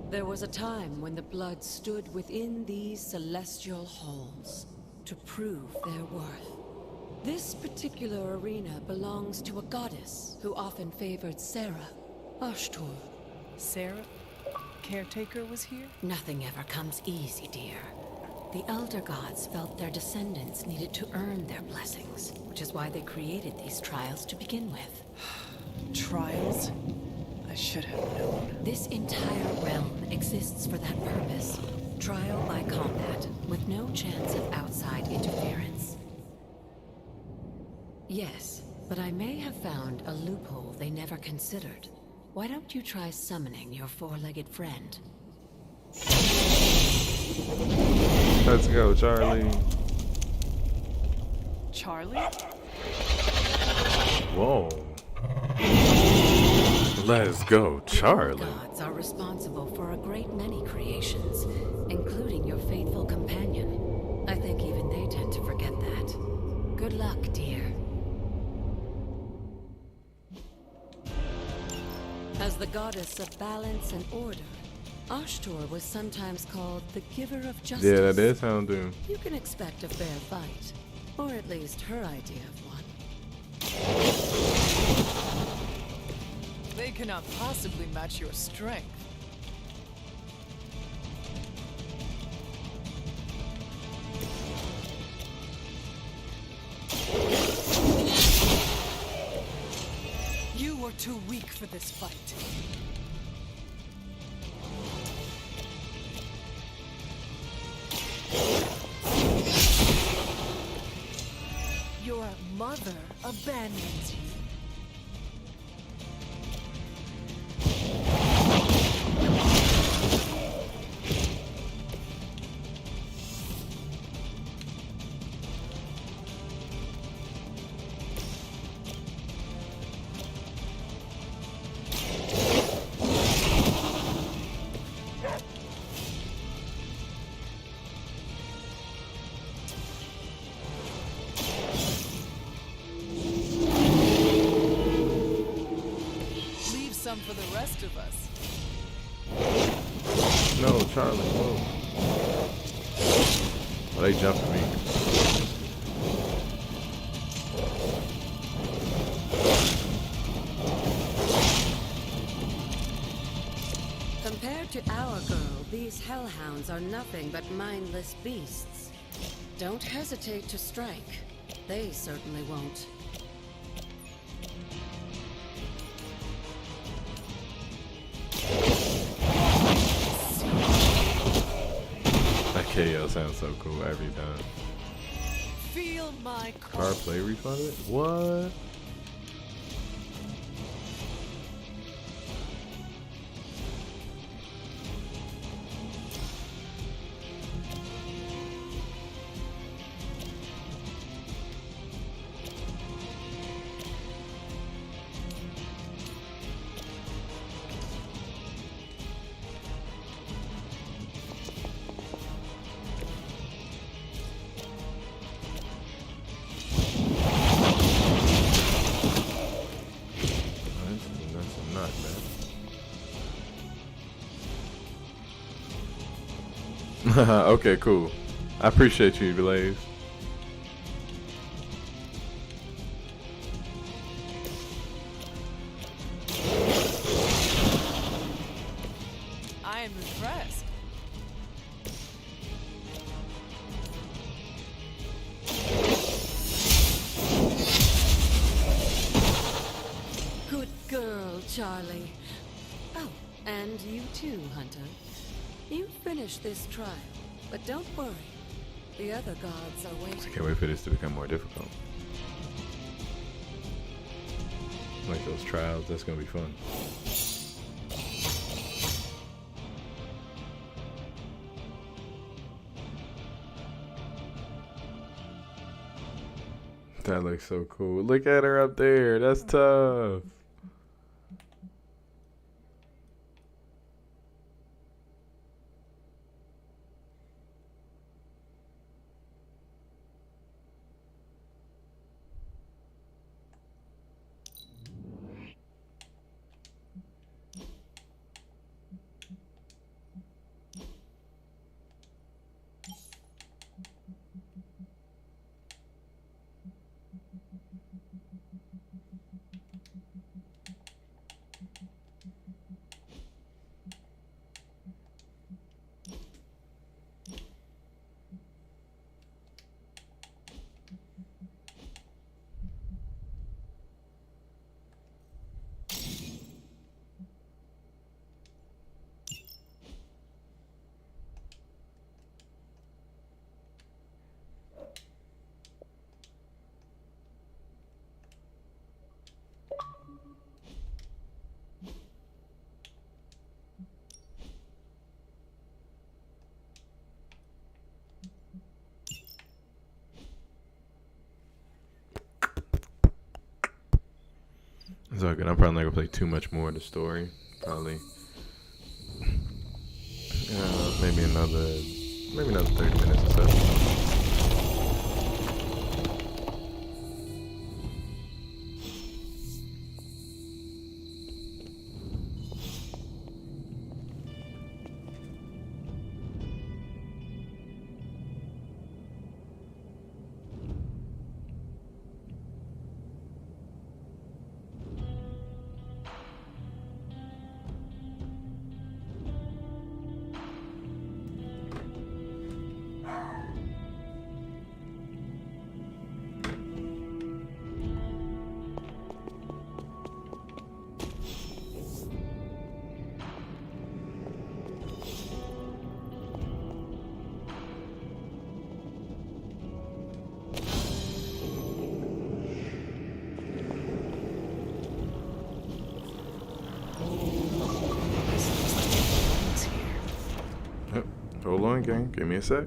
There was a time when the blood stood within these celestial halls to prove their worth. This particular arena belongs to a goddess who often favored Sarah, Ashtur. Sarah? Caretaker was here? Nothing ever comes easy, dear. The Elder Gods felt their descendants needed to earn their blessings, which is why they created these trials to begin with. Trials? I should have known. This entire realm exists for that purpose. Trial by combat, with no chance of outside interference. Yes, but I may have found a loophole they never considered. Why don't you try summoning your four-legged friend? Let's go, Charlie. Charlie? Whoa. Let's go, Charlie. Gods are responsible for a great many creations, including your faithful companion. I think even they tend to forget that. Good luck, dear. As the goddess of balance and order, Ashtur was sometimes called the giver of justice. Yeah, that did sound doom. You can expect a fair fight, or at least her idea of one. They cannot possibly match your strength. You were too weak for this fight. Your mother abandons you. Some for the rest of us. No, Charlie, whoa. Oh, they jumped me. Compared to our girl, these hellhounds are nothing but mindless beasts. Don't hesitate to strike. They certainly won't. KO sounds so cool every time. Feel my Car play refunded? What? Okay, cool. I appreciate you, Blaze. I am impressed. Good girl, Charlie. Oh, and you too, Hunter. You finished this trial, but don't worry. The other gods are waiting. I can't wait for this to become more difficult. Like those trials, that's gonna be fun. That looks so cool. Look at her up there. That's tough. It's all good. I'm probably not gonna play too much more of the story. Probably, maybe another 30 minutes or so. Hold on, gang. Give me a sec.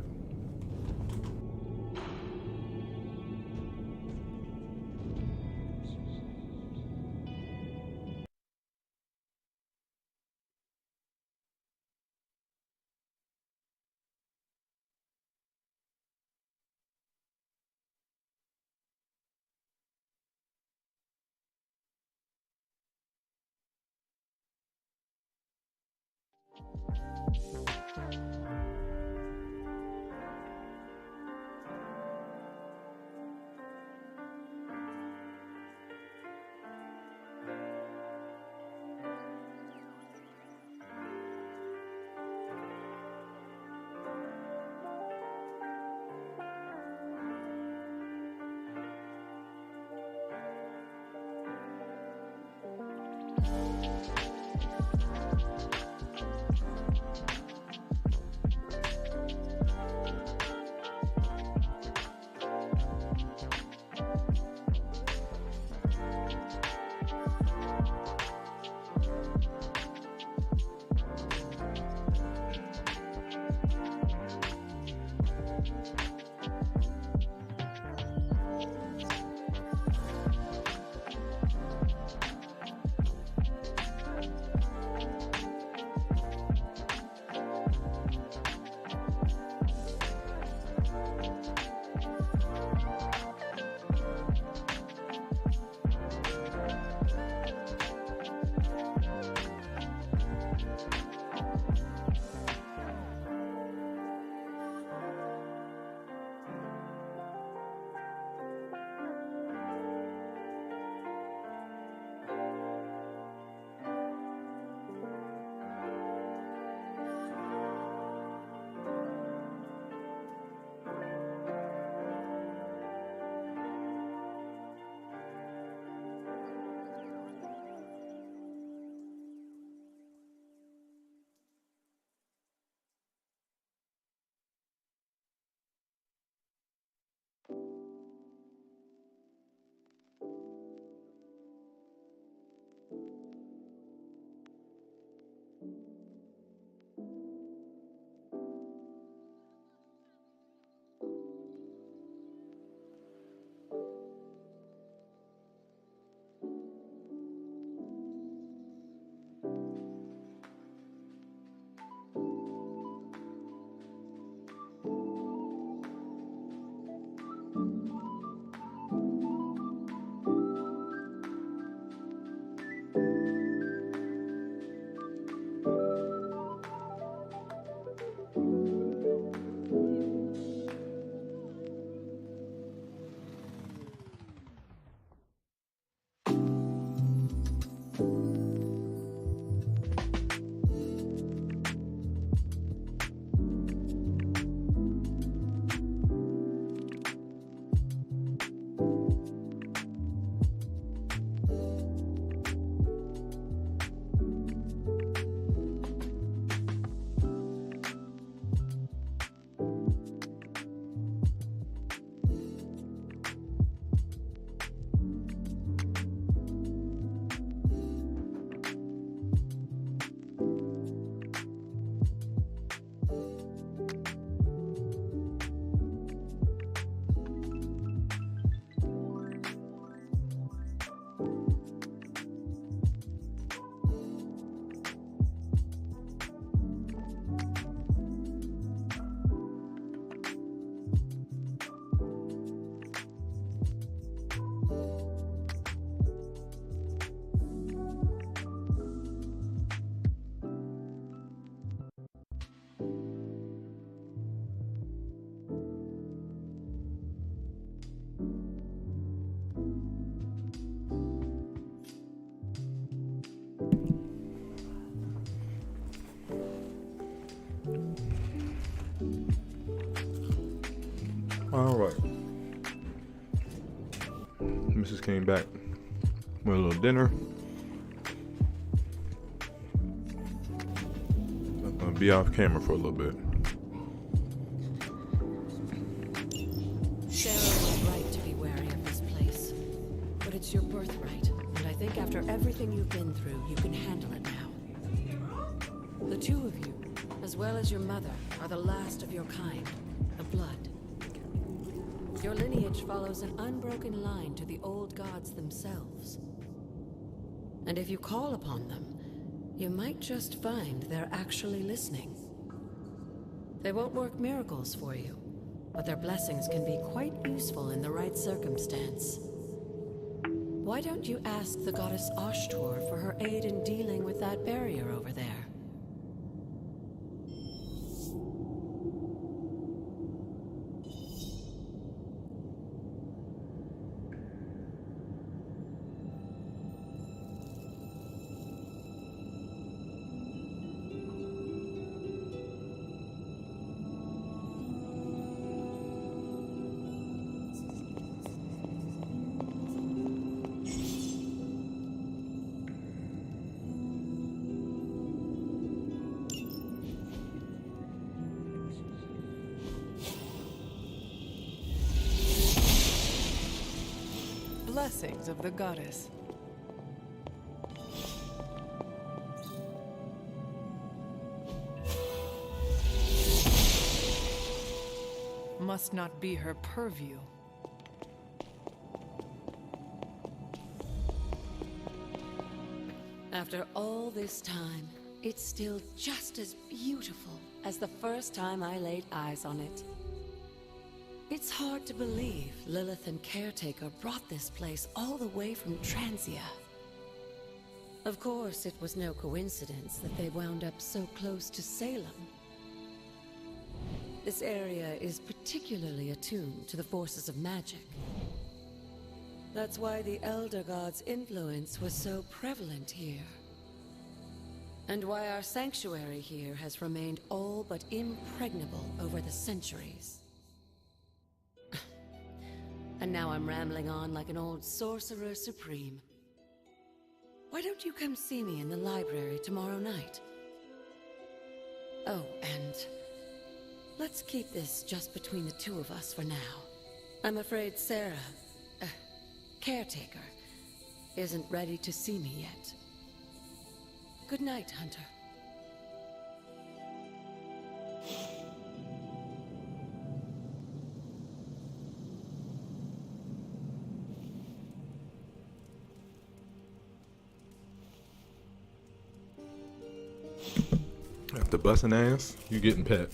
All right. Mrs. came back with a little dinner. I'm gonna be off camera for a little bit. Sarah was right to be wary of this place. But it's your birthright, and I think after everything you've been through, you can handle it now. The two of you, as well as your mother, are the last of your kind, the Blood. Your lineage follows an unbroken line to the old gods themselves. And if you call upon them, you might just find they're actually listening. They won't work miracles for you, but their blessings can be quite useful in the right circumstance. Why don't you ask the goddess Ashtor for her aid in dealing with that barrier over there? Blessings of the goddess. Must not be her purview. After all this time, it's still just as beautiful as the first time I laid eyes on it. It's hard to believe Lilith and Caretaker brought this place all the way from Transia. Of course, it was no coincidence that they wound up so close to Salem. This area is particularly attuned to the forces of magic. That's why the Elder God's influence was so prevalent here. And why our sanctuary here has remained all but impregnable over the centuries. And now I'm rambling on like an old sorcerer supreme. Why don't you come see me in the library tomorrow night? Oh, and let's keep this just between the two of us for now. I'm afraid Sarah, Caretaker, isn't ready to see me yet. Good night, Hunter. After busting ass, you getting pet.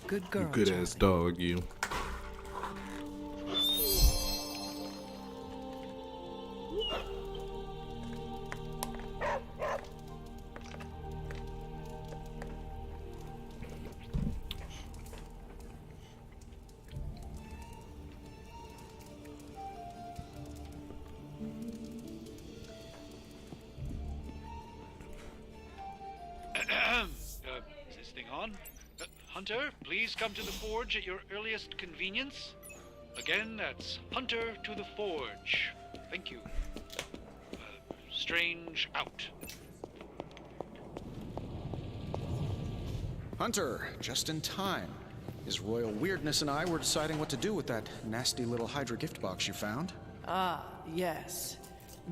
Good girl. You good ass dog, you. Is this thing on? Hunter, please come to the forge at your earliest convenience. Again, that's Hunter to the forge. Thank you. Strange out. Hunter, just in time. His royal weirdness and I were deciding what to do with that nasty little Hydra gift box you found. Ah, yes.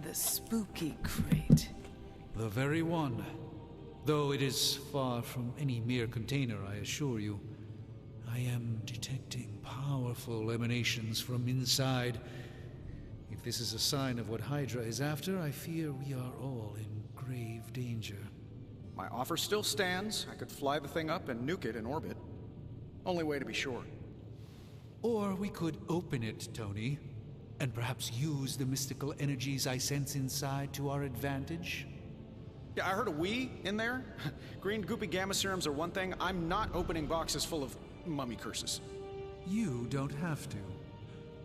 The spooky crate. The very one. Though it is far from any mere container, I assure you. I am detecting powerful emanations from inside. If this is a sign of what Hydra is after, I fear we are all in grave danger. My offer still stands. I could fly the thing up and nuke it in orbit. Only way to be sure. Or we could open it, Tony, and perhaps use the mystical energies I sense inside to our advantage. Yeah, I heard a we in there. Green goopy gamma serums are one thing. I'm not opening boxes full of mummy curses. You don't have to.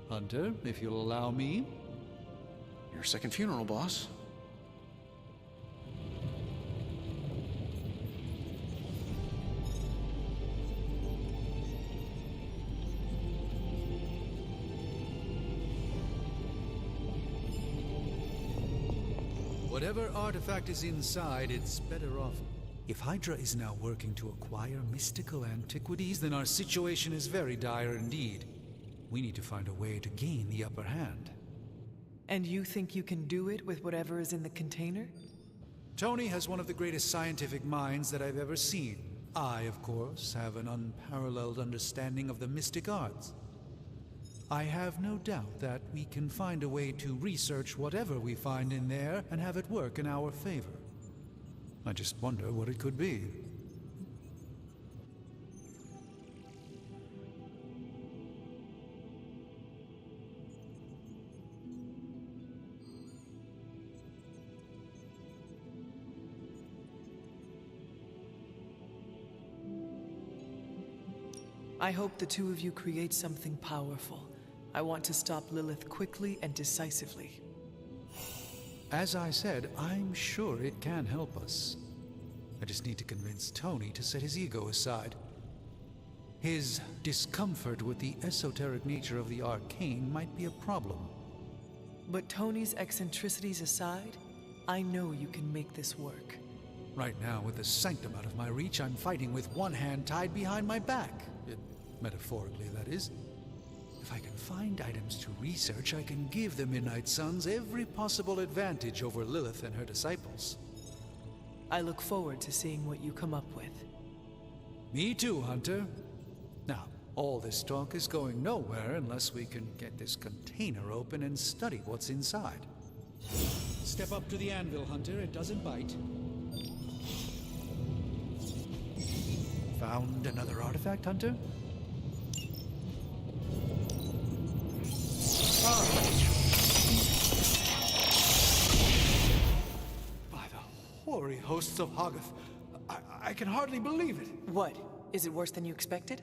Hunter, if you'll allow me. Your second funeral, boss. Whatever artifact is inside, it's better off. If Hydra is now working to acquire mystical antiquities, then our situation is very dire indeed. We need to find a way to gain the upper hand. And you think you can do it with whatever is in the container? Tony has one of the greatest scientific minds that I've ever seen. I, of course, have an unparalleled understanding of the mystic arts. I have no doubt that we can find a way to research whatever we find in there and have it work in our favor. I just wonder what it could be. I hope the two of you create something powerful. I want to stop Lilith quickly and decisively. As I said, I'm sure it can help us. I just need to convince Tony to set his ego aside. His discomfort with the esoteric nature of the arcane might be a problem. But Tony's eccentricities aside, I know you can make this work. Right now, with the sanctum out of my reach, I'm fighting with one hand tied behind my back. Metaphorically, that is. If I can find items to research, I can give the Midnight Suns every possible advantage over Lilith and her disciples. I look forward to seeing what you come up with. Me too, Hunter. Now, all this talk is going nowhere unless we can get this container open and study what's inside. Step up to the anvil, Hunter. It doesn't bite. Found another artifact, Hunter? By the hoary hosts of Hoggoth, I can hardly believe it. What? Is it worse than you expected?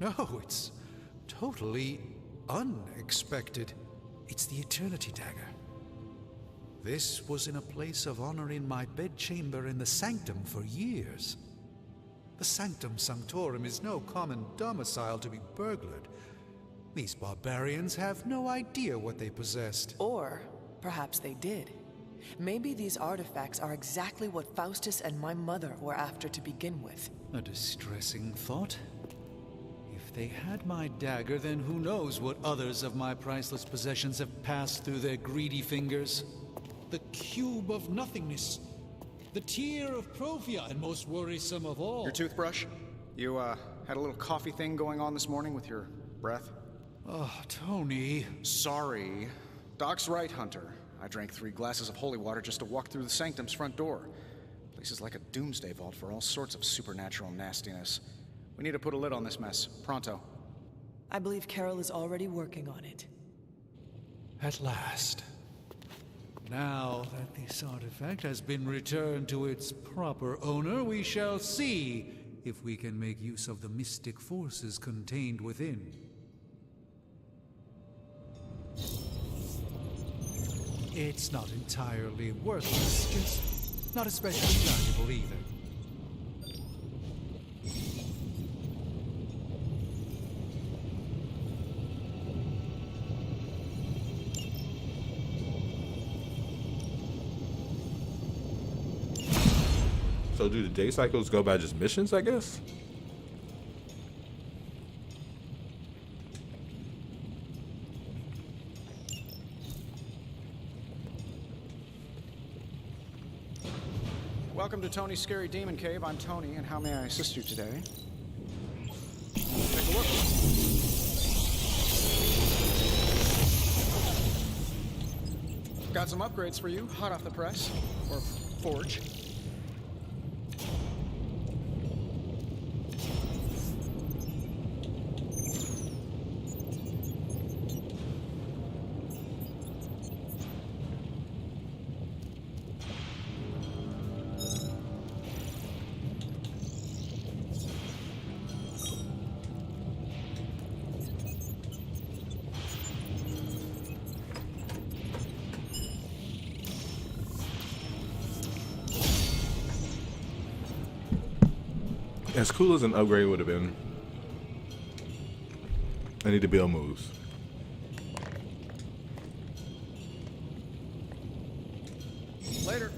No, it's totally unexpected. It's the Eternity Dagger. This was in a place of honor in my bedchamber in the Sanctum for years. The Sanctum Sanctorum is no common domicile to be burglared. These barbarians have no idea what they possessed. Or perhaps they did. Maybe these artifacts are exactly what Faustus and my mother were after to begin with. A distressing thought. If they had my dagger, then who knows what others of my priceless possessions have passed through their greedy fingers. The Cube of Nothingness. The Tear of Profia, and most worrisome of all. Your toothbrush? You, had a little coffee thing going on this morning with your breath? Oh, Tony. Sorry. Doc's right, Hunter. I drank 3 glasses of holy water just to walk through the Sanctum's front door. Place is like a doomsday vault for all sorts of supernatural nastiness. We need to put a lid on this mess. Pronto. I believe Carol is already working on it. At last. Now that this artifact has been returned to its proper owner, we shall see if we can make use of the mystic forces contained within. It's not entirely worthless, just not especially valuable either. So do the day cycles go by just missions, I guess? Welcome to Tony's Scary Demon Cave. I'm Tony, and how may I assist you today? Take a look. Got some upgrades for you, hot off the press, or forge. As cool as an upgrade would have been, I need to build moves. Later.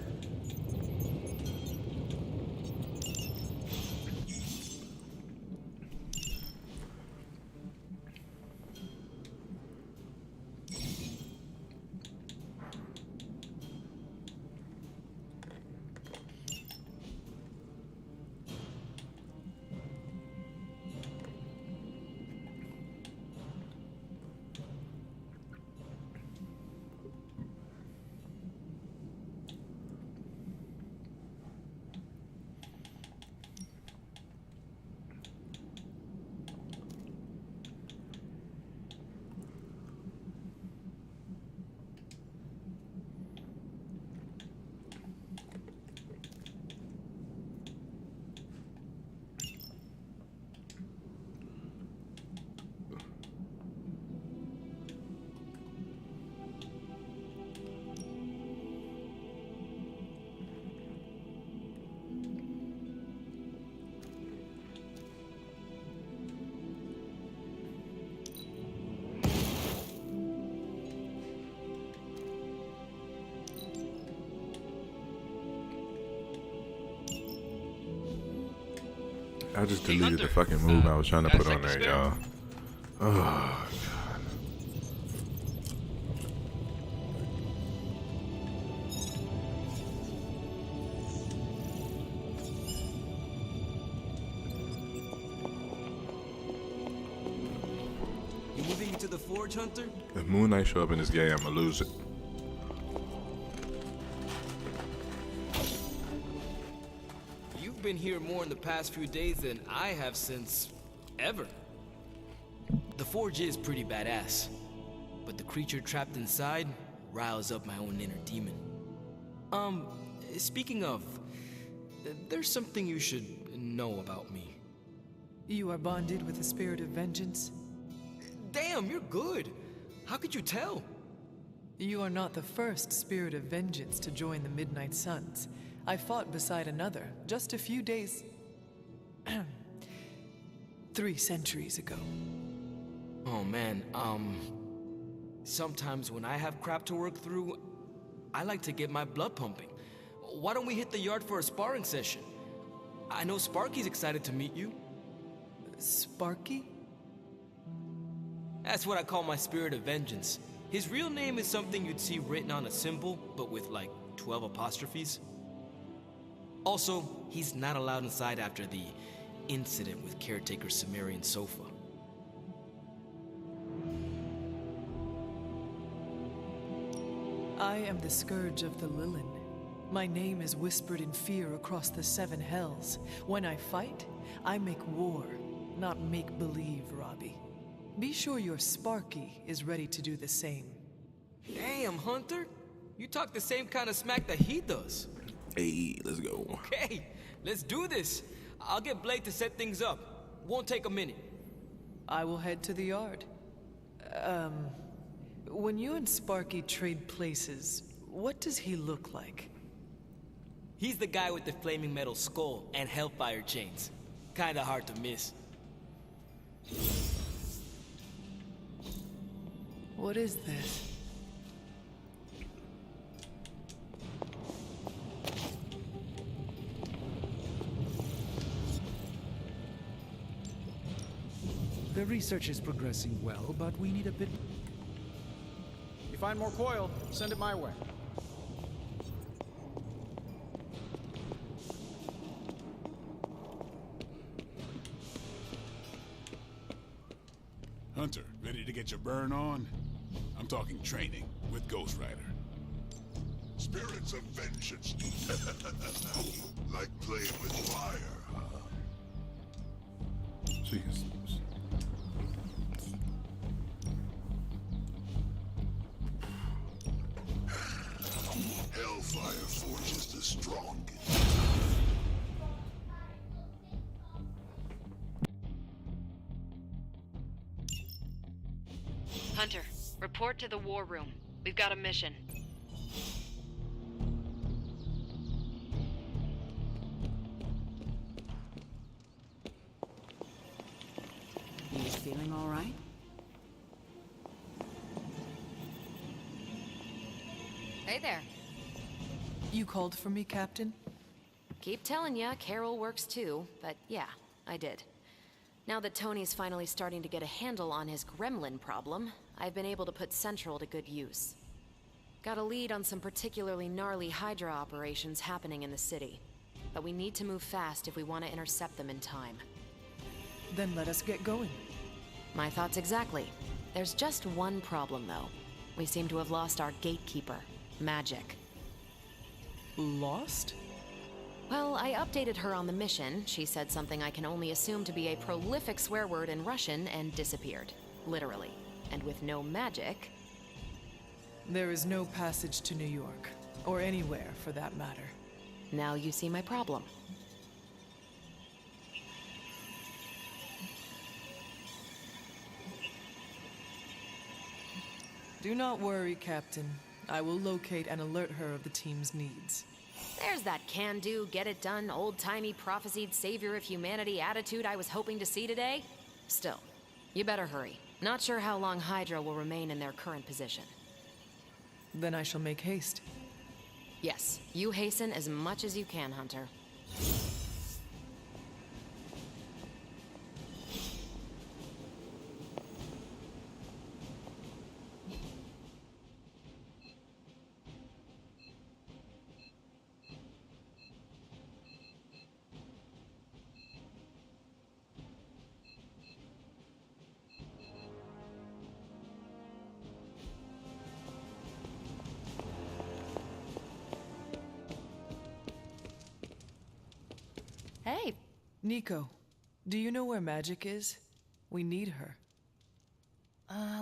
I just deleted the fucking move I was trying to put on there, y'all. Oh, You moving me to the Forge, Hunter? if Moon Knight show up in this game, I'ma lose it. You've been here more in the past few days than I have since ever. The Forge is pretty badass, but the creature trapped inside riles up my own inner demon. Speaking of, there's something you should know about me. You are bonded with the spirit of vengeance? Damn, you're good. How could you tell? You are not the first spirit of vengeance to join the Midnight Suns. I fought beside another just a few days... 3 centuries ago. Oh man, sometimes when I have crap to work through, I like to get my blood pumping. Why don't we hit the yard for a sparring session? I know Sparky's excited to meet you. Sparky? That's what I call my spirit of vengeance. His real name is something you'd see written on a symbol, but with like 12 apostrophes. Also, he's not allowed inside after the incident with Caretaker Sumerian Sofa. I am the Scourge of the Lilin. My name is whispered in fear across the 7 hells. When I fight, I make war, not make-believe, Robbie. Be sure your Sparky is ready to do the same. Damn, Hunter! You talk the same kind of smack that he does. Hey, let's go. Okay, let's do this. I'll get Blake to set things up. Won't take a minute. I will head to the yard. When you and Sparky trade places, what does he look like? He's the guy with the flaming metal skull and hellfire chains. Kinda hard to miss. What is this? The research is progressing well, but we need a bit... You find more coil, send it my way. Hunter, ready to get your burn on? I'm talking training with Ghost Rider. Spirits of vengeance. Like playing with fire, huh? Jeez. Hellfire forges the strongest. Hunter, report to the war room. We've got a mission. You feeling all right? Hey there. You called for me, Captain? Keep telling ya, Carol works too, but yeah, I did. Now that Tony's finally starting to get a handle on his gremlin problem, I've been able to put Central to good use. Got a lead on some particularly gnarly Hydra operations happening in the city. But we need to move fast if we want to intercept them in time. Then let us get going. My thoughts exactly. There's just one problem, though. We seem to have lost our gatekeeper, Magic. Lost? Well, I updated her on the mission. She said something I can only assume to be a prolific swear word in Russian and disappeared. Literally. And with no magic... There is no passage to New York. Or anywhere, for that matter. Now you see my problem. Do not worry, Captain. I will locate and alert her of the team's needs. There's that can-do, get-it-done, old-timey prophesied savior of humanity attitude I was hoping to see today. Still, you better hurry. Not sure how long Hydra will remain in their current position. Then I shall make haste. Yes, you hasten as much as you can, Hunter. Hey. Nico, do you know where Magic is? We need her.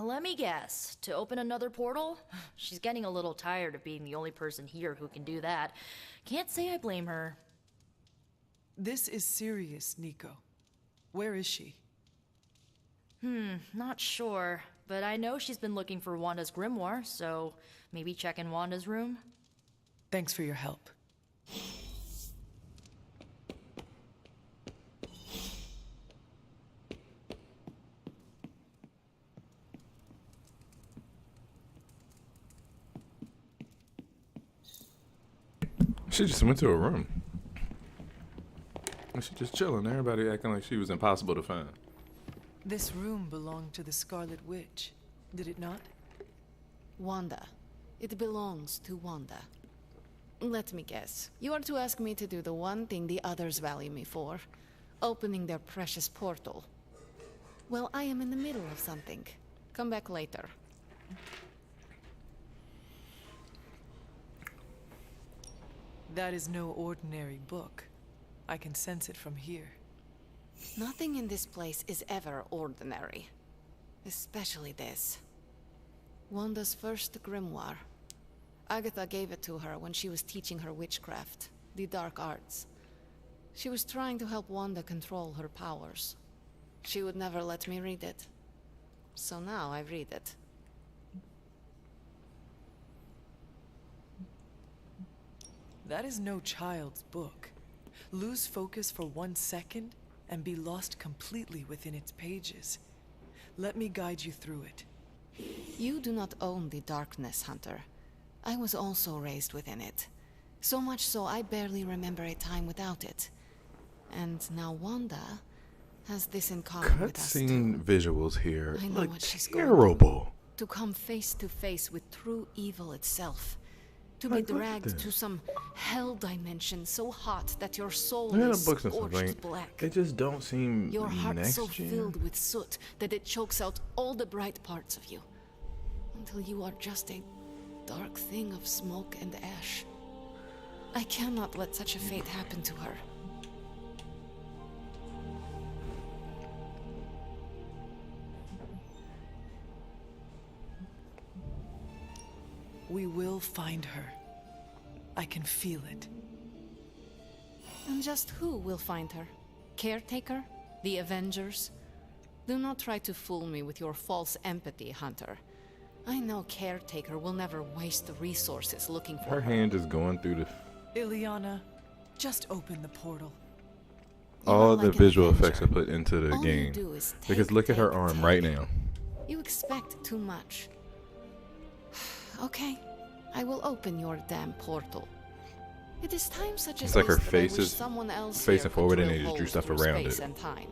Let me guess. To open another portal? She's getting a little tired of being the only person here who can do that. Can't say I blame her. This is serious, Nico. Where is she? Not sure. But I know she's been looking for Wanda's grimoire, so maybe check in Wanda's room? Thanks for your help. She just went to her room. And she just chilling. Everybody acting like she was impossible to find. This room belonged to the Scarlet Witch, did it not? Wanda. It belongs to Wanda. Let me guess. You are to ask me to do the one thing the others value me for. Opening their precious portal. Well, I am in the middle of something. Come back later. That is no ordinary book. I can sense it from here. Nothing in this place is ever ordinary. Especially this. Wanda's first grimoire. Agatha gave it to her when she was teaching her witchcraft, the dark arts. She was trying to help Wanda control her powers. She would never let me read it. So now I read it. That is no child's book. Lose focus for 1 second and be lost completely within its pages. Let me guide you through it. You do not own the darkness, Hunter. I was also raised within it. So much so I barely remember a time without it. And now Wanda has this in common with us too. Cutscene visuals here I know look what she's going terrible. To come face to face with true evil itself. To be Like, look at dragged this. to some hell dimension so hot that your soul Look at is the books and scorched stuff. Like, black. they just don't seem Your heart next so gen. filled with soot that it chokes out all the bright parts of you. Until you are just a dark thing of smoke and ash. I cannot let such a fate happen to her. We will find her. I can feel it. And just who will find her? Caretaker? The Avengers? Do not try to fool me with your false empathy, Hunter. I know Caretaker will never waste the resources looking for Her hand is going through the Ileana, just open the portal. all like the an visual Avenger. effects are put into the All you game. do is Because take, look at her take, arm take. right now. You expect too much. Okay, I will open your damn portal. It is times such as It's like her this that I face wish is someone else facing here could forward and drill they just drew holes stuff through around space it. and time.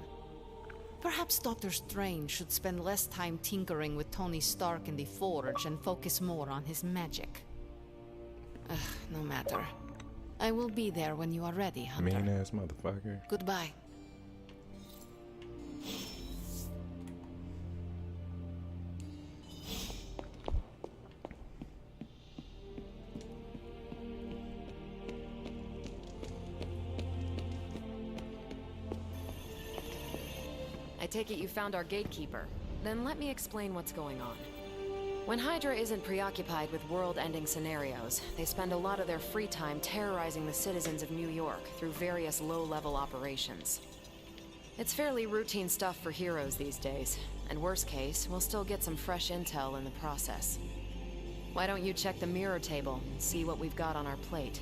Perhaps Doctor Strange should spend less time tinkering with Tony Stark in the Forge and focus more on his magic. No matter. I will be there when you are ready, Hunter. Mean ass motherfucker. Goodbye. I take it you found our gatekeeper. Then let me explain what's going on. When Hydra isn't preoccupied with world-ending scenarios, they spend a lot of their free time terrorizing the citizens of New York through various low-level operations. It's fairly routine stuff for heroes these days, and worst case, we'll still get some fresh intel in the process. Why don't you check the mirror table and see what we've got on our plate?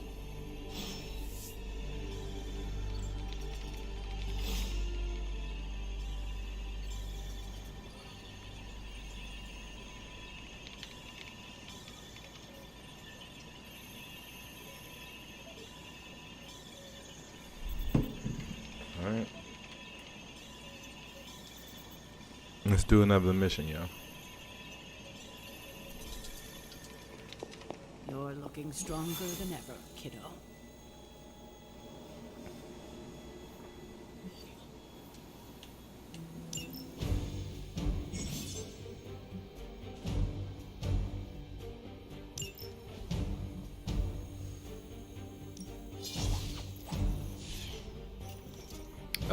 Alright. Let's do another mission, y'all. You're looking stronger than ever, kiddo.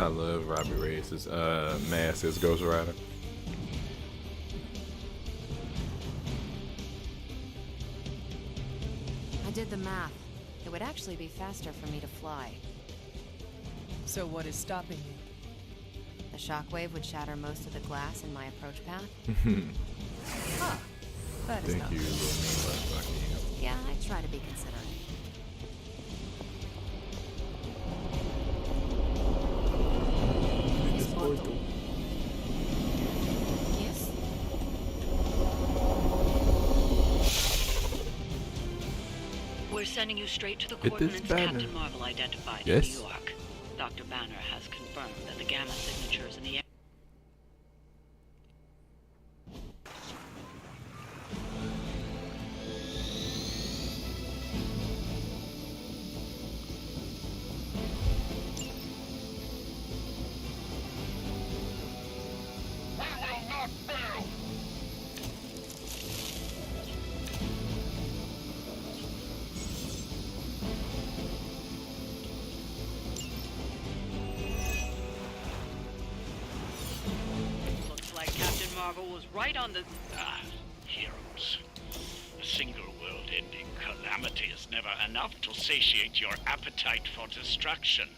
I love Robbie Reyes' mask as Ghost Rider. I did the math. It would actually be faster for me to fly. So what is stopping you? The shockwave would shatter most of the glass in my approach path. Huh. That is Thank not you, good. Yeah, I try to be considerate. Yes? We're sending you straight to the It is coordinates Banner. Captain Marvel identified Yes? in New York. Dr. Banner has confirmed that the gamma signatures in the air. Looks like Captain Marvel was right on the... Heroes. A single world-ending calamity is never enough to satiate your appetite for destruction.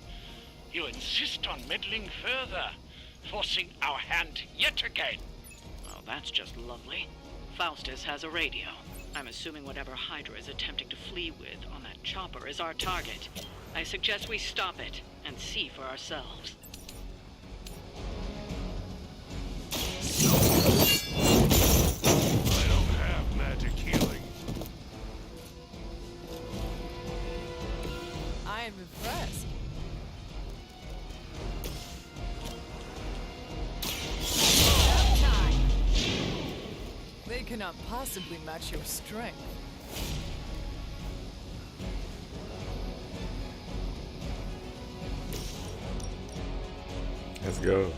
You insist on meddling further, forcing our hand yet again. Well, that's just lovely. Faustus has a radio. I'm assuming whatever Hydra is attempting to flee with on that chopper is our target. I suggest we stop it and see for ourselves. I don't have magic healing. I am impressed. Time. They cannot possibly match your strength. Let's go.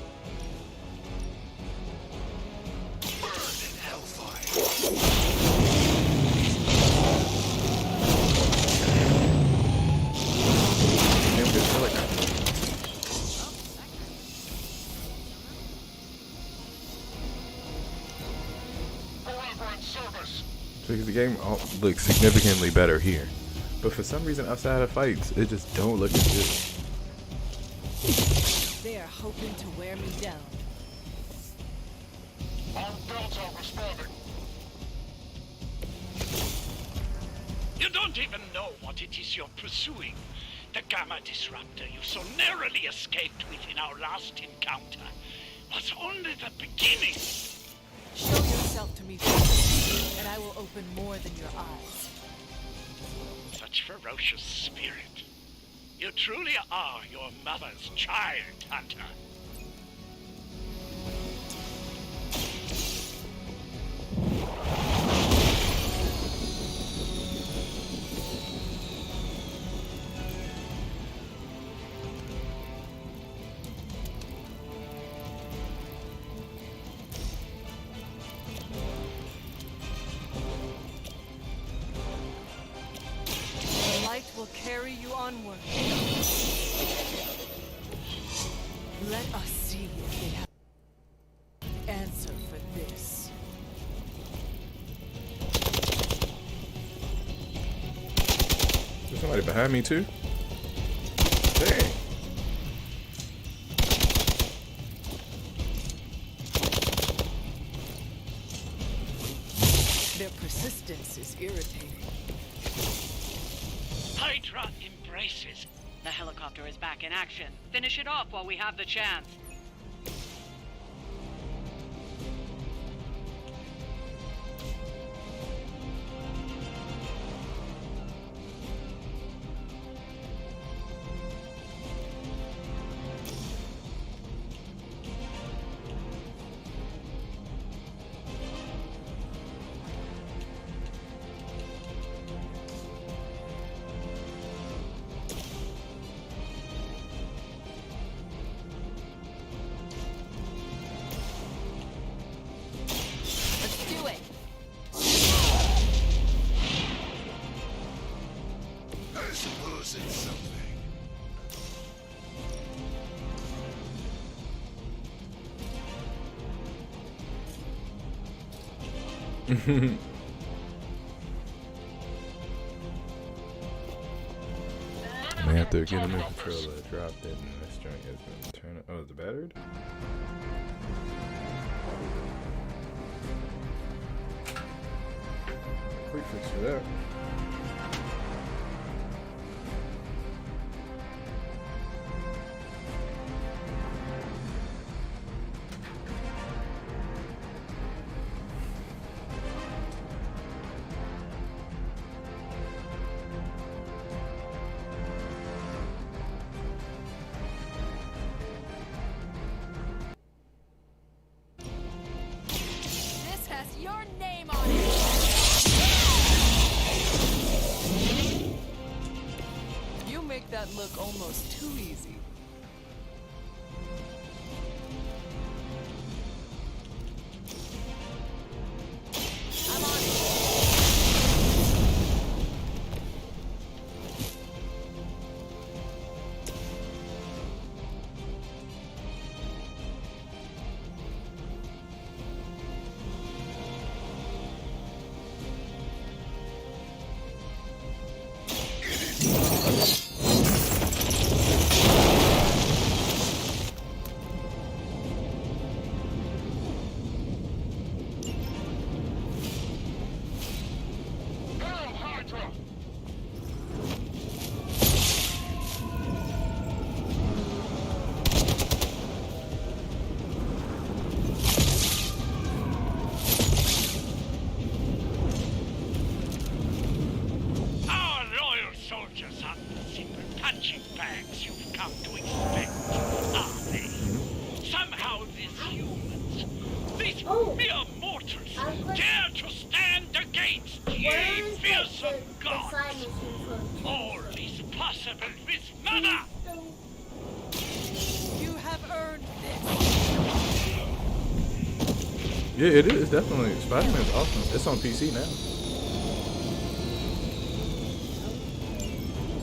Damn good helicopter. Because the game looks significantly better here. But for some reason outside of fights, it just don't look as good. They are hoping to wear me down. You don't even know what it is you're pursuing. The Gamma Disruptor you so narrowly escaped with in our last encounter was only the beginning. Show yourself to me first, and I will open more than your eyes. Such ferocious spirit. You truly are your mother's child, Hunter. The light will carry you onward. Let us see if they have an answer for this. There's somebody behind me too? Dang. Their persistence is irritating. Hydra embraces. The helicopter is back in action. Finish it off while we have the chance. May have to get him in control of drop it and this joint has been turned. Oh, is it battered? Quick fix for that. This has your name on it! You make that look almost too easy. I'm on it. Our loyal soldiers aren't the simple punching bags you've come to expect, are they? Somehow these humans, these mere mortals, dare to stand against ye fearsome gods. All is possible with Mother! You have earned this. Yeah, it is definitely. Spider-Man's awesome. It's on PC now.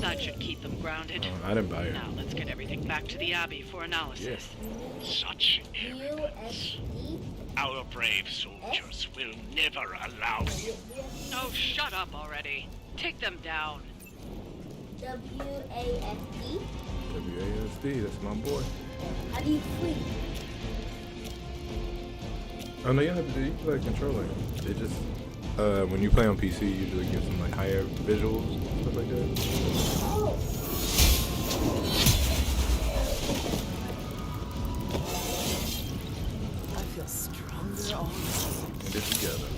That should keep them grounded. I didn't buy it. Now let's get everything back to the Abbey for analysis. Such arrogance. Our brave soldiers will never allow you. Oh, shut up already. Take them down. WASD? WASD, that's my boy. How do you sleep? Oh no, you don't have to do. You can play controller. It just when you play on PC, you usually get some like higher visuals, stuff like that. Oh. I feel stronger all And it together.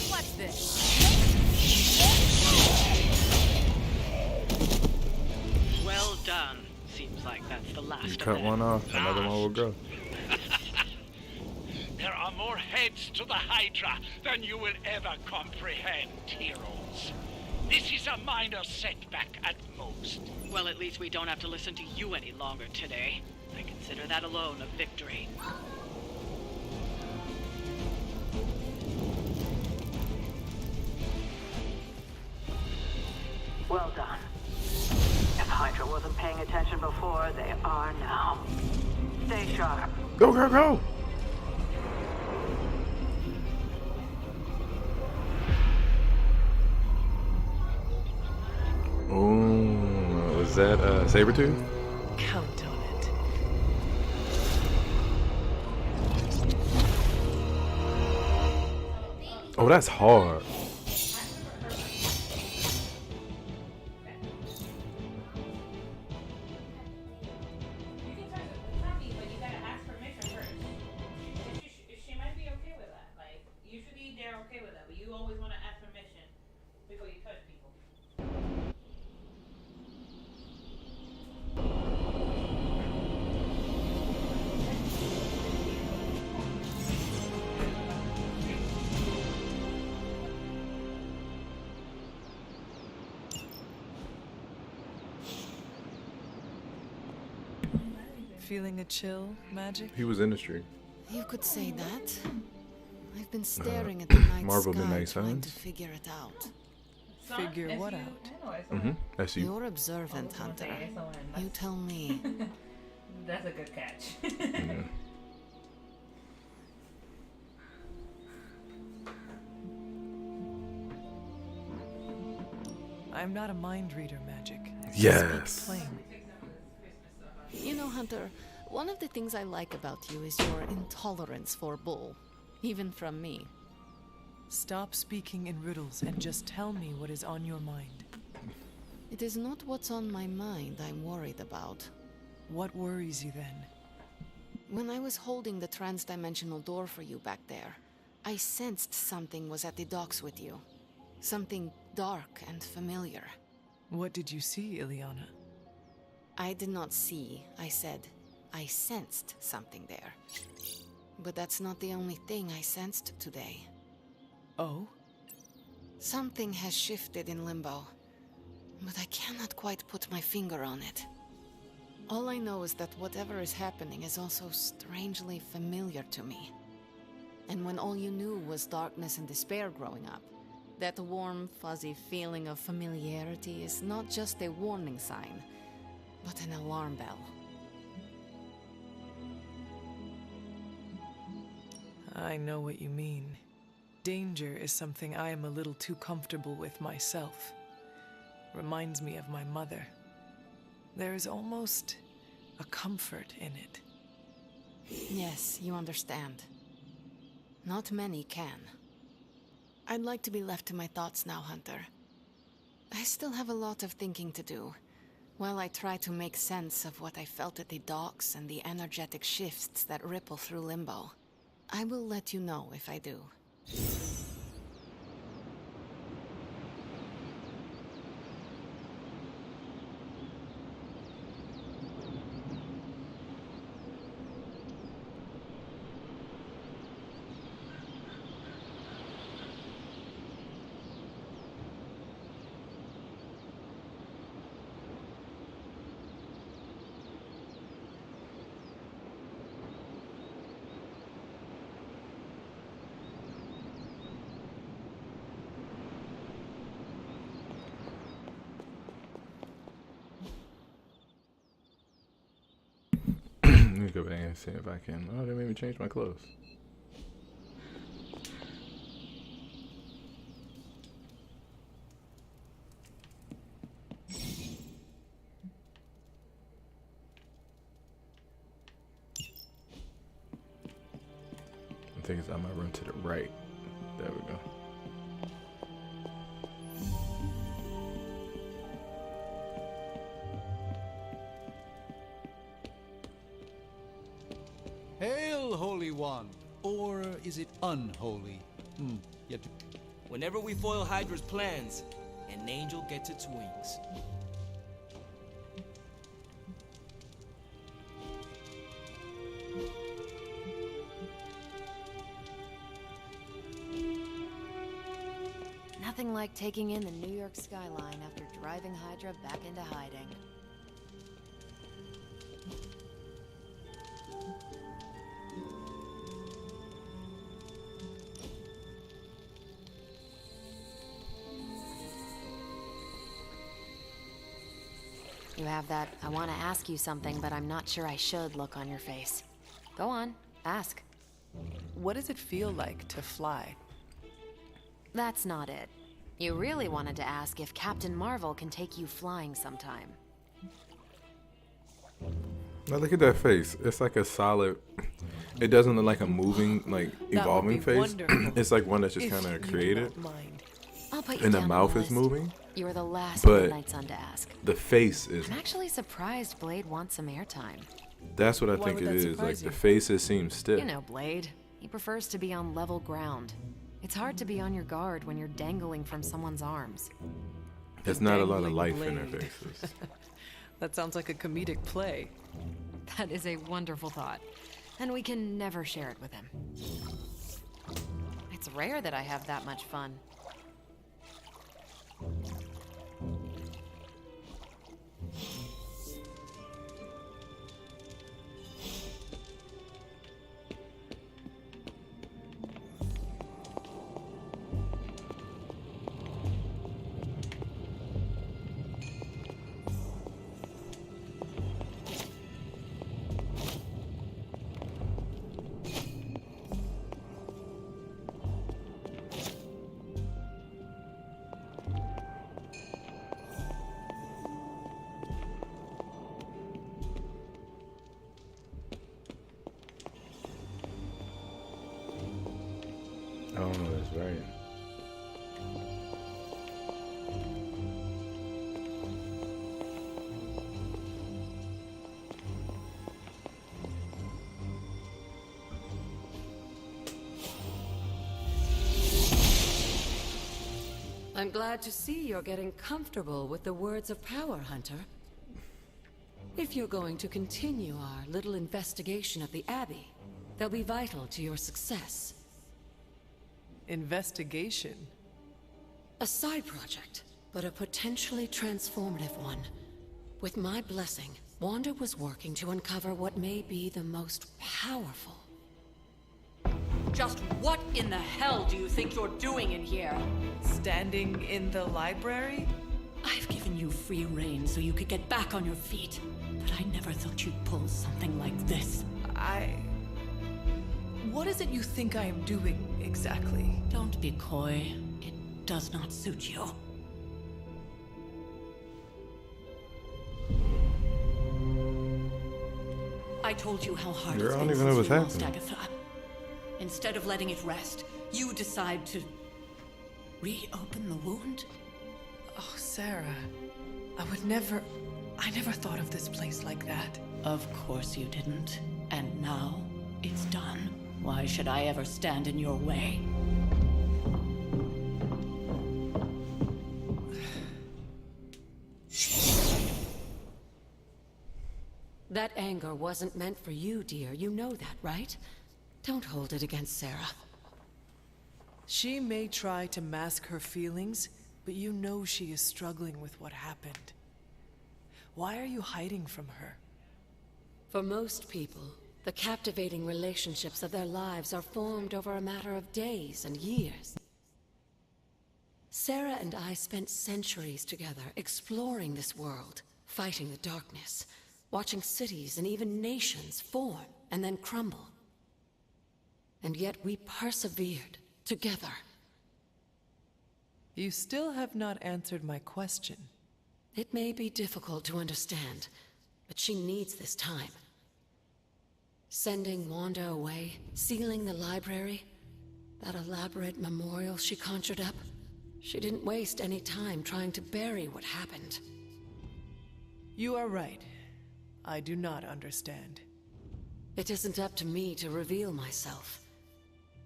What's this? Well done. Seems like that's the last You of cut them. one off, another one will grow. There are more heads to the Hydra than you will ever comprehend, heroes. This is a minor setback at most. Well, at least we don't have to listen to you any longer today. I consider that alone a victory. Well done. If Hydra wasn't paying attention before, they are now. Stay sharp. Go, go, go! Oh, was that Sabretooth? Count on it. Oh, that's hard. Feeling a chill, Magic? He was industry. You could say that. I've been staring at the night Marvel sky Midnight trying to Suns. figure it out. Figure what out? That's you. You're observant, Hunter. You tell me. That's a good catch. Yeah. I'm not a mind reader, Magic. I Yes. speak plain. You know, Hunter, one of the things I like about you is your intolerance for bull. Even from me. Stop speaking in riddles and just tell me what is on your mind. It is not what's on my mind I'm worried about. What worries you then? When I was holding the transdimensional door for you back there, I sensed something was at the docks with you. Something dark and familiar. What did you see, Ileana? I did not see, I said. I sensed something there. But that's not the only thing I sensed today. Oh? Something has shifted in Limbo, but I cannot quite put my finger on it. All I know is that whatever is happening is also strangely familiar to me. And when all you knew was darkness and despair growing up, that warm, fuzzy feeling of familiarity is not just a warning sign, but an alarm bell. I know what you mean. Danger is something I am a little too comfortable with myself. Reminds me of my mother. There is almost a comfort in it. Yes, you understand. Not many can. I'd like to be left to my thoughts now, Hunter. I still have a lot of thinking to do, while I try to make sense of what I felt at the docks and the energetic shifts that ripple through Limbo. I will let you know if I do. Let me go back and see if I can. Oh, they made me change my clothes. I think I might run to the right. There we go. Hail, Holy One! Or is it unholy? Yet. Whenever we foil Hydra's plans, an angel gets its wings. Nothing like taking in the New York skyline after driving Hydra back into hiding. You have that I want to ask you something, but I'm not sure I should look on your face. Go on, ask. What does it feel like to fly? That's not it. You really wanted to ask if Captain Marvel can take you flying sometime. Now look at that face. It's like a solid. It doesn't look like a moving, like evolving face. It's like one that's just kind of created. I'll put you And the down mouth on is list. moving. You were the last But Midnight Sun to ask. the face is. I'm actually surprised Blade wants some airtime. That's what I Why think would it that is. Like surprise the you? faces seem stiff. You know Blade. He prefers to be on level ground. It's hard to be on your guard when you're dangling from someone's arms. There's not a lot of Dangling life in their blade. faces. That sounds like a comedic play. That is a wonderful thought. And we can never share it with him. It's rare that I have that much fun. That's right. I'm glad to see you're getting comfortable with the words of power, Hunter. If you're going to continue our little investigation of the Abbey, they'll be vital to your success. Investigation? A side project, but a potentially transformative one. With my blessing, Wanda was working to uncover what may be the most powerful. Just what in the hell do you think you're doing in here? Standing in the library? I've given you free rein so you could get back on your feet, but I never thought you'd pull something like this. What is it you think I am doing, exactly? Don't be coy. It does not suit you. I told you how hard Girl, it's I don't been even know since what's we lost happening. Agatha. Instead of letting it rest, you decide to reopen the wound? Oh, Sarah. I never thought of this place like that. Of course you didn't. And now, it's done. Why should I ever stand in your way? That anger wasn't meant for you, dear. You know that, right? Don't hold it against Sarah. She may try to mask her feelings, but you know she is struggling with what happened. Why are you hiding from her? For most people, the captivating relationships of their lives are formed over a matter of days and years. Sarah and I spent centuries together exploring this world, fighting the darkness, watching cities and even nations form and then crumble. And yet we persevered together. You still have not answered my question. It may be difficult to understand, but she needs this time. Sending Wanda away, sealing the library, that elaborate memorial she conjured up, she didn't waste any time trying to bury what happened. You are right. I do not understand. It isn't up to me to reveal myself.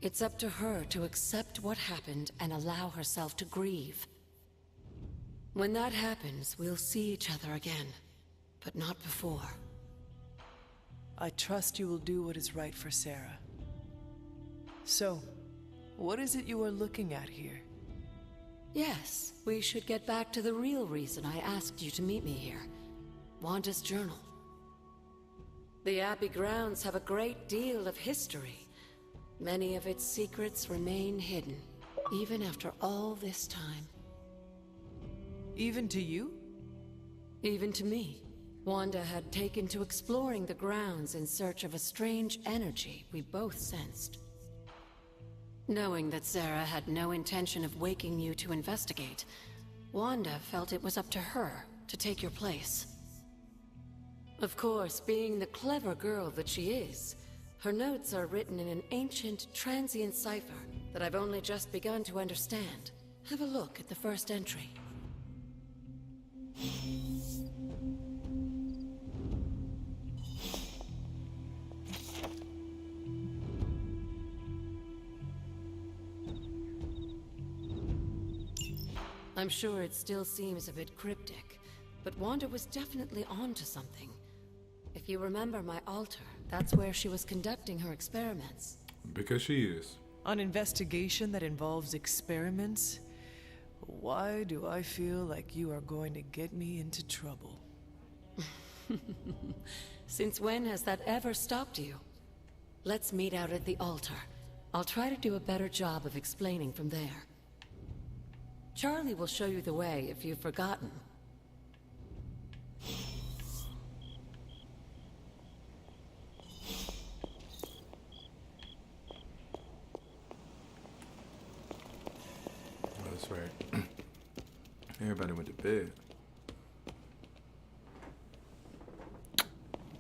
It's up to her to accept what happened and allow herself to grieve. When that happens, we'll see each other again, but not before. I trust you will do what is right for Sarah. So, what is it you are looking at here? Yes, we should get back to the real reason I asked you to meet me here. Wanda's journal. The Abbey grounds have a great deal of history. Many of its secrets remain hidden, even after all this time. Even to you? Even to me. Wanda had taken to exploring the grounds in search of a strange energy we both sensed. Knowing that Sarah had no intention of waking you to investigate, Wanda felt it was up to her to take your place. Of course, being the clever girl that she is, her notes are written in an ancient, transient cipher that I've only just begun to understand. Have a look at the first entry. I'm sure it still seems a bit cryptic, but Wanda was definitely onto something. If you remember my altar, that's where she was conducting her experiments. Because she is. An investigation that involves experiments? Why do I feel like you are going to get me into trouble? Since when has that ever stopped you? Let's meet out at the altar. I'll try to do a better job of explaining from there. Charlie will show you the way if you've forgotten. Oh, that's right. Everybody went to bed.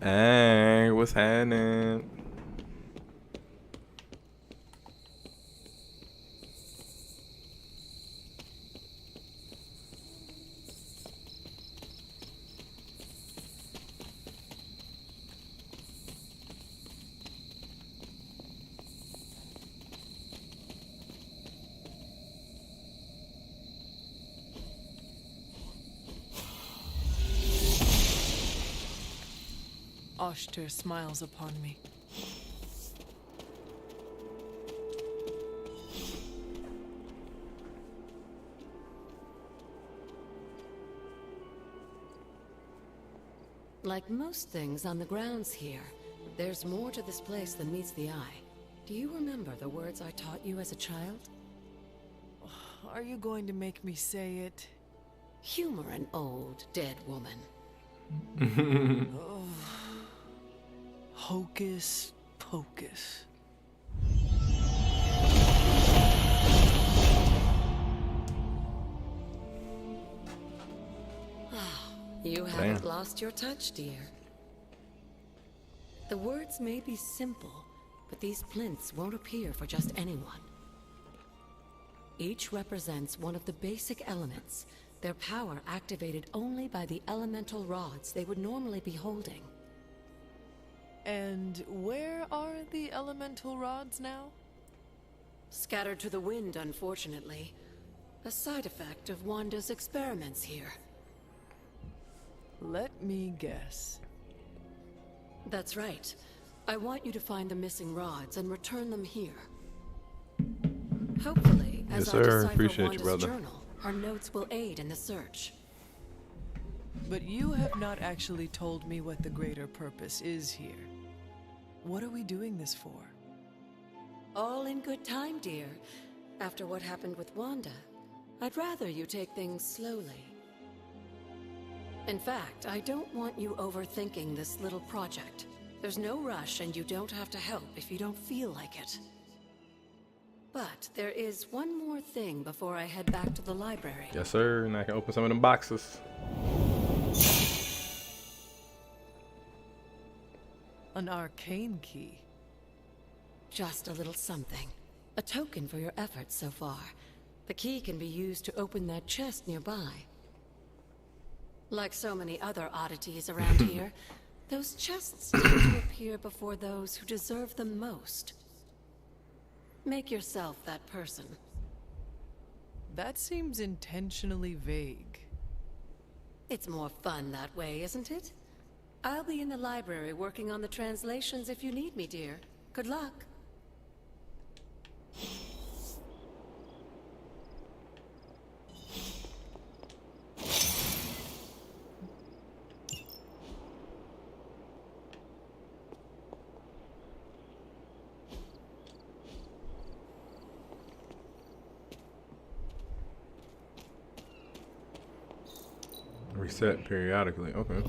Hey, what's happening? Oshtur smiles upon me. Like most things on the grounds here, there's more to this place than meets the eye. Do you remember the words I taught you as a child? Are you going to make me say it? Humor an old, dead woman. Oh. Hocus pocus. You haven't lost your touch, dear. The words may be simple, but these plinths won't appear for just anyone. Each represents one of the basic elements, their power activated only by the elemental rods they would normally be holding. And where are the elemental rods now? Scattered to the wind, unfortunately. A side effect of Wanda's experiments here. Let me guess. That's right. I want you to find the missing rods and return them here. Hopefully, as I decipher Appreciate Wanda's you, brother. journal, her notes will aid in the search. But you have not actually told me what the greater purpose is here. What are we doing this for? All in good time, dear. After what happened with Wanda, I'd rather you take things slowly. In fact, I don't want you overthinking this little project. There's no rush, and you don't have to help if you don't feel like it. But there is one more thing before I head back to the library. Yes, sir. And I can open some of them boxes. An arcane key. Just a little something. A token for your efforts so far. The key can be used to open that chest nearby. Like so many other oddities around here, those chests tend to appear before those who deserve them most. Make yourself that person. That seems intentionally vague. It's more fun that way, isn't it? I'll be in the library working on the translations if you need me, dear. Good luck. Reset periodically. Okay.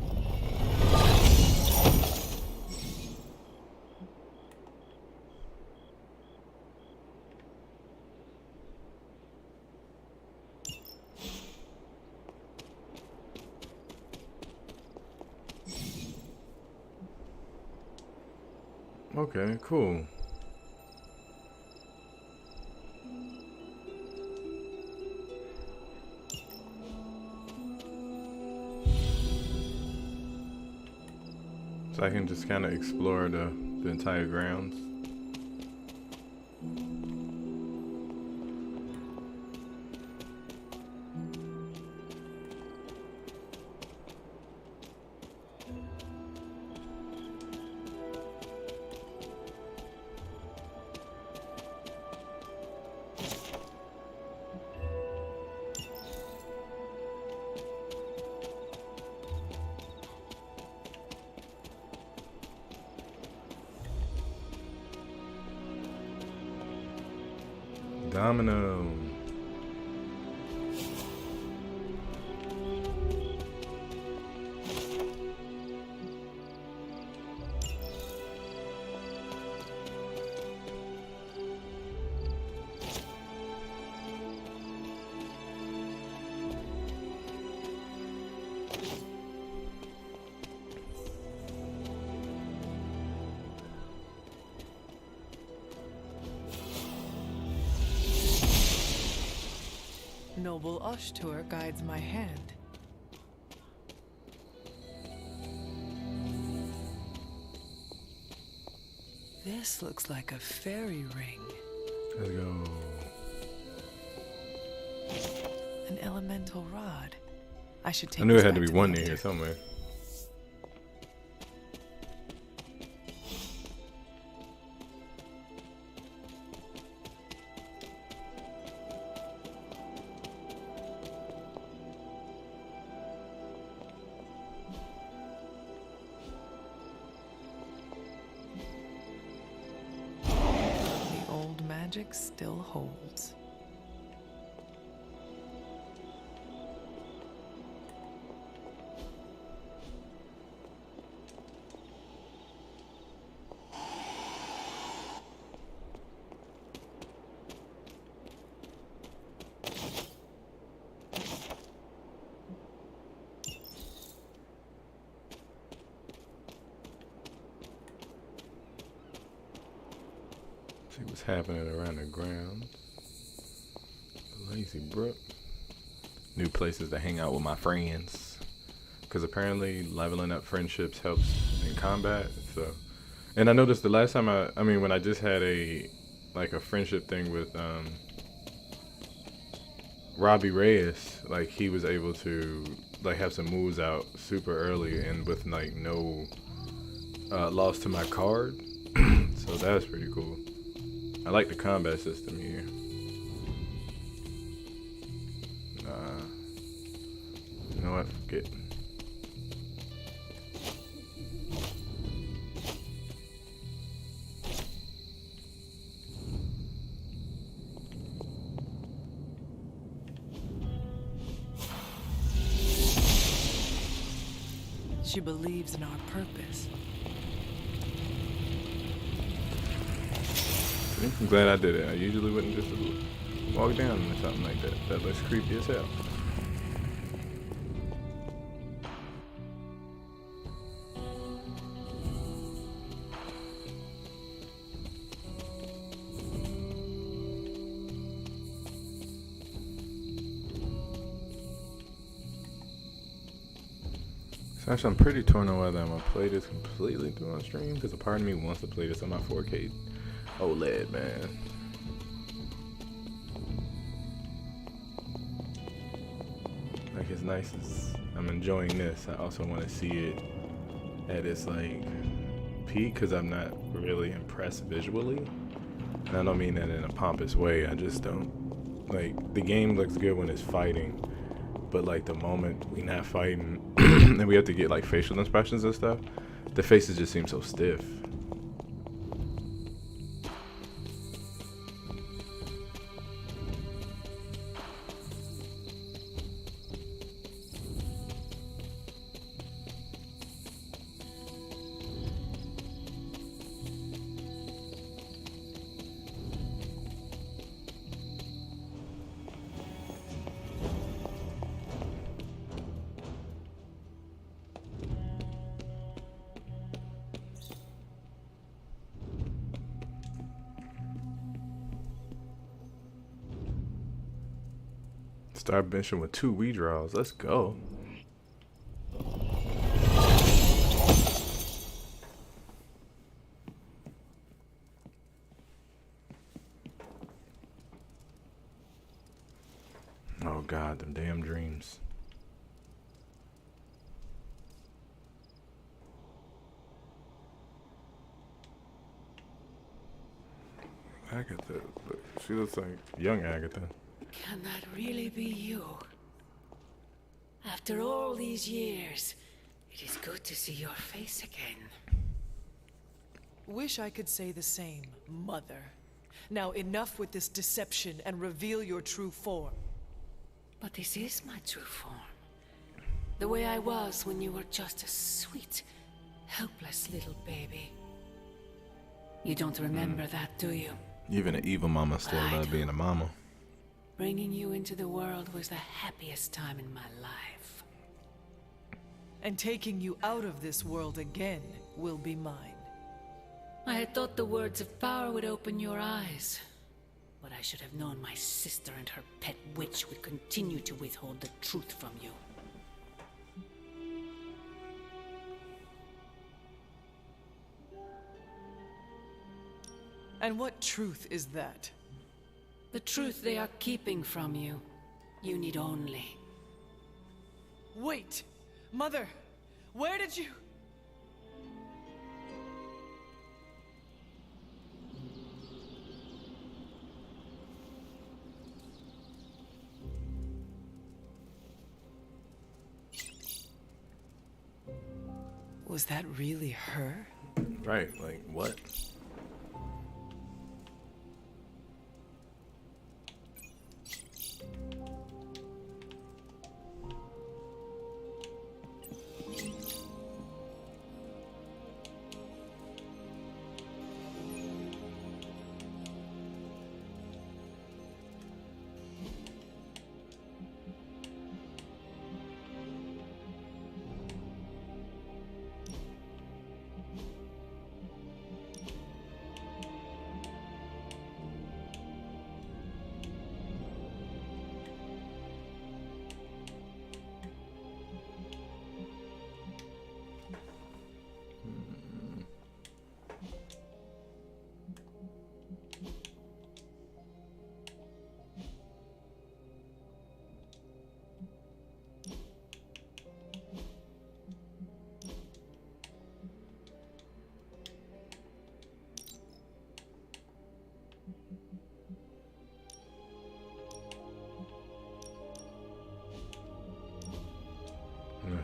Okay, cool. So I can just kind of explore the entire grounds. Domino. Noble Oshtur guides my hand. This looks like a fairy ring. Let's go. An elemental rod. I should take I knew this it had to back be the one near altar. here somewhere. magic still holds. See what's happening around the ground. Lazy Brook. New places to hang out with my friends. Because apparently leveling up friendships helps in combat. So, and I noticed the last time when I just had a friendship thing with Robbie Reyes, like he was able to like have some moves out super early and with like no loss to my card. So that's pretty cool. I like the combat system here. You know what? Forget. She believes in our purpose. I'm glad I did it. I usually wouldn't just walk down or something like that. That looks creepy as hell. So actually, I'm pretty torn on whether I'm gonna play this completely through on stream because a part of me wants to play this on my 4K OLED, man. Like as nice as I'm enjoying this, I also want to see it at its like peak because I'm not really impressed visually. And I don't mean that in a pompous way. I just don't like the game looks good when it's fighting, but like the moment we not fighting and we have to get like facial expressions and stuff, the faces just seem so stiff. Start benching with 2 redraws. Let's go. Oh God, them damn dreams. Agatha, she looks like young Agatha. Can that really be you? After all these years, it is good to see your face again. Wish I could say the same, Mother. Now enough with this deception and reveal your true form. But this is my true form. The way I was when you were just a sweet, helpless little baby. You don't remember that, do you? Even an evil mama still loved being a mama. Bringing you into the world was the happiest time in my life. And taking you out of this world again will be mine. I had thought the words of power would open your eyes. But I should have known my sister and her pet witch would continue to withhold the truth from you. And what truth is that? The truth they are keeping from you. You need only. Wait! Mother! Where did you... Was that really her? Right, like what?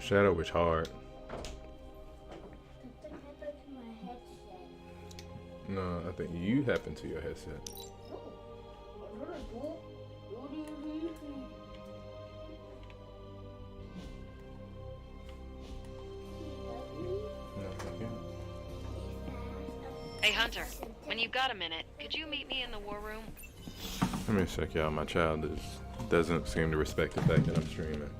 Shadow Witch hard. No, I think you happen to your headset. Hey, Hunter, when you've got a minute, could you meet me in the war room? Let me check y'all. My child doesn't seem to respect the fact that I'm streaming.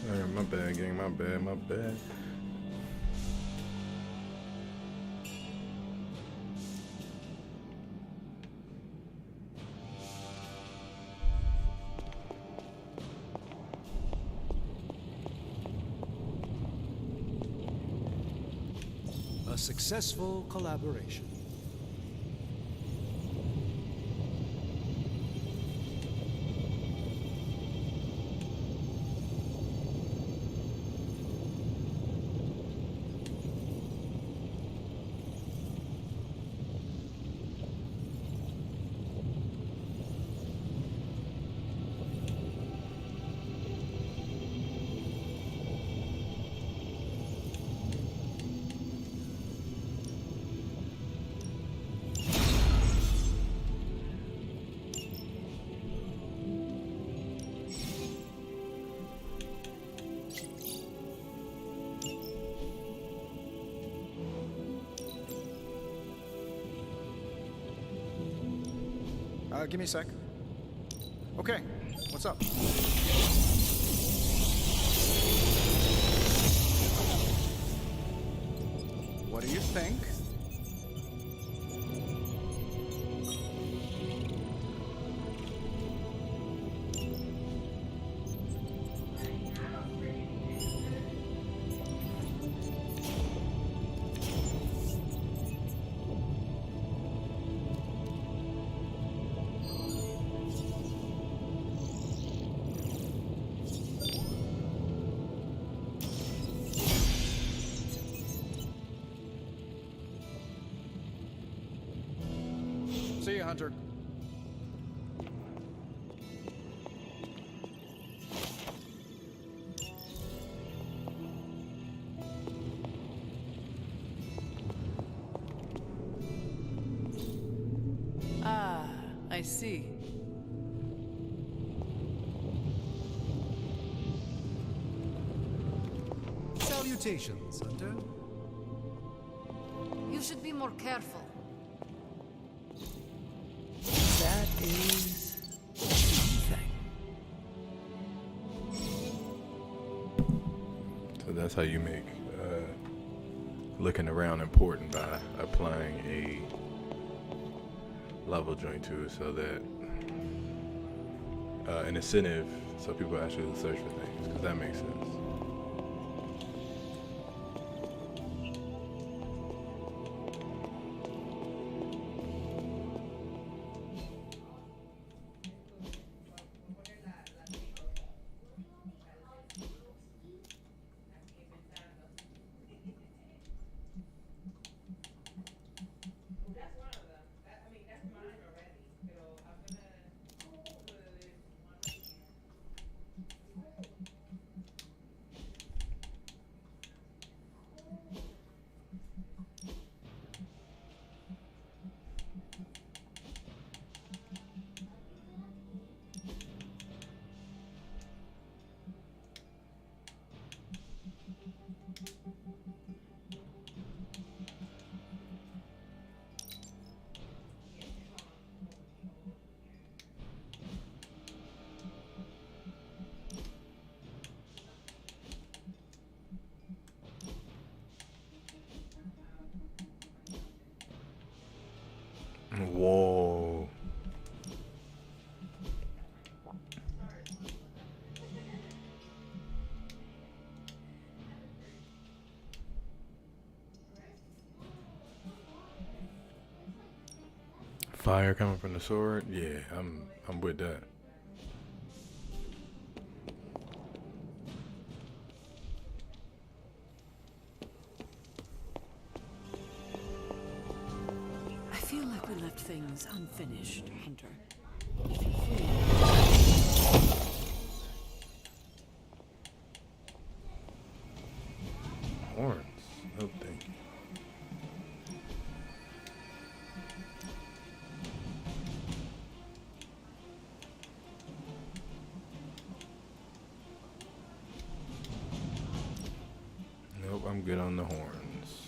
Alright, my bad, gang. My bad. A successful collaboration. Give me a sec. Okay, what's up? What do you think? See you, Hunter. Ah, I see. Salutations, Hunter. You should be more careful. That is something. So that's how you make looking around important, by applying a level joint to it, so that an incentive, so people actually search for things, because that makes sense. Whoa. Fire coming from the sword? Yeah, I'm with that. I feel like we left things unfinished, Hunter. Horns. No, thank you. Nope, I'm good on the horns.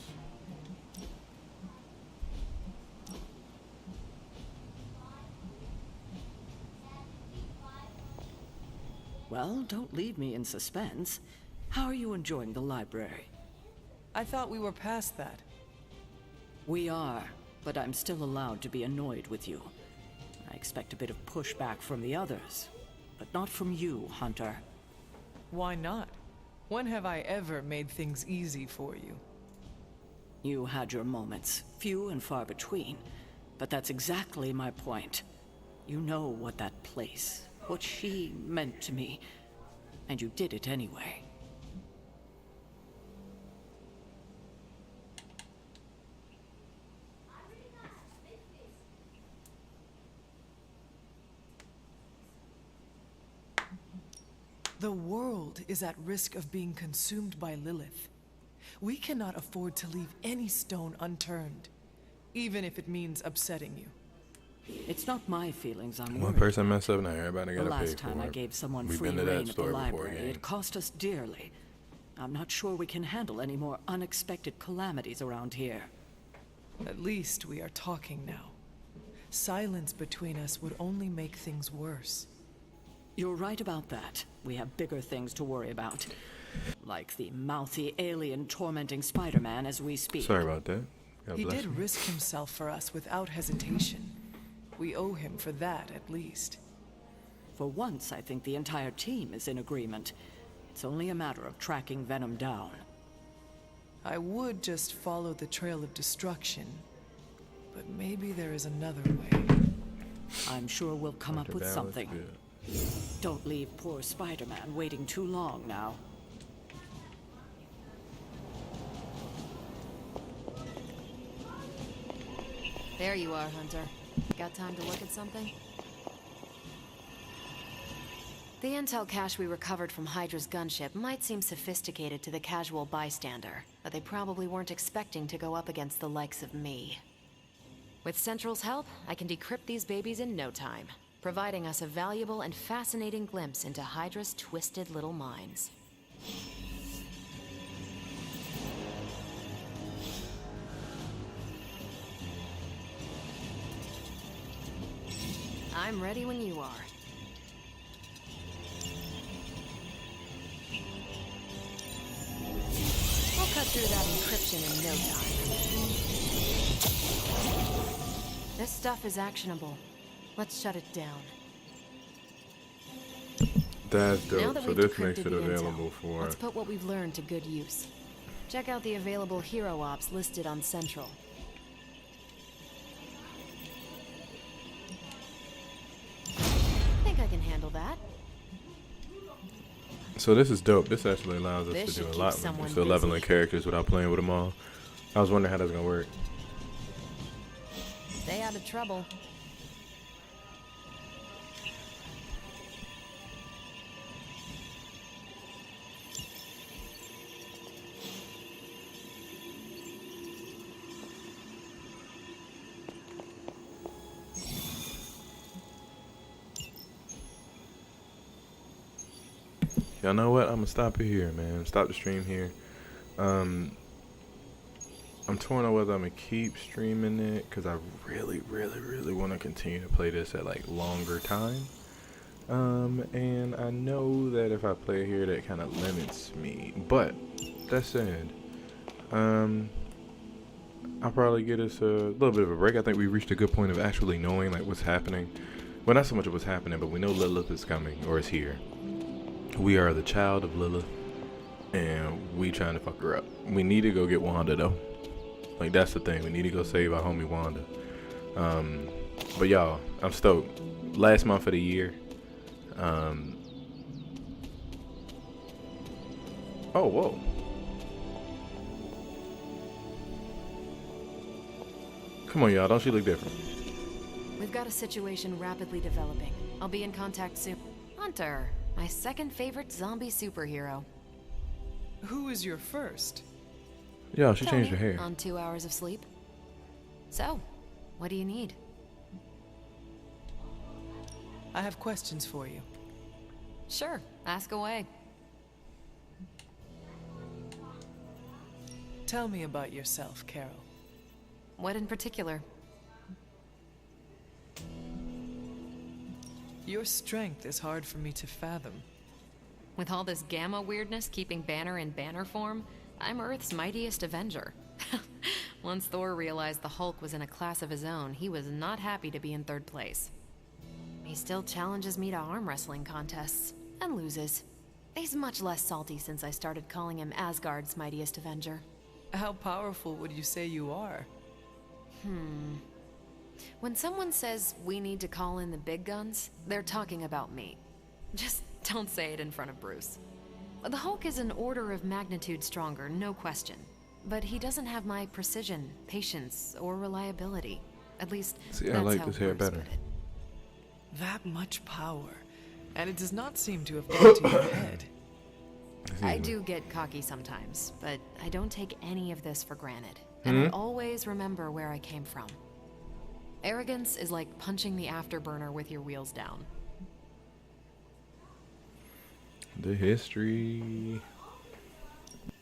Well, don't leave me in suspense. How are you enjoying the library? I thought we were past that. We are, but I'm still allowed to be annoyed with you. I expect a bit of pushback from the others, but not from you, Hunter. Why not? When have I ever made things easy for you? You had your moments, few and far between, but that's exactly my point. You know what that place, what she meant to me, and you did it anyway. The world is at risk of being consumed by Lilith. We cannot afford to leave any stone unturned, even if it means upsetting you. It's not my feelings I'm One worried. person messed up, now everybody The gotta pay last for time I it. gave someone We've free been to reign that at the story before, library, gang. it cost us dearly. I'm not sure we can handle any more unexpected calamities around here. At least we are talking now. Silence between us would only make things worse. You're right about that. We have bigger things to worry about. Like the mouthy alien tormenting Spider-Man as we speak. Sorry about that. God He bless did him. risk himself for us without hesitation. We owe him for that, at least. For once, I think the entire team is in agreement. It's only a matter of tracking Venom down. I would just follow the trail of destruction, but maybe there is another way. I'm sure we'll come up with Balance, something. good. Don't leave poor Spider-Man waiting too long now. There you are, Hunter. Got time to look at something? The intel cache we recovered from Hydra's gunship might seem sophisticated to the casual bystander, but they probably weren't expecting to go up against the likes of me. With Central's help, I can decrypt these babies in no time, providing us a valuable and fascinating glimpse into Hydra's twisted little minds. I'm ready when you are. I'll cut through that encryption in no time. This stuff is actionable. Let's shut it down. That's Now dope. that So we've this makes decrypted it the available intel, for. let's put what we've learned to good use. Check out the available hero ops listed on Central. Think I can handle that. So this is dope. This actually allows us This to do should a keep lot when someone it comes to leveling busy. characters without playing with them all. I was wondering how that's gonna work. Stay out of trouble. Y'all know what? I'm gonna stop it here, man. Stop the stream here. I'm torn on whether I'm gonna keep streaming it because I really want to continue to play this at like longer time. And I know that if I play here, that kind of limits me. But that said, I'll probably get us a little bit of a break. I think we reached a good point of actually knowing like what's happening. Well, not so much of what's happening, but we know Lilith is coming or is here. We are the child of Lilith, and we trying to fuck her up. We need to go get Wanda though. Like that's the thing. We need to go save our homie Wanda. But y'all, I'm stoked. Last month of the year. Oh whoa. Come on, y'all. Don't she look different? We've got a situation rapidly developing. I'll be in contact soon. Hunter, my second favorite zombie superhero. Who is your first? Yeah, she changed Tony, her hair. on 2 hours of sleep. So, what do you need? I have questions for you. Sure, ask away. Tell me about yourself, Carol. What in particular? Your strength is hard for me to fathom. With all this gamma weirdness keeping Banner in banner form, I'm Earth's mightiest Avenger. Once Thor realized the Hulk was in a class of his own, he was not happy to be in third place. He still challenges me to arm wrestling contests, and loses. He's much less salty since I started calling him Asgard's mightiest Avenger. How powerful would you say you are? When someone says we need to call in the big guns, they're talking about me. Just don't say it in front of Bruce. The Hulk is an order of magnitude stronger, no question. But he doesn't have my precision, patience, or reliability. At least, See, I that's like how this hair Bruce better. put it. That much power. And it does not seem to have gone to your head. I do get cocky sometimes, but I don't take any of this for granted. And I always remember where I came from. Arrogance is like punching the afterburner with your wheels down. The history.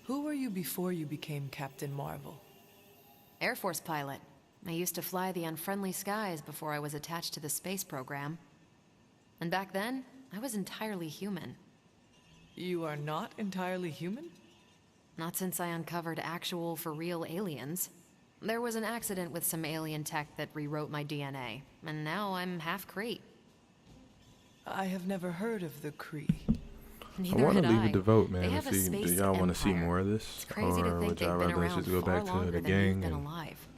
Who were you before you became Captain Marvel? Air Force pilot. I used to fly the unfriendly skies before I was attached to the space program. And back then, I was entirely human. You are not entirely human? Not since I uncovered actual, for real aliens. There was an accident with some alien tech that rewrote my DNA, and now I'm half Kree. I have never heard of the Kree. Neither I want to had leave I. it to vote, They man. have a See, do space y'all want to see empire. more of this, It's crazy to or think would y'all they've been rather us around just go far back to longer the than gang we've been and alive.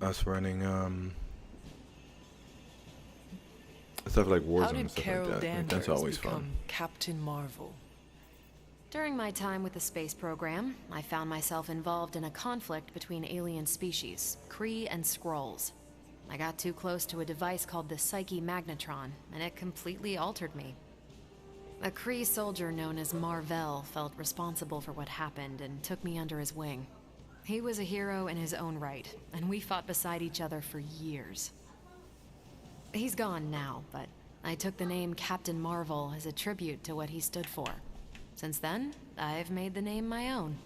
us running stuff like How Warzone did and stuff Carol like that? Like, Danvers that's always become fun. Captain Marvel? During my time with the space program, I found myself involved in a conflict between alien species, Kree and Skrulls. I got too close to a device called the Psyche Magnetron, and it completely altered me. A Kree soldier known as Marvell felt responsible for what happened and took me under his wing. He was a hero in his own right, and we fought beside each other for years. He's gone now, but I took the name Captain Marvel as a tribute to what he stood for. Since then, I've made the name my own.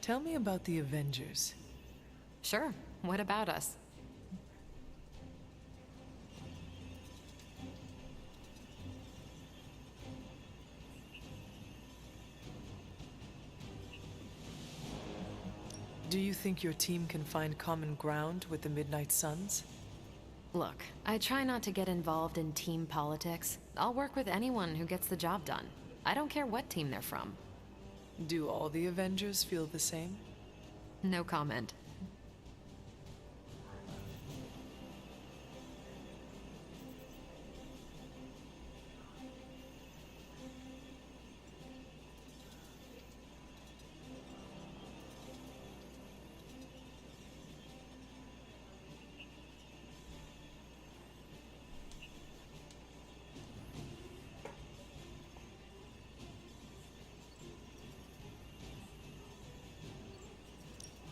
Tell me about the Avengers. Sure. What about us? Do you think your team can find common ground with the Midnight Suns? Look, I try not to get involved in team politics. I'll work with anyone who gets the job done. I don't care what team they're from. Do all the Avengers feel the same? No comment.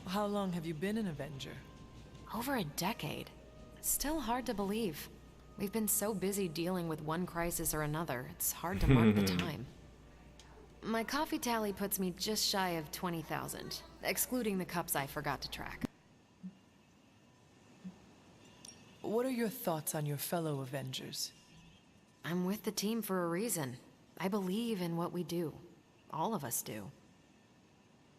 How long have you been an Avenger? Over a decade. Still hard to believe. We've been so busy dealing with one crisis or another, it's hard to mark the time. My coffee tally puts me just shy of 20,000, excluding the cups I forgot to track. What are your thoughts on your fellow Avengers? I'm with the team for a reason. I believe in what we do. All of us do.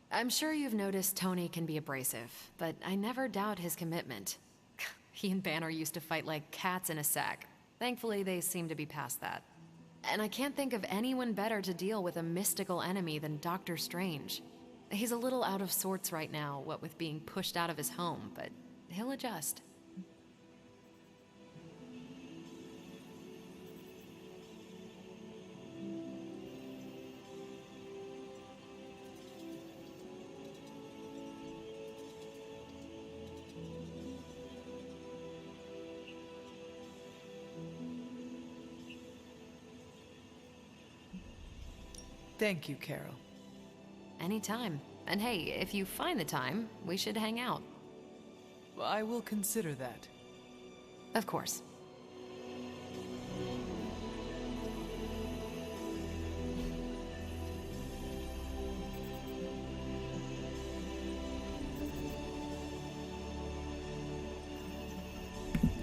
I'm sure you've noticed Tony can be abrasive, but I never doubt his commitment. He and Banner used to fight like cats in a sack. Thankfully, they seem to be past that. And I can't think of anyone better to deal with a mystical enemy than Doctor Strange. He's a little out of sorts right now, what with being pushed out of his home, but he'll adjust. Thank you, Carol. Anytime. And hey, if you find the time, we should hang out. I will consider that. Of course.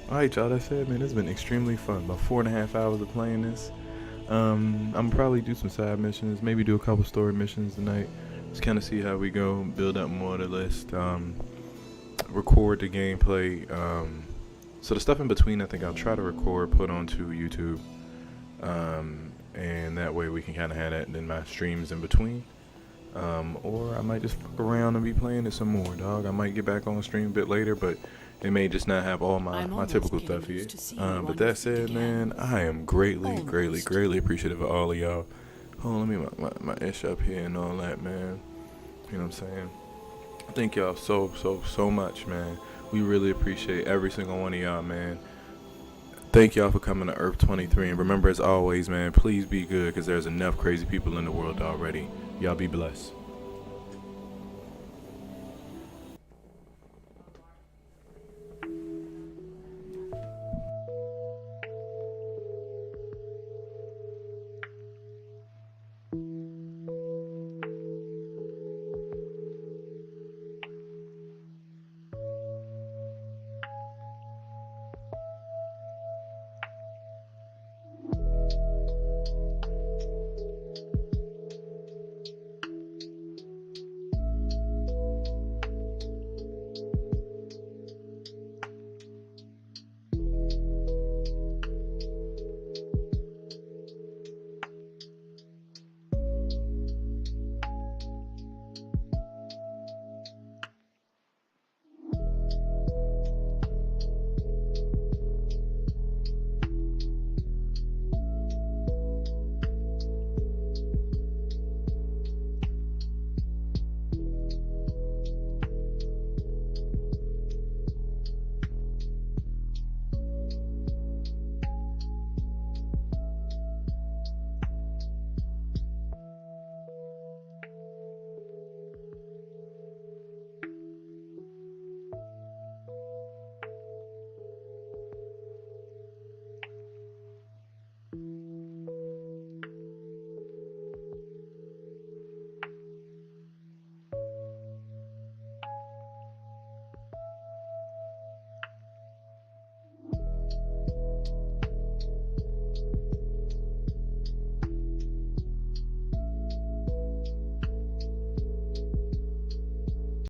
Alright, y'all, that's it, man. It's been extremely fun. About 4.5 hours of playing this. I'm probably do some side missions, maybe do a couple story missions tonight. Just kind of see how we go, build up more of the list, record the gameplay. So the stuff in between, I think I'll try to record, put onto YouTube, and that way we can kind of have that in my streams in between. Or I might just fuck around and be playing it some more, dog. I might get back on stream a bit later, but it may just not have all my typical stuff here. But that said, man, I am greatly appreciative of all of y'all. Hold on, let me my ish up here and all that, man. You know what I'm saying? Thank y'all so much, man. We really appreciate every single one of y'all, man. Thank y'all for coming to Earth 23. And remember, as always, man, please be good, because there's enough crazy people in the world already. Y'all be blessed.